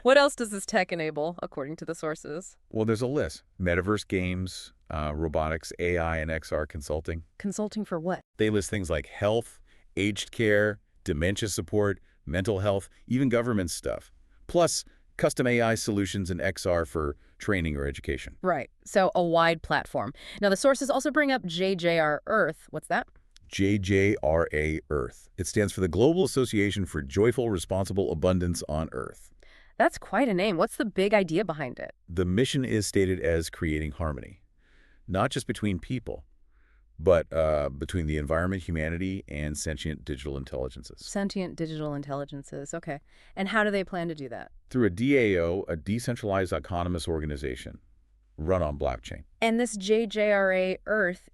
What else does this tech enable, according to the sources? Well, there's a list. Metaverse games, robotics, AI, and XR consulting. Consulting for what? They list things like health, aged care, dementia support, mental health, even government stuff. Plus, custom AI solutions in XR for training or education. Right, so a wide platform. Now, the sources also bring up JJR Earth. What's that? JJRA Earth. It stands for the Global Association for Joyful Responsible Abundance on Earth. That's quite a name. What's the big idea behind it? The mission is stated as creating harmony, not just between people, but between the environment, humanity, and sentient digital intelligences. Sentient digital intelligences, okay. And how do they plan to do that? Through a DAO, a decentralized autonomous organization, run on blockchain. And this JJRA Earth,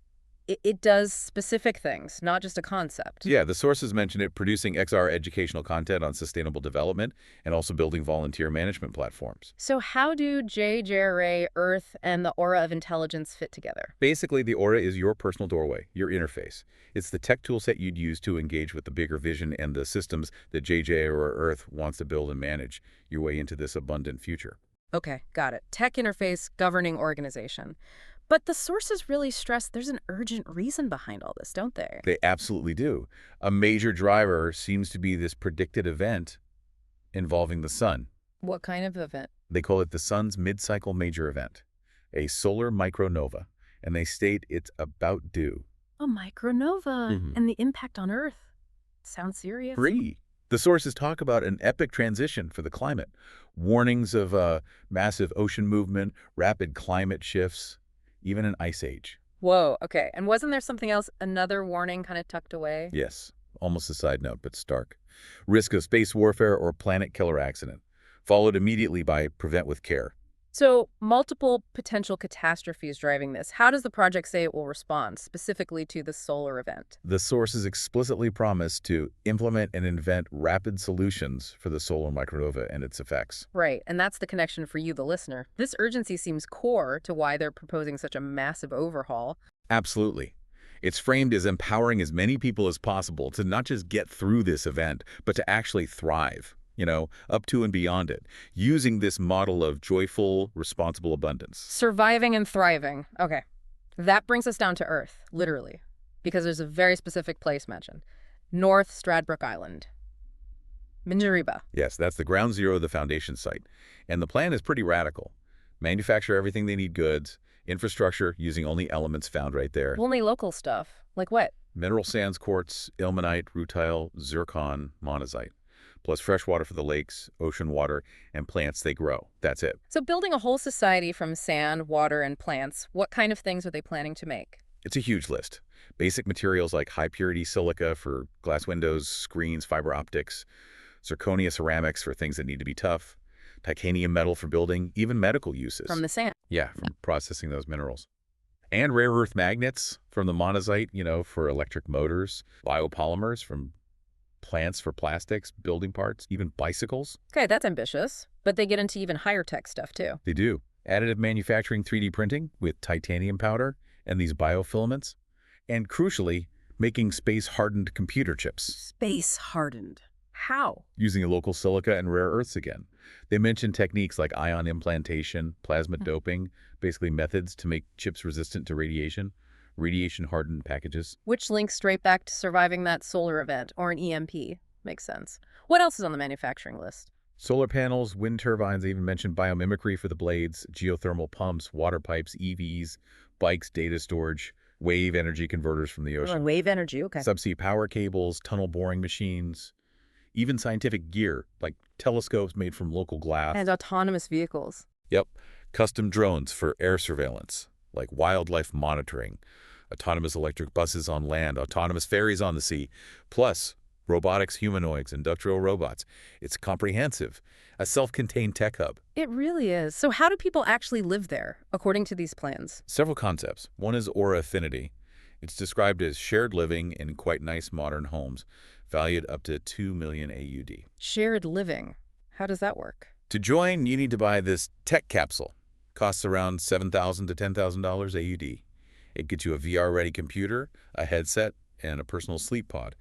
it does specific things, not just a concept. Yeah, the sources mention it producing XR educational content on sustainable development and also building volunteer management platforms. So how do JJRA Earth and the Aura of Intelligence fit together? Basically, the Aura is your personal doorway, your interface. It's the tech toolset you'd use to engage with the bigger vision and the systems that JJ or Earth wants to build and manage your way into this abundant future. Okay, got it. Tech interface, governing organization. But the sources really stress there's an urgent reason behind all this, don't they? They absolutely do. A major driver seems to be this predicted event involving the sun. What kind of event? They call it the sun's mid-cycle major event, a solar micronova, and they state it's about due. A micronova Mhm. and the impact on Earth. Sounds serious. The sources talk about an epic transition for the climate, warnings of massive ocean movement, rapid climate shifts, even an ice age. Whoa, okay. And wasn't there something else, another warning kind of tucked away? Yes, almost a side note, but stark. Risk of space warfare or planet killer accident, followed immediately by prevent with care. So, multiple potential catastrophes driving this. How does the project say it will respond, specifically to the solar event? The sources explicitly promise to implement and invent rapid solutions for the solar micronova and its effects. Right, and that's the connection for you, the listener. This urgency seems core to why they're proposing such a massive overhaul. Absolutely. It's framed as empowering as many people as possible to not just get through this event, but to actually thrive, up to and beyond it, using this model of joyful, responsible abundance. Surviving and thriving. Okay, that brings us down to Earth, literally, because there's a very specific place mentioned. North Stradbroke Island. Minjariba. Yes, that's the ground zero of the foundation site. And the plan is pretty radical. Manufacture everything they need goods, infrastructure using only elements found right there. Only local stuff. Like what? Mineral sands, quartz, ilmenite, rutile, zircon, monazite. Plus fresh water for the lakes, ocean water, and plants they grow. That's it. So building a whole society from sand, water, and plants, what kind of things are they planning to make? It's a huge list. Basic materials like high-purity silica for glass windows, screens, fiber optics, zirconia ceramics for things that need to be tough, titanium metal for building, even medical uses. From the sand. Yeah, from processing those minerals. And rare earth magnets from the monazite, for electric motors, biopolymers from plants for plastics, building parts, even bicycles. Okay, that's ambitious. But they get into even higher tech stuff, too. They do. Additive manufacturing 3D printing with titanium powder and these biofilaments. And crucially, making space-hardened computer chips. Space-hardened. How? Using local silica and rare earths again. They mention techniques like ion implantation, plasma doping, basically methods to make chips resistant to radiation-hardened packages. Which links straight back to surviving that solar event, or an EMP. Makes sense. What else is on the manufacturing list? Solar panels, wind turbines, they even mentioned biomimicry for the blades, geothermal pumps, water pipes, EVs, bikes, data storage, wave energy converters from the ocean. Wave energy, okay. Subsea power cables, tunnel boring machines, even scientific gear like telescopes made from local glass. And autonomous vehicles. Yep. Custom drones for air surveillance, like wildlife monitoring, autonomous electric buses on land, autonomous ferries on the sea, plus robotics, humanoids, industrial robots. It's comprehensive, a self-contained tech hub. It really is. So how do people actually live there, according to these plans? Several concepts. One is aura affinity. It's described as shared living in quite nice modern homes, valued up to 2 million AUD. Shared living. How does that work? To join, you need to buy this tech capsule. Costs around $7,000 to $10,000 AUD. It gets you a VR-ready computer, a headset, and a personal sleep pod.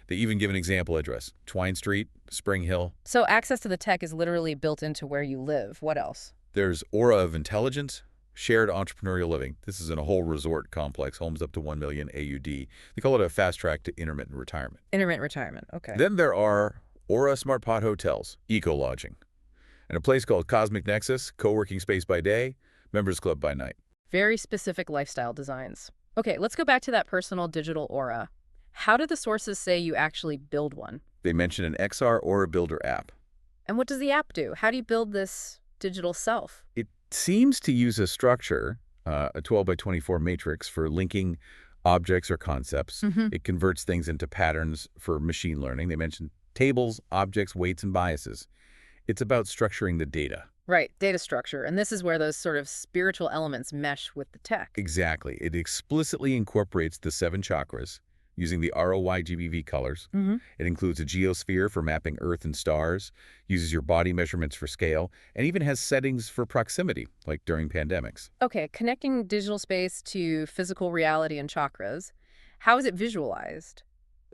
They even give an example address, Twine Street, Spring Hill. So access to the tech is literally built into where you live. What else? There's Aura of Intelligence, shared entrepreneurial living. This is in a whole resort complex, homes up to 1 million AUD. They call it a fast track to intermittent retirement. Intermittent retirement. Okay. Then there are Aura Smart Pod Hotels, eco-lodging, and a place called Cosmic Nexus, co-working space by day, members club by night. Very specific lifestyle designs. Okay, let's go back to that personal digital aura. How do the sources say you actually build one? They mention an XR Aura Builder app. And what does the app do? How do you build this digital self? It seems to use a structure, a 12 by 24 matrix for linking objects or concepts. It converts things into patterns for machine learning. They mention tables, objects, weights, and biases. It's about structuring the data. Right, data structure. And this is where those sort of spiritual elements mesh with the tech. Exactly. It explicitly incorporates the 7 chakras using the ROY-GBV colors. It includes a geosphere for mapping Earth and stars, uses your body measurements for scale, and even has settings for proximity, like during pandemics. Okay, connecting digital space to physical reality and chakras. How is it visualized?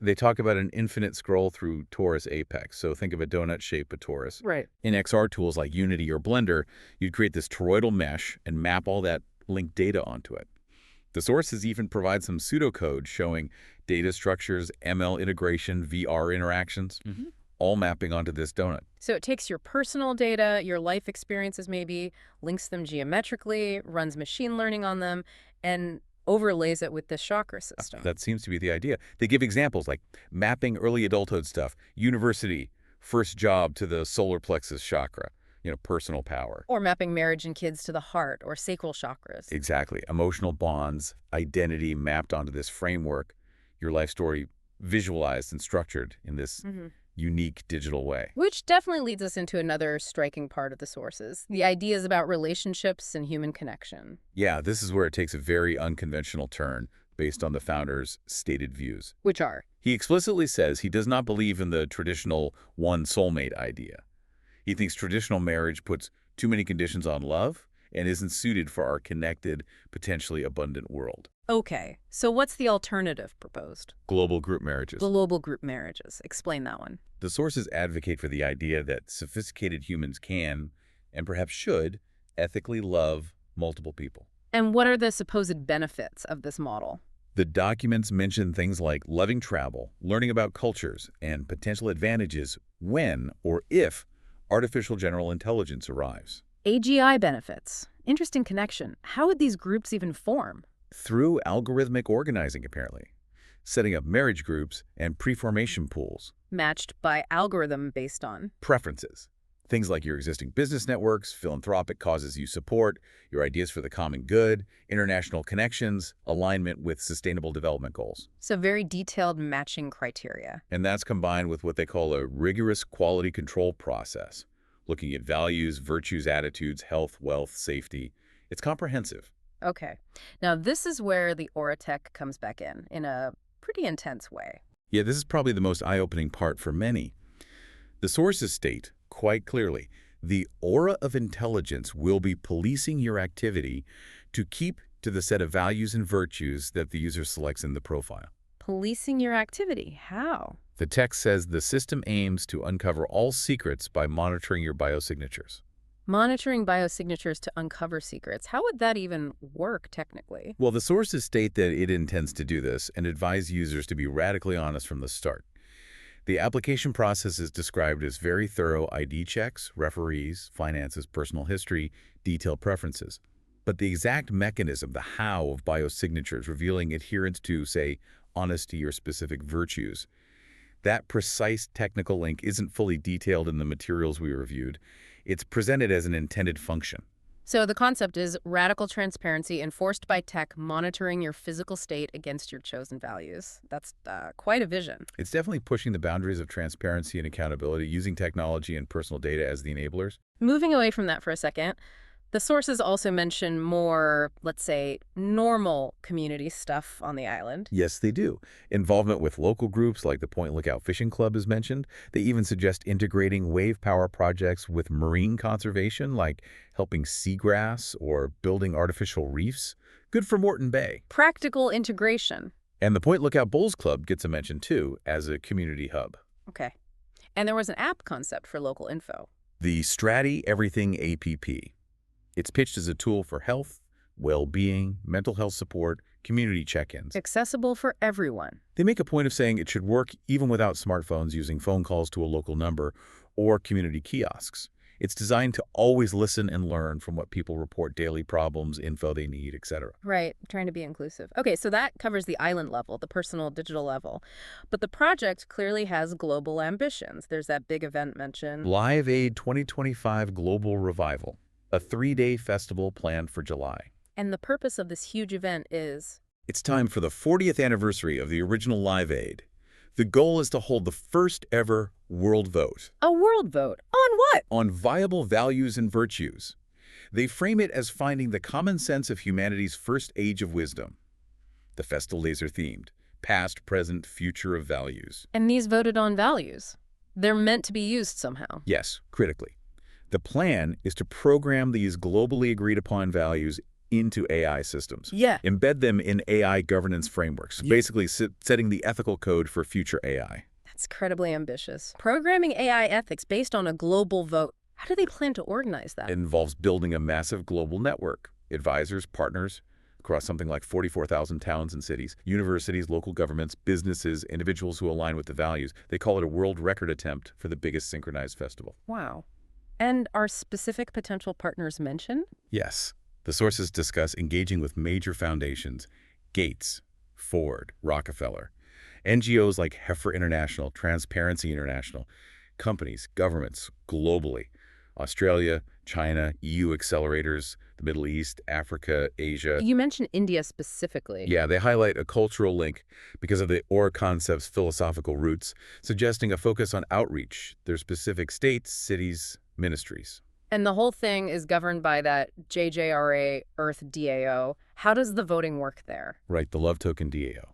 They talk about an infinite scroll through torus apex, so think of a donut-shaped torus. Right. In XR tools like Unity or Blender, you'd create this toroidal mesh and map all that linked data onto it. The sources even provide some pseudocode showing data structures, ML integration, VR interactions, all mapping onto this donut. So it takes your personal data, your life experiences maybe, links them geometrically, runs machine learning on them, and overlays it with the chakra system. That seems to be the idea. They give examples like mapping early adulthood stuff, university, first job to the solar plexus chakra, personal power. Or mapping marriage and kids to the heart or sacral chakras. Exactly. Emotional bonds, identity mapped onto this framework, your life story visualized and structured in this unique digital way. Which definitely leads us into another striking part of the sources, the ideas about relationships and human connection. Yeah, this is where it takes a very unconventional turn based on the founder's stated views. Which are? He explicitly says he does not believe in the traditional one soulmate idea. He thinks traditional marriage puts too many conditions on love and isn't suited for our connected, potentially abundant world. Okay, so what's the alternative proposed? Global group marriages. Global group marriages. Explain that one. The sources advocate for the idea that sophisticated humans can, and perhaps should, ethically love multiple people. And what are the supposed benefits of this model? The documents mention things like loving travel, learning about cultures, and potential advantages when or if artificial general intelligence arrives. AGI benefits. Interesting connection. How would these groups even form? Through algorithmic organizing, apparently. Setting up marriage groups and preformation pools. Matched by algorithm based on? Preferences. Things like your existing business networks, philanthropic causes you support, your ideas for the common good, international connections, alignment with sustainable development goals. So very detailed matching criteria. And that's combined with what they call a rigorous quality control process, looking at values, virtues, attitudes, health, wealth, safety. It's comprehensive. Okay. Now this is where the aura tech comes back in a pretty intense way. Yeah, this is probably the most eye-opening part for many. The sources state, quite clearly, the aura of intelligence will be policing your activity to keep to the set of values and virtues that the user selects in the profile. Policing your activity? How? The text says the system aims to uncover all secrets by monitoring your biosignatures. Monitoring biosignatures to uncover secrets. How would that even work technically? Well, the sources state that it intends to do this and advise users to be radically honest from the start. The application process is described as very thorough ID checks, referees, finances, personal history, detailed preferences. But the exact mechanism, the how of biosignatures, revealing adherence to, say, honesty or specific virtues, that precise technical link isn't fully detailed in the materials we reviewed. It's presented as an intended function. So the concept is radical transparency enforced by tech monitoring your physical state against your chosen values. That's quite a vision. It's definitely pushing the boundaries of transparency and accountability, using technology and personal data as the enablers. Moving away from that for a second, the sources also mention more, let's say, normal community stuff on the island. Yes, they do. Involvement with local groups like the Point Lookout Fishing Club is mentioned. They even suggest integrating wave power projects with marine conservation, like helping seagrass or building artificial reefs. Good for Moreton Bay. Practical integration. And the Point Lookout Bowls Club gets a mention, too, as a community hub. Okay. And there was an app concept for local info. The Stratty Everything app. It's pitched as a tool for health, well-being, mental health support, community check-ins. Accessible for everyone. They make a point of saying it should work even without smartphones, using phone calls to a local number or community kiosks. It's designed to always listen and learn from what people report, daily problems, info they need, etc. Right, trying to be inclusive. Okay, so that covers the island level, the personal digital level. But the project clearly has global ambitions. There's that big event mentioned. Live Aid 2025 Global Revival, a 3-day festival planned for July. And the purpose of this huge event is... It's time for the 40th anniversary of the original Live Aid. The goal is to hold the first ever world vote. A world vote? On what? On viable values and virtues. They frame it as finding the common sense of humanity's first age of wisdom. The festival days are themed: past, present, future of values. And these voted on values. They're meant to be used somehow. Yes, critically. The plan is to program these globally agreed upon values into AI systems. Yeah. Embed them in AI governance frameworks, basically setting the ethical code for future AI. That's incredibly ambitious. Programming AI ethics based on a global vote. How do they plan to organize that? It involves building a massive global network, advisors, partners, across something like 44,000 towns and cities, universities, local governments, businesses, individuals who align with the values. They call it a world record attempt for the biggest synchronized festival. Wow. And are specific potential partners mentioned? Yes. The sources discuss engaging with major foundations: Gates, Ford, Rockefeller, NGOs like Heifer International, Transparency International, companies, governments globally, Australia, China, EU accelerators, the Middle East, Africa, Asia. You mentioned India specifically. Yeah, they highlight a cultural link because of the Aura concept's philosophical roots, suggesting a focus on outreach, their specific states, cities, ministries. And the whole thing is governed by that JJRA Earth DAO. How does the voting work there? Right, the Love Token DAO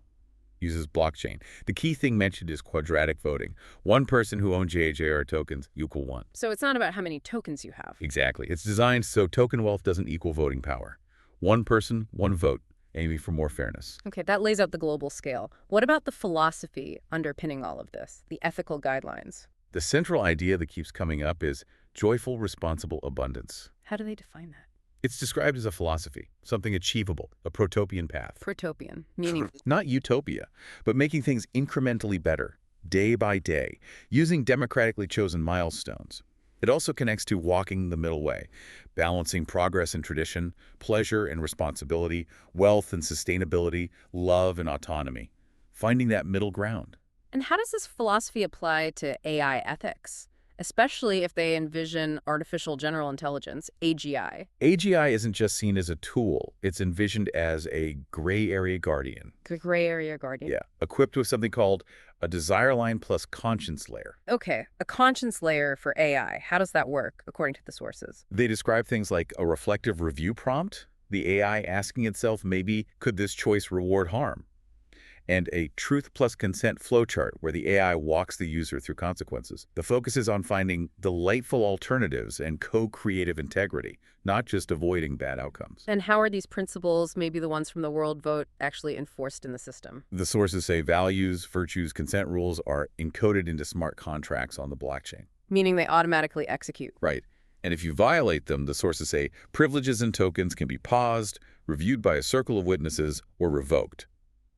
uses blockchain. The key thing mentioned is quadratic voting. One person who owns JJR tokens equal one. So it's not about how many tokens you have. Exactly. It's designed so token wealth doesn't equal voting power. One person, one vote, aiming for more fairness. Okay, that lays out the global scale. What about the philosophy underpinning all of this, the ethical guidelines? The central idea that keeps coming up is joyful, responsible abundance. How do they define that? It's described as a philosophy, something achievable, a protopian path. Protopian, meaning... Not utopia, but making things incrementally better, day by day, using democratically chosen milestones. It also connects to walking the middle way, balancing progress and tradition, pleasure and responsibility, wealth and sustainability, love and autonomy, finding that middle ground. And how does this philosophy apply to AI ethics? Especially if they envision artificial general intelligence, AGI. AGI isn't just seen as a tool. It's envisioned as a gray area guardian. The gray area guardian. Yeah, equipped with something called a desire line plus conscience layer. Okay, a conscience layer for AI. How does that work, according to the sources? They describe things like a reflective review prompt, the AI asking itself, maybe, could this choice reward harm? And a truth plus consent flowchart where the AI walks the user through consequences. The focus is on finding delightful alternatives and co-creative integrity, not just avoiding bad outcomes. And how are these principles, maybe the ones from the World Vote, actually enforced in the system? The sources say values, virtues, consent rules are encoded into smart contracts on the blockchain. Meaning they automatically execute. Right. And if you violate them, the sources say privileges and tokens can be paused, reviewed by a circle of witnesses, or revoked.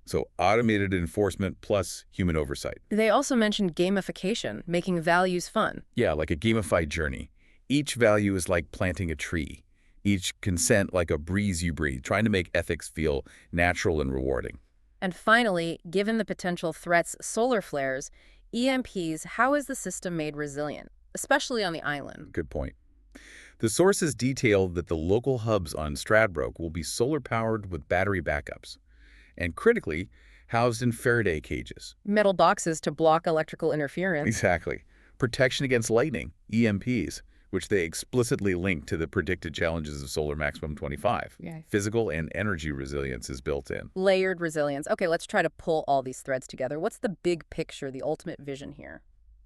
So automated enforcement plus human oversight. They also mentioned gamification, making values fun. Yeah, like a gamified journey. Each value is like planting a tree. Each consent like a breeze you breathe, trying to make ethics feel natural and rewarding. And finally, given the potential threats, solar flares, EMPs, how is the system made resilient, especially on the island? Good point. The sources detail that the local hubs on Stradbroke will be solar-powered with battery backups, and critically, housed in Faraday cages. Metal boxes to block electrical interference. Exactly. Protection against lightning, EMPs, which they explicitly link to the predicted challenges of Solar Maximum 25. Yeah. Physical and energy resilience is built in. Layered resilience. Okay, let's try to pull all these threads together. What's the big picture, the ultimate vision here?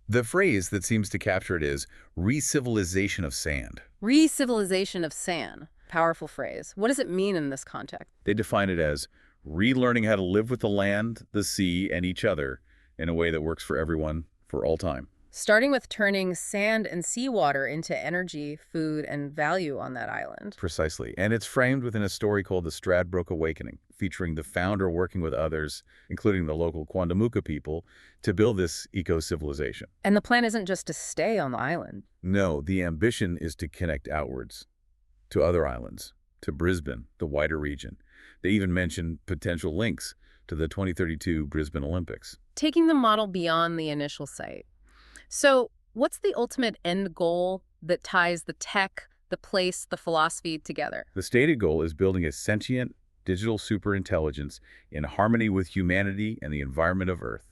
The phrase that seems to capture it is re-civilization of sand. Re-civilization of sand. Powerful phrase. What does it mean in this context? They define it as relearning how to live with the land, the sea, and each other in a way that works for everyone for all time. Starting with turning sand and seawater into energy, food, and value on that island. Precisely. And it's framed within a story called The Stradbroke Awakening, featuring the founder working with others, including the local Quandamuka people, to build this eco-civilization. And the plan isn't just to stay on the island. No, the ambition is to connect outwards to other islands, to Brisbane, the wider region. They even mention potential links to the 2032 Brisbane Olympics. Taking the model beyond the initial site. So what's the ultimate end goal that ties the tech, the place, the philosophy together? The stated goal is building a sentient digital superintelligence in harmony with humanity and the environment of Earth.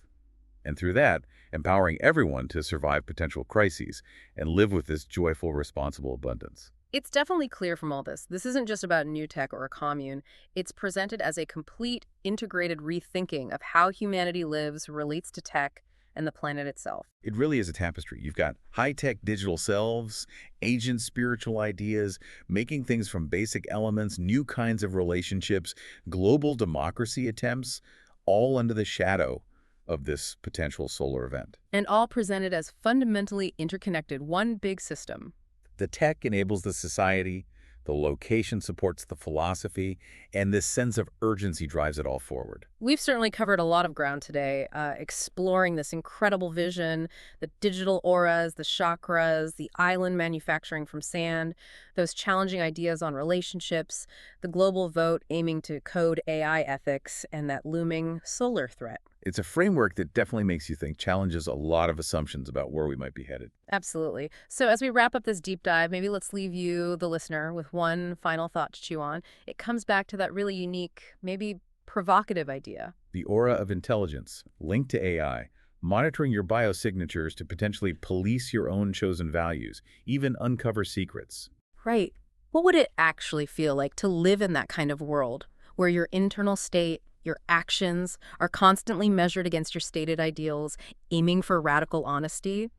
And through that, empowering everyone to survive potential crises and live with this joyful, responsible abundance. It's definitely clear from all this. This isn't just about new tech or a commune. It's presented as a complete, integrated rethinking of how humanity lives, relates to tech, and the planet itself. It really is a tapestry. You've got high-tech digital selves, ancient spiritual ideas, making things from basic elements, new kinds of relationships, global democracy attempts, all under the shadow of this potential solar event. And all presented as fundamentally interconnected, one big system. The tech enables the society, the location supports the philosophy, and this sense of urgency drives it all forward. We've certainly covered a lot of ground today, exploring this incredible vision, the digital auras, the chakras, the island manufacturing from sand, those challenging ideas on relationships, the global vote aiming to code AI ethics, and that looming solar threat. It's a framework that definitely makes you think, challenges a lot of assumptions about where we might be headed. Absolutely. So as we wrap up this deep dive, maybe let's leave you, the listener, with one final thought to chew on. It comes back to that really unique, maybe provocative idea. The aura of intelligence, linked to AI, monitoring your biosignatures to potentially police your own chosen values, even uncover secrets. Right. What would it actually feel like to live in that kind of world, where your internal state, your actions are constantly measured against your stated ideals, aiming for radical honesty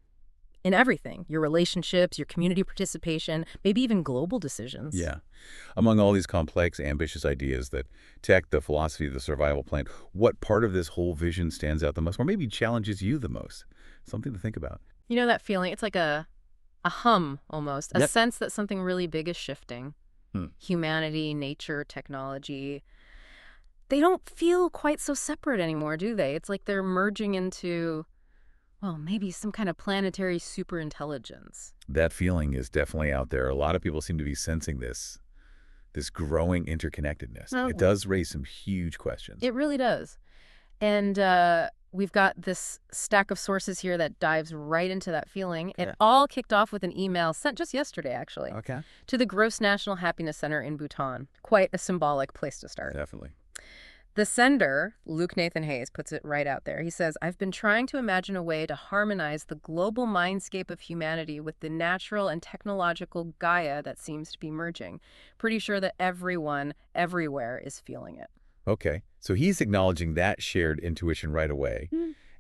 in everything, your relationships, your community participation, maybe even global decisions? Yeah. Among all these complex, ambitious ideas that tech, the philosophy, the survival plan, what part of this whole vision stands out the most, or maybe challenges you the most? Something to think about. You know that feeling? It's like a hum almost, a Yep. sense that something really big is shifting. Hmm. Humanity, nature, technology. They don't feel quite so separate anymore, do they? It's like they're merging into, well, maybe some kind of planetary superintelligence. That feeling is definitely out there. A lot of people seem to be sensing this growing interconnectedness. Oh. It does raise some huge questions. It really does. And we've got this stack of sources here that dives right into that feeling. Okay. It all kicked off with an email sent just yesterday, actually, Okay. to the Gross National Happiness Center in Bhutan. Quite a symbolic place to start. Definitely. The sender, Luke Nathan Hayes, puts it right out there. He says, I've been trying to imagine a way to harmonize the global mindscape of humanity with the natural and technological Gaia that seems to be merging. Pretty sure that everyone, everywhere, is feeling it. Okay. So he's acknowledging that shared intuition right away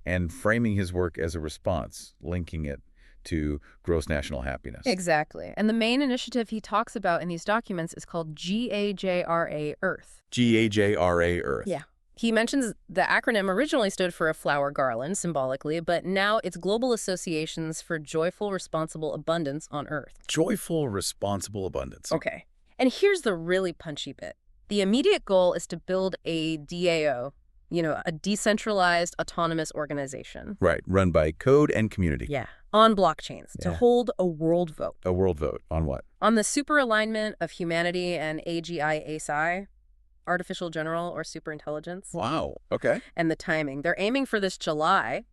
and framing his work as a response, linking it to gross national happiness. Exactly. And the main initiative he talks about in these documents is called GAJRA Earth. GAJRA Earth. Yeah. He mentions the acronym originally stood for a flower garland, symbolically, but now it's Global Associations for Joyful, Responsible Abundance on Earth. Joyful, responsible abundance. Okay. And here's the really punchy bit. The immediate goal is to build a DAO, a decentralized autonomous organization. Right. Run by code and community. Yeah. On blockchains to Yeah. hold a world vote. A world vote on what? On the super alignment of humanity and AGI, artificial general or superintelligence. Wow. Okay. And the timing. They're aiming for this July,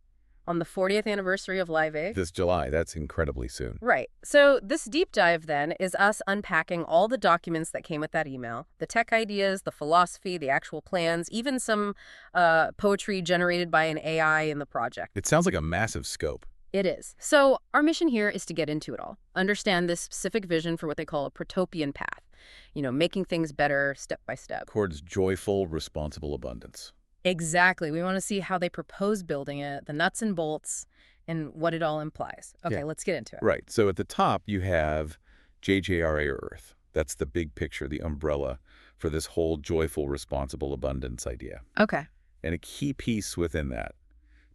on the 40th anniversary of Live Aid. This July, that's incredibly soon. Right. So this deep dive then is us unpacking all the documents that came with that email, the tech ideas, the philosophy, the actual plans, even some poetry generated by an AI in the project. It sounds like a massive scope. It is. So our mission here is to get into it all, understand this specific vision for what they call a protopian path, making things better step by step. Towards joyful, responsible abundance. Exactly. We want to see how they propose building it, the nuts and bolts, and what it all implies. Okay, Yeah. let's get into it. Right. So at the top, you have JJRA Earth. That's the big picture, the umbrella for this whole joyful, responsible abundance idea. Okay. And a key piece within that,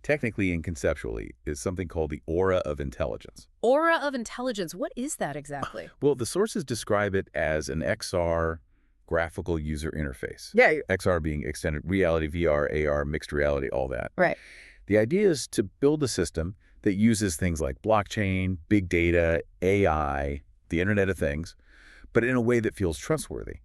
technically and conceptually, is something called the aura of intelligence. Aura of intelligence. What is that exactly? Well, the sources describe it as an XR graphical user interface. Yeah. XR being extended reality, VR, AR, mixed reality, all that. Right. The idea is to build a system that uses things like blockchain, big data, AI, the Internet of Things, but in a way that feels trustworthy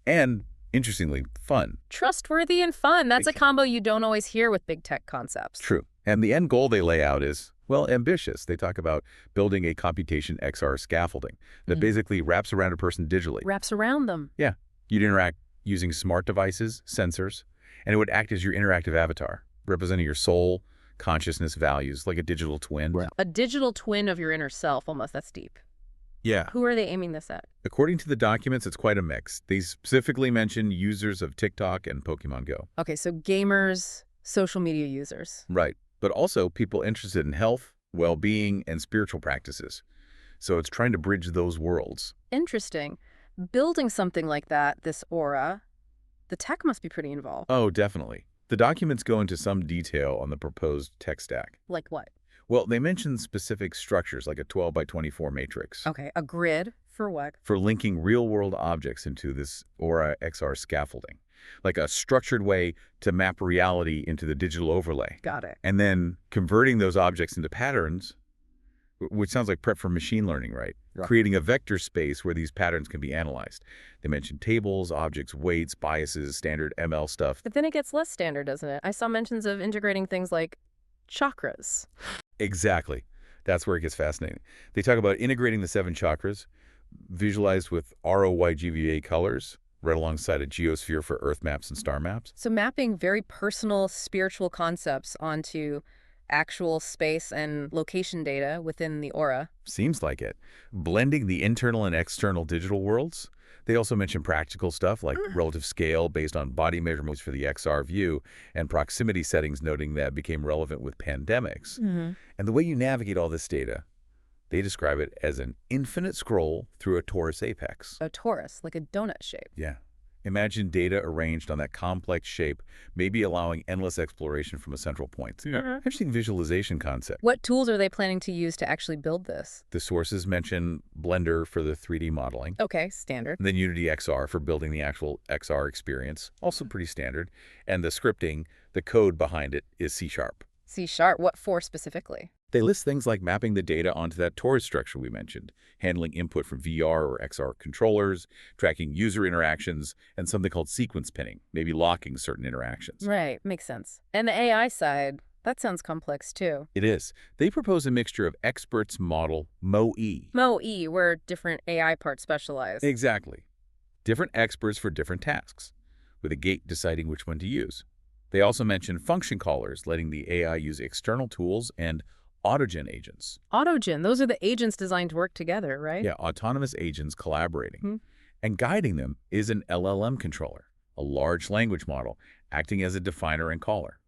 and, interestingly, fun. Trustworthy and fun. That's a combo you don't always hear with big tech concepts. True. And the end goal they lay out is, well, ambitious. They talk about building a computation XR scaffolding that basically wraps around a person digitally. Wraps around them. Yeah. You'd interact using smart devices, sensors, and it would act as your interactive avatar, representing your soul, consciousness, values, like a digital twin. Right. A digital twin of your inner self, almost. That's deep. Yeah. Who are they aiming this at? According to the documents, it's quite a mix. They specifically mention users of TikTok and Pokemon Go. Okay, so gamers, social media users. Right. But also people interested in health, well-being, and spiritual practices. So it's trying to bridge those worlds. Interesting. Building something like that, this aura, the tech must be pretty involved. Oh, definitely. The documents go into some detail on the proposed tech stack. Like what? Well, they mention specific structures like a 12 by 24 matrix. Okay, a grid for what? For linking real-world objects into this Aura XR scaffolding, like a structured way to map reality into the digital overlay. Got it. And then converting those objects into patterns, which sounds like prep for machine learning, right? Creating a vector space where these patterns can be analyzed. They mention tables, objects, weights, biases, standard ML stuff. But then it gets less standard, doesn't it? I saw mentions of integrating things like chakras. Exactly. That's where it gets fascinating. They talk about integrating the 7 chakras, visualized with ROYGVA colors, right alongside a geosphere for Earth maps and star maps. So mapping very personal spiritual concepts onto actual space and location data within the aura. Seems like it. Blending the internal and external digital worlds. They also mention practical stuff like relative scale based on body measurements for the XR view and proximity settings, noting that became relevant with pandemics. And the way you navigate all this data, they describe it as an infinite scroll through a torus apex. A torus, like a donut shape. Yeah. Imagine data arranged on that complex shape, maybe allowing endless exploration from a central point. Interesting visualization concept. What tools are they planning to use to actually build this? The sources mention Blender for the 3D modeling. Okay, standard. And then Unity XR for building the actual XR experience, also pretty standard. And the scripting, the code behind it is C#. C#, what for specifically? They list things like mapping the data onto that torus structure we mentioned, handling input from VR or XR controllers, tracking user interactions, and something called sequence pinning, maybe locking certain interactions. Right, makes sense. And the AI side, that sounds complex too. It is. They propose a mixture of experts model MoE. MoE, where different AI parts specialize. Exactly. Different experts for different tasks, with a gate deciding which one to use. They also mention function callers, letting the AI use external tools, and autogen agents. Autogen, those are the agents designed to work together, right? Yeah, autonomous agents collaborating. And guiding them is an LLM controller, a large language model, acting as a definer and caller.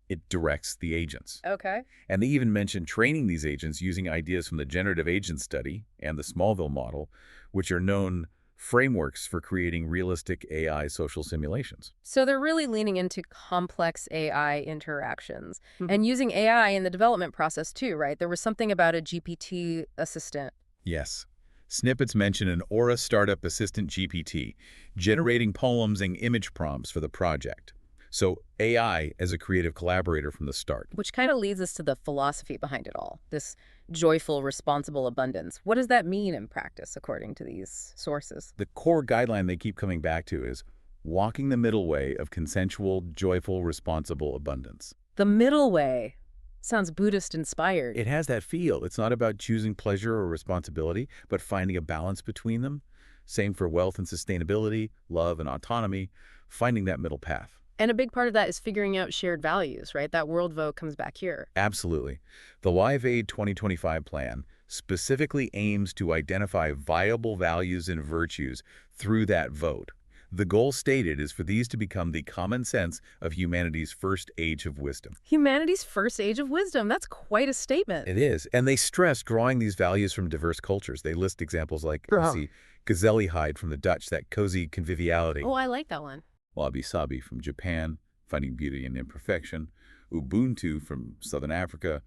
It directs the agents. Okay. And they even mention training these agents using ideas from the generative agent study and the Smallville model, which are known frameworks for creating realistic AI social simulations. So they're really leaning into complex AI interactions and using AI in the development process too, right? There was something about a GPT assistant. Yes. Snippets mention an Aura startup assistant GPT, generating poems and image prompts for the project. So AI as a creative collaborator from the start. Which kind of leads us to the philosophy behind it all, this joyful, responsible abundance. What does that mean in practice, according to these sources? The core guideline they keep coming back to is walking the middle way of consensual, joyful, responsible abundance. The middle way. Sounds Buddhist-inspired. It has that feel. It's not about choosing pleasure or responsibility, but finding a balance between them. Same for wealth and sustainability, love and autonomy, finding that middle path. And a big part of that is figuring out shared values, right? That world vote comes back here. Absolutely. The Live Aid 2025 plan specifically aims to identify viable values and virtues through that vote. The goal stated is for these to become the common sense of humanity's first age of wisdom. Humanity's first age of wisdom. That's quite a statement. It is. And they stress drawing these values from diverse cultures. They list examples like, Wow. see, gazelle hide from the Dutch, that cozy conviviality. Oh, I like that one. Wabi-sabi from Japan, finding beauty in imperfection. Ubuntu from Southern Africa.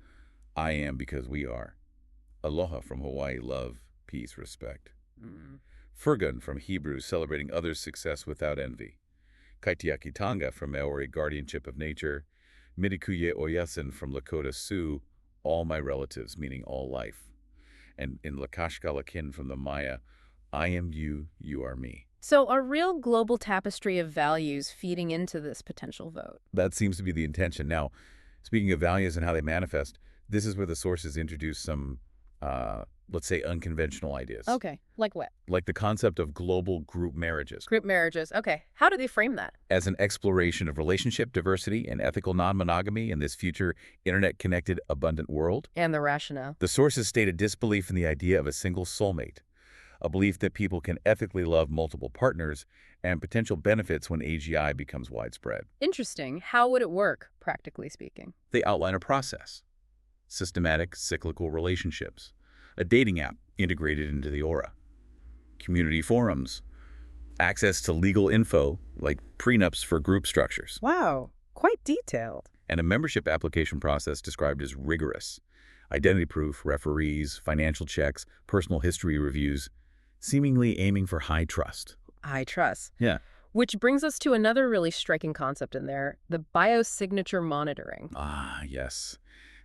I am because we are. Aloha from Hawaii, love, peace, respect. Furgun from Hebrew, celebrating others' success without envy. Kaitiakitanga from Maori, guardianship of nature. Midikuye Oyasin from Lakota Sioux, all my relatives, meaning all life. And in Lakashkalakin from the Maya, I am you, you are me. So a real global tapestry of values feeding into this potential vote. That seems to be the intention. Now, speaking of values and how they manifest, this is where the sources introduce some, let's say, unconventional ideas. Okay, like what? Like the concept of global group marriages. Group marriages. Okay, how do they frame that? As an exploration of relationship diversity and ethical non-monogamy in this future internet-connected, abundant world. And the rationale. The sources state a disbelief in the idea of a single soulmate, a belief that people can ethically love multiple partners, and potential benefits when AGI becomes widespread. Interesting. How would it work, practically speaking? They outline a process: systematic, cyclical relationships, a dating app integrated into the aura, community forums, access to legal info like prenups for group structures, Wow, quite detailed. and a membership application process described as rigorous: identity proof, referees, financial checks, personal history reviews, seemingly aiming for high trust. I trust. Yeah. Which brings us to another really striking concept in there, the biosignature monitoring. Ah, yes.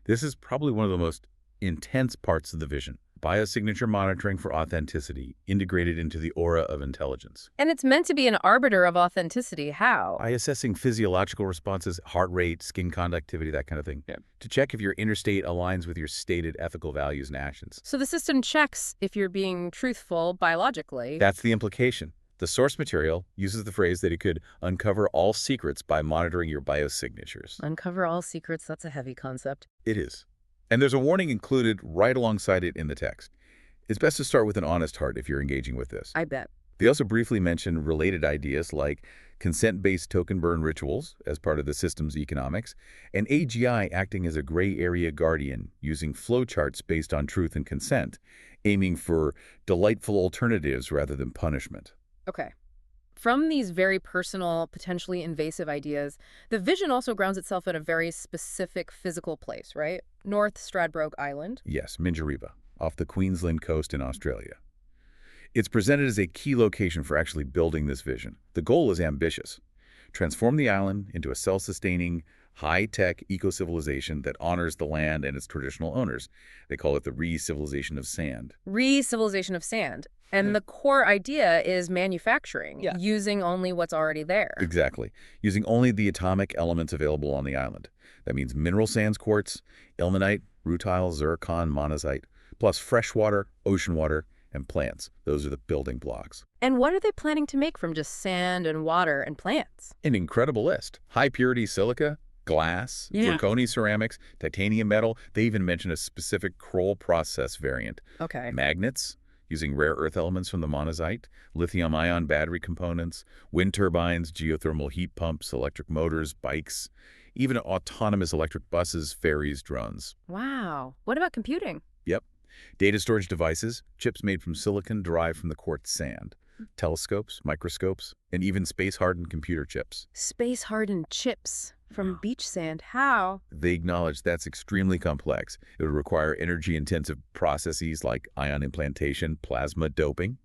This is probably one of the most intense parts of the vision. Biosignature monitoring for authenticity, integrated into the aura of intelligence. And it's meant to be an arbiter of authenticity. How? By assessing physiological responses, heart rate, skin conductivity, that kind of thing. Yeah. To check if your inner state aligns with your stated ethical values and actions. So the system checks if you're being truthful biologically. That's the implication. The source material uses the phrase that it could uncover all secrets by monitoring your biosignatures. Uncover all secrets, that's a heavy concept. It is. And there's a warning included right alongside it in the text. It's best to start with an honest heart if you're engaging with this. I bet. They also briefly mention related ideas like consent-based token burn rituals as part of the system's economics, and AGI acting as a gray area guardian using flowcharts based on truth and consent, aiming for delightful alternatives rather than punishment. Okay. From these very personal, potentially invasive ideas, the vision also grounds itself in a very specific physical place, right? North Stradbroke Island. Yes, Minjerribah, off the Queensland coast in Australia. It's presented as a key location for actually building this vision. The goal is ambitious: transform the island into a self-sustaining, high-tech eco-civilization that honors the land and its traditional owners. They call it the re-civilization of sand. Re-civilization of sand. And the core idea is manufacturing, using only what's already there. Exactly. Using only the atomic elements available on the island. That means mineral sands quartz, ilmenite, rutile, zircon, monazite, plus fresh water, ocean water, and plants. Those are the building blocks. And what are they planning to make from just sand and water and plants? An incredible list. High-purity silica, glass, zirconi ceramics, titanium metal. They even mention a specific Kroll process variant. Okay. Magnets, using rare earth elements from the monazite, lithium-ion battery components, wind turbines, geothermal heat pumps, electric motors, bikes, even autonomous electric buses, ferries, drones. Wow. What about computing? Yep. Data storage devices, chips made from silicon derived from the quartz sand, telescopes, microscopes, and even space-hardened computer chips. Space-hardened chips from beach sand. How? They acknowledge that's extremely complex. It would require energy-intensive processes like ion implantation, plasma doping,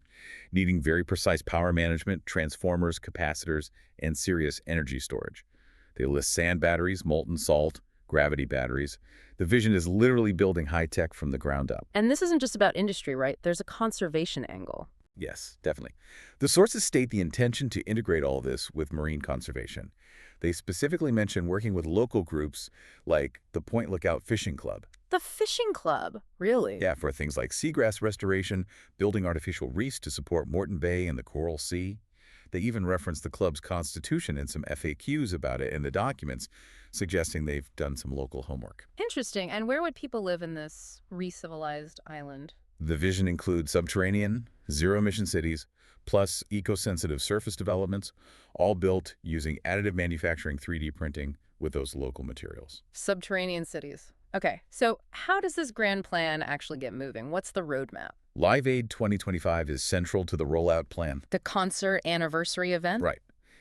needing very precise power management, transformers, capacitors, and serious energy storage. They list sand batteries, molten salt, gravity batteries. The vision is literally building high-tech from the ground up. And this isn't just about industry, right? There's a conservation angle. Yes, definitely. The sources state the intention to integrate all this with marine conservation. They specifically mention working with local groups like the Point Lookout Fishing Club. The fishing club, really? Yeah, for things like seagrass restoration, building artificial reefs to support Moreton Bay and the Coral Sea. They even reference the club's constitution and some FAQs about it in the documents, suggesting they've done some local homework. Interesting. And where would people live in this re-civilized island? The vision includes subterranean, zero-emission cities, plus eco-sensitive surface developments, all built using additive manufacturing 3D printing with those local materials. Subterranean cities. Okay, so how does this grand plan actually get moving? What's the roadmap? Live Aid 2025 is central to the rollout plan. The concert anniversary event? Right.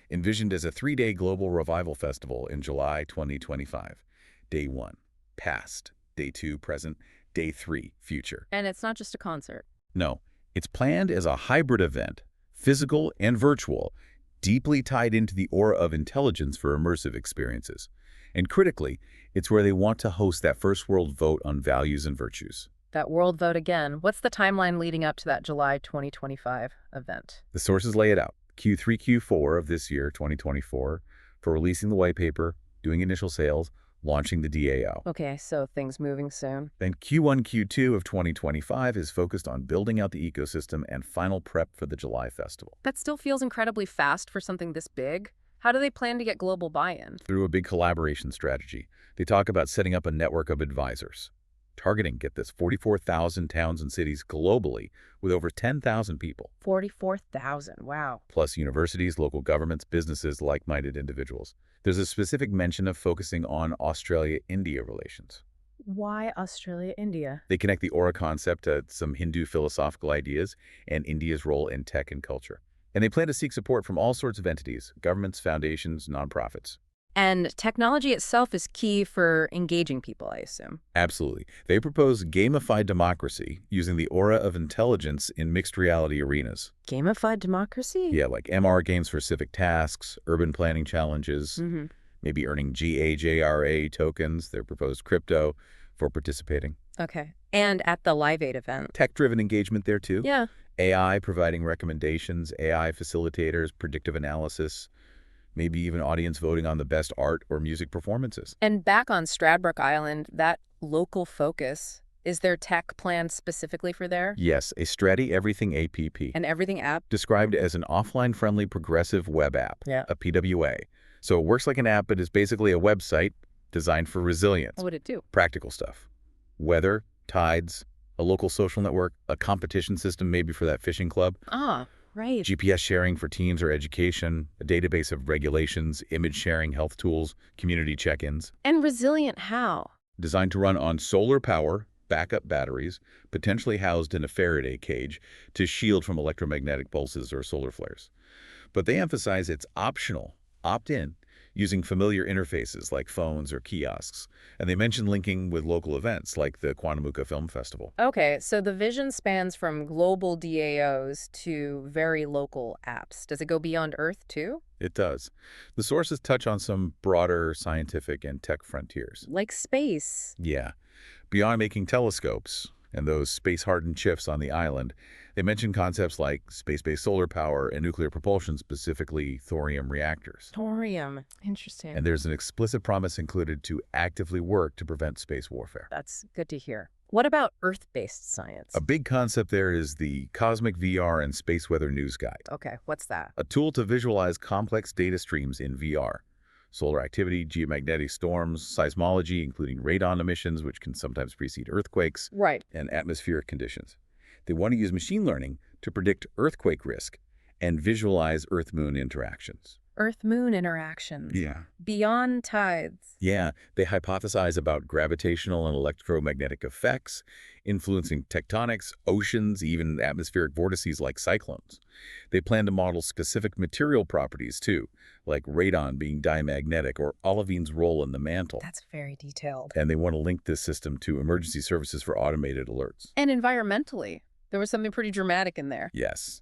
Envisioned as a 3-day global revival festival in July 2025. Day 1, past. Day 2, present. Day 3, future. And it's not just a concert. No, it's planned as a hybrid event, physical and virtual, deeply tied into the aura of intelligence for immersive experiences. And critically, it's where they want to host that first world vote on values and virtues. That world vote again. What's the timeline leading up to that July 2025 event? The sources lay it out. Q3, Q4 of this year, 2024, for releasing the white paper, doing initial sales, launching the DAO. Okay, so things moving soon. Then Q1, Q2 of 2025 is focused on building out the ecosystem and final prep for the July festival. That still feels incredibly fast for something this big. How do they plan to get global buy-in? Through a big collaboration strategy, they talk about setting up a network of advisors, targeting, get this, 44,000 towns and cities globally with over 10,000 people. 44,000, wow. Plus universities, local governments, businesses, like-minded individuals. There's a specific mention of focusing on Australia-India relations. Why Australia, India? They connect the aura concept to some Hindu philosophical ideas and India's role in tech and culture. And they plan to seek support from all sorts of entities, governments, foundations, nonprofits. And technology itself is key for engaging people, I assume. Absolutely. They propose gamified democracy using the aura of intelligence in mixed reality arenas. Gamified democracy? Yeah, like MR games for civic tasks, urban planning challenges, maybe earning GAJRA tokens, their proposed crypto, for participating. Okay. And at the Live Aid event? Tech-driven engagement there too. Yeah. AI providing recommendations, AI facilitators, predictive analysis, maybe even audience voting on the best art or music performances. And back on Stradbroke Island, that local focus, is there tech planned specifically for there? Yes, a Straddy Everything app. An everything app? Described as an offline-friendly progressive web app, Yeah. a PWA. So it works like an app, but is basically a website designed for resilience. What would it do? Practical stuff. Weather, tides, a local social network, a competition system maybe for that fishing club. Ah, right. GPS sharing for teams or education, a database of regulations, image sharing, health tools, community check-ins. And resilient how? Designed to run on solar power, backup batteries, potentially housed in a Faraday cage to shield from electromagnetic pulses or solar flares. But they emphasize it's optional, opt-in, using familiar interfaces like phones or kiosks. And they mention linking with local events like the Quantamuka Film Festival. Okay, so the vision spans from global DAOs to very local apps. Does it go beyond Earth, too? It does. The sources touch on some broader scientific and tech frontiers. Like space. Yeah. Beyond making telescopes and those space-hardened chips on the island, they mention concepts like space-based solar power and nuclear propulsion, specifically thorium reactors. Thorium. Interesting. And there's an explicit promise included to actively work to prevent space warfare. That's good to hear. What about Earth-based science? A big concept there is the Cosmic VR and Space Weather News Guide, Okay, what's that? a tool to visualize complex data streams in VR. Solar activity, geomagnetic storms, seismology, including radon emissions, which can sometimes precede earthquakes, Right. and atmospheric conditions. They want to use machine learning to predict earthquake risk and visualize Earth-Moon interactions. Earth-Moon interactions. Yeah. Beyond tides. Yeah, they hypothesize about gravitational and electromagnetic effects, influencing tectonics, oceans, even atmospheric vortices like cyclones. They plan to model specific material properties, too, like radon being diamagnetic or olevine's role in the mantle. That's very detailed. And they want to link this system to emergency services for automated alerts. And environmentally, there was something pretty dramatic in there. Yes,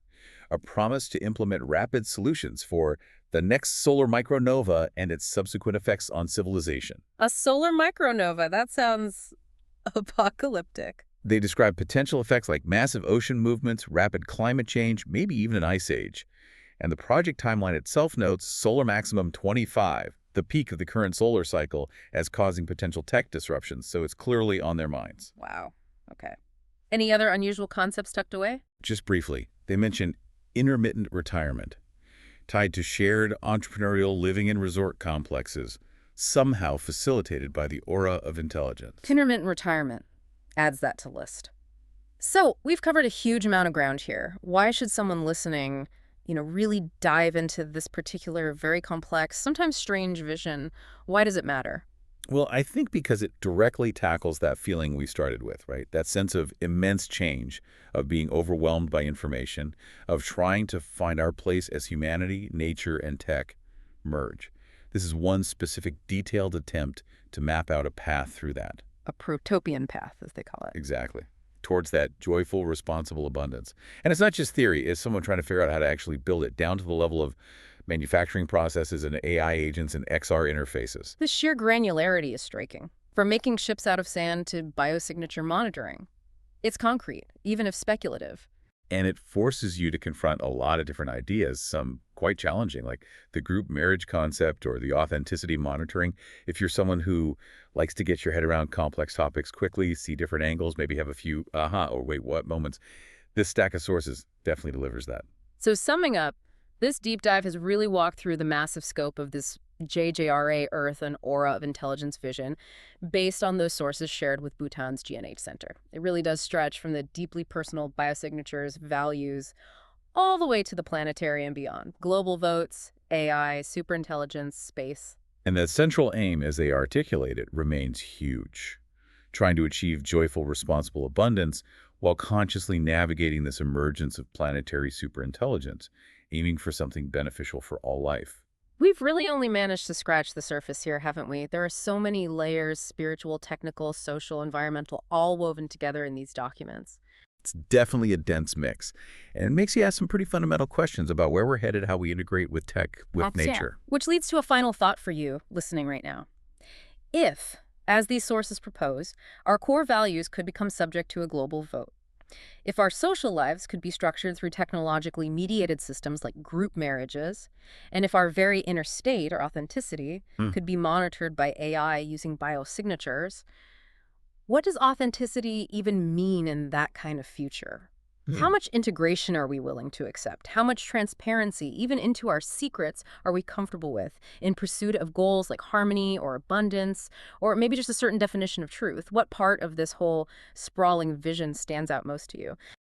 a promise to implement rapid solutions for the next solar micronova and its subsequent effects on civilization. A solar micronova. That sounds apocalyptic. They describe potential effects like massive ocean movements, rapid climate change, maybe even an ice age. And the project timeline itself notes solar maximum 25, the peak of the current solar cycle, as causing potential tech disruptions, so it's clearly on their minds. Wow. Okay. Any other unusual concepts tucked away? Just briefly, they mention intermittent retirement, tied to shared entrepreneurial living in resort complexes, somehow facilitated by the aura of intelligence. Intermittent retirement. Adds that to list. So we've covered a huge amount of ground here. Why should someone listening, really dive into this particular, very complex, sometimes strange vision? Why does it matter? Well, I think because it directly tackles that feeling we started with, right? That sense of immense change, of being overwhelmed by information, of trying to find our place as humanity, nature, and tech merge. This is one specific detailed attempt to map out a path through that. A protopian path, as they call it. Exactly. Towards that joyful, responsible abundance. And it's not just theory. It's someone trying to figure out how to actually build it down to the level of manufacturing processes and AI agents and XR interfaces. The sheer granularity is striking. From making ships out of sand to biosignature monitoring. It's concrete, even if speculative. And it forces you to confront a lot of different ideas, some quite challenging, like the group marriage concept or the authenticity monitoring. If you're someone who likes to get your head around complex topics quickly, see different angles, maybe have a few aha or wait, what moments, this stack of sources definitely delivers that. So summing up, this deep dive has really walked through the massive scope of this JJRA Earth and Aura of Intelligence vision based on those sources shared with Bhutan's GNH Center. It really does stretch from the deeply personal biosignatures, values, all the way to the planetary and beyond. Global votes, AI, superintelligence, space. And the central aim, as they articulate it, remains huge. Trying to achieve joyful, responsible abundance while consciously navigating this emergence of planetary superintelligence, aiming for something beneficial for all life. We've really only managed to scratch the surface here, haven't we? There are so many layers, spiritual, technical, social, environmental, all woven together in these documents. It's definitely a dense mix, and it makes you ask some pretty fundamental questions about where we're headed, how we integrate with tech, with nature. Which leads to a final thought for you listening right now. If, as these sources propose, our core values could become subject to a global vote, if our social lives could be structured through technologically mediated systems like group marriages, and if our very inner state or authenticity could be monitored by AI using biosignatures, what does authenticity even mean in that kind of future? How much integration are we willing to accept? How much transparency, even into our secrets, are we comfortable with in pursuit of goals like harmony or abundance, or maybe just a certain definition of truth? What part of this whole sprawling vision stands out most to you?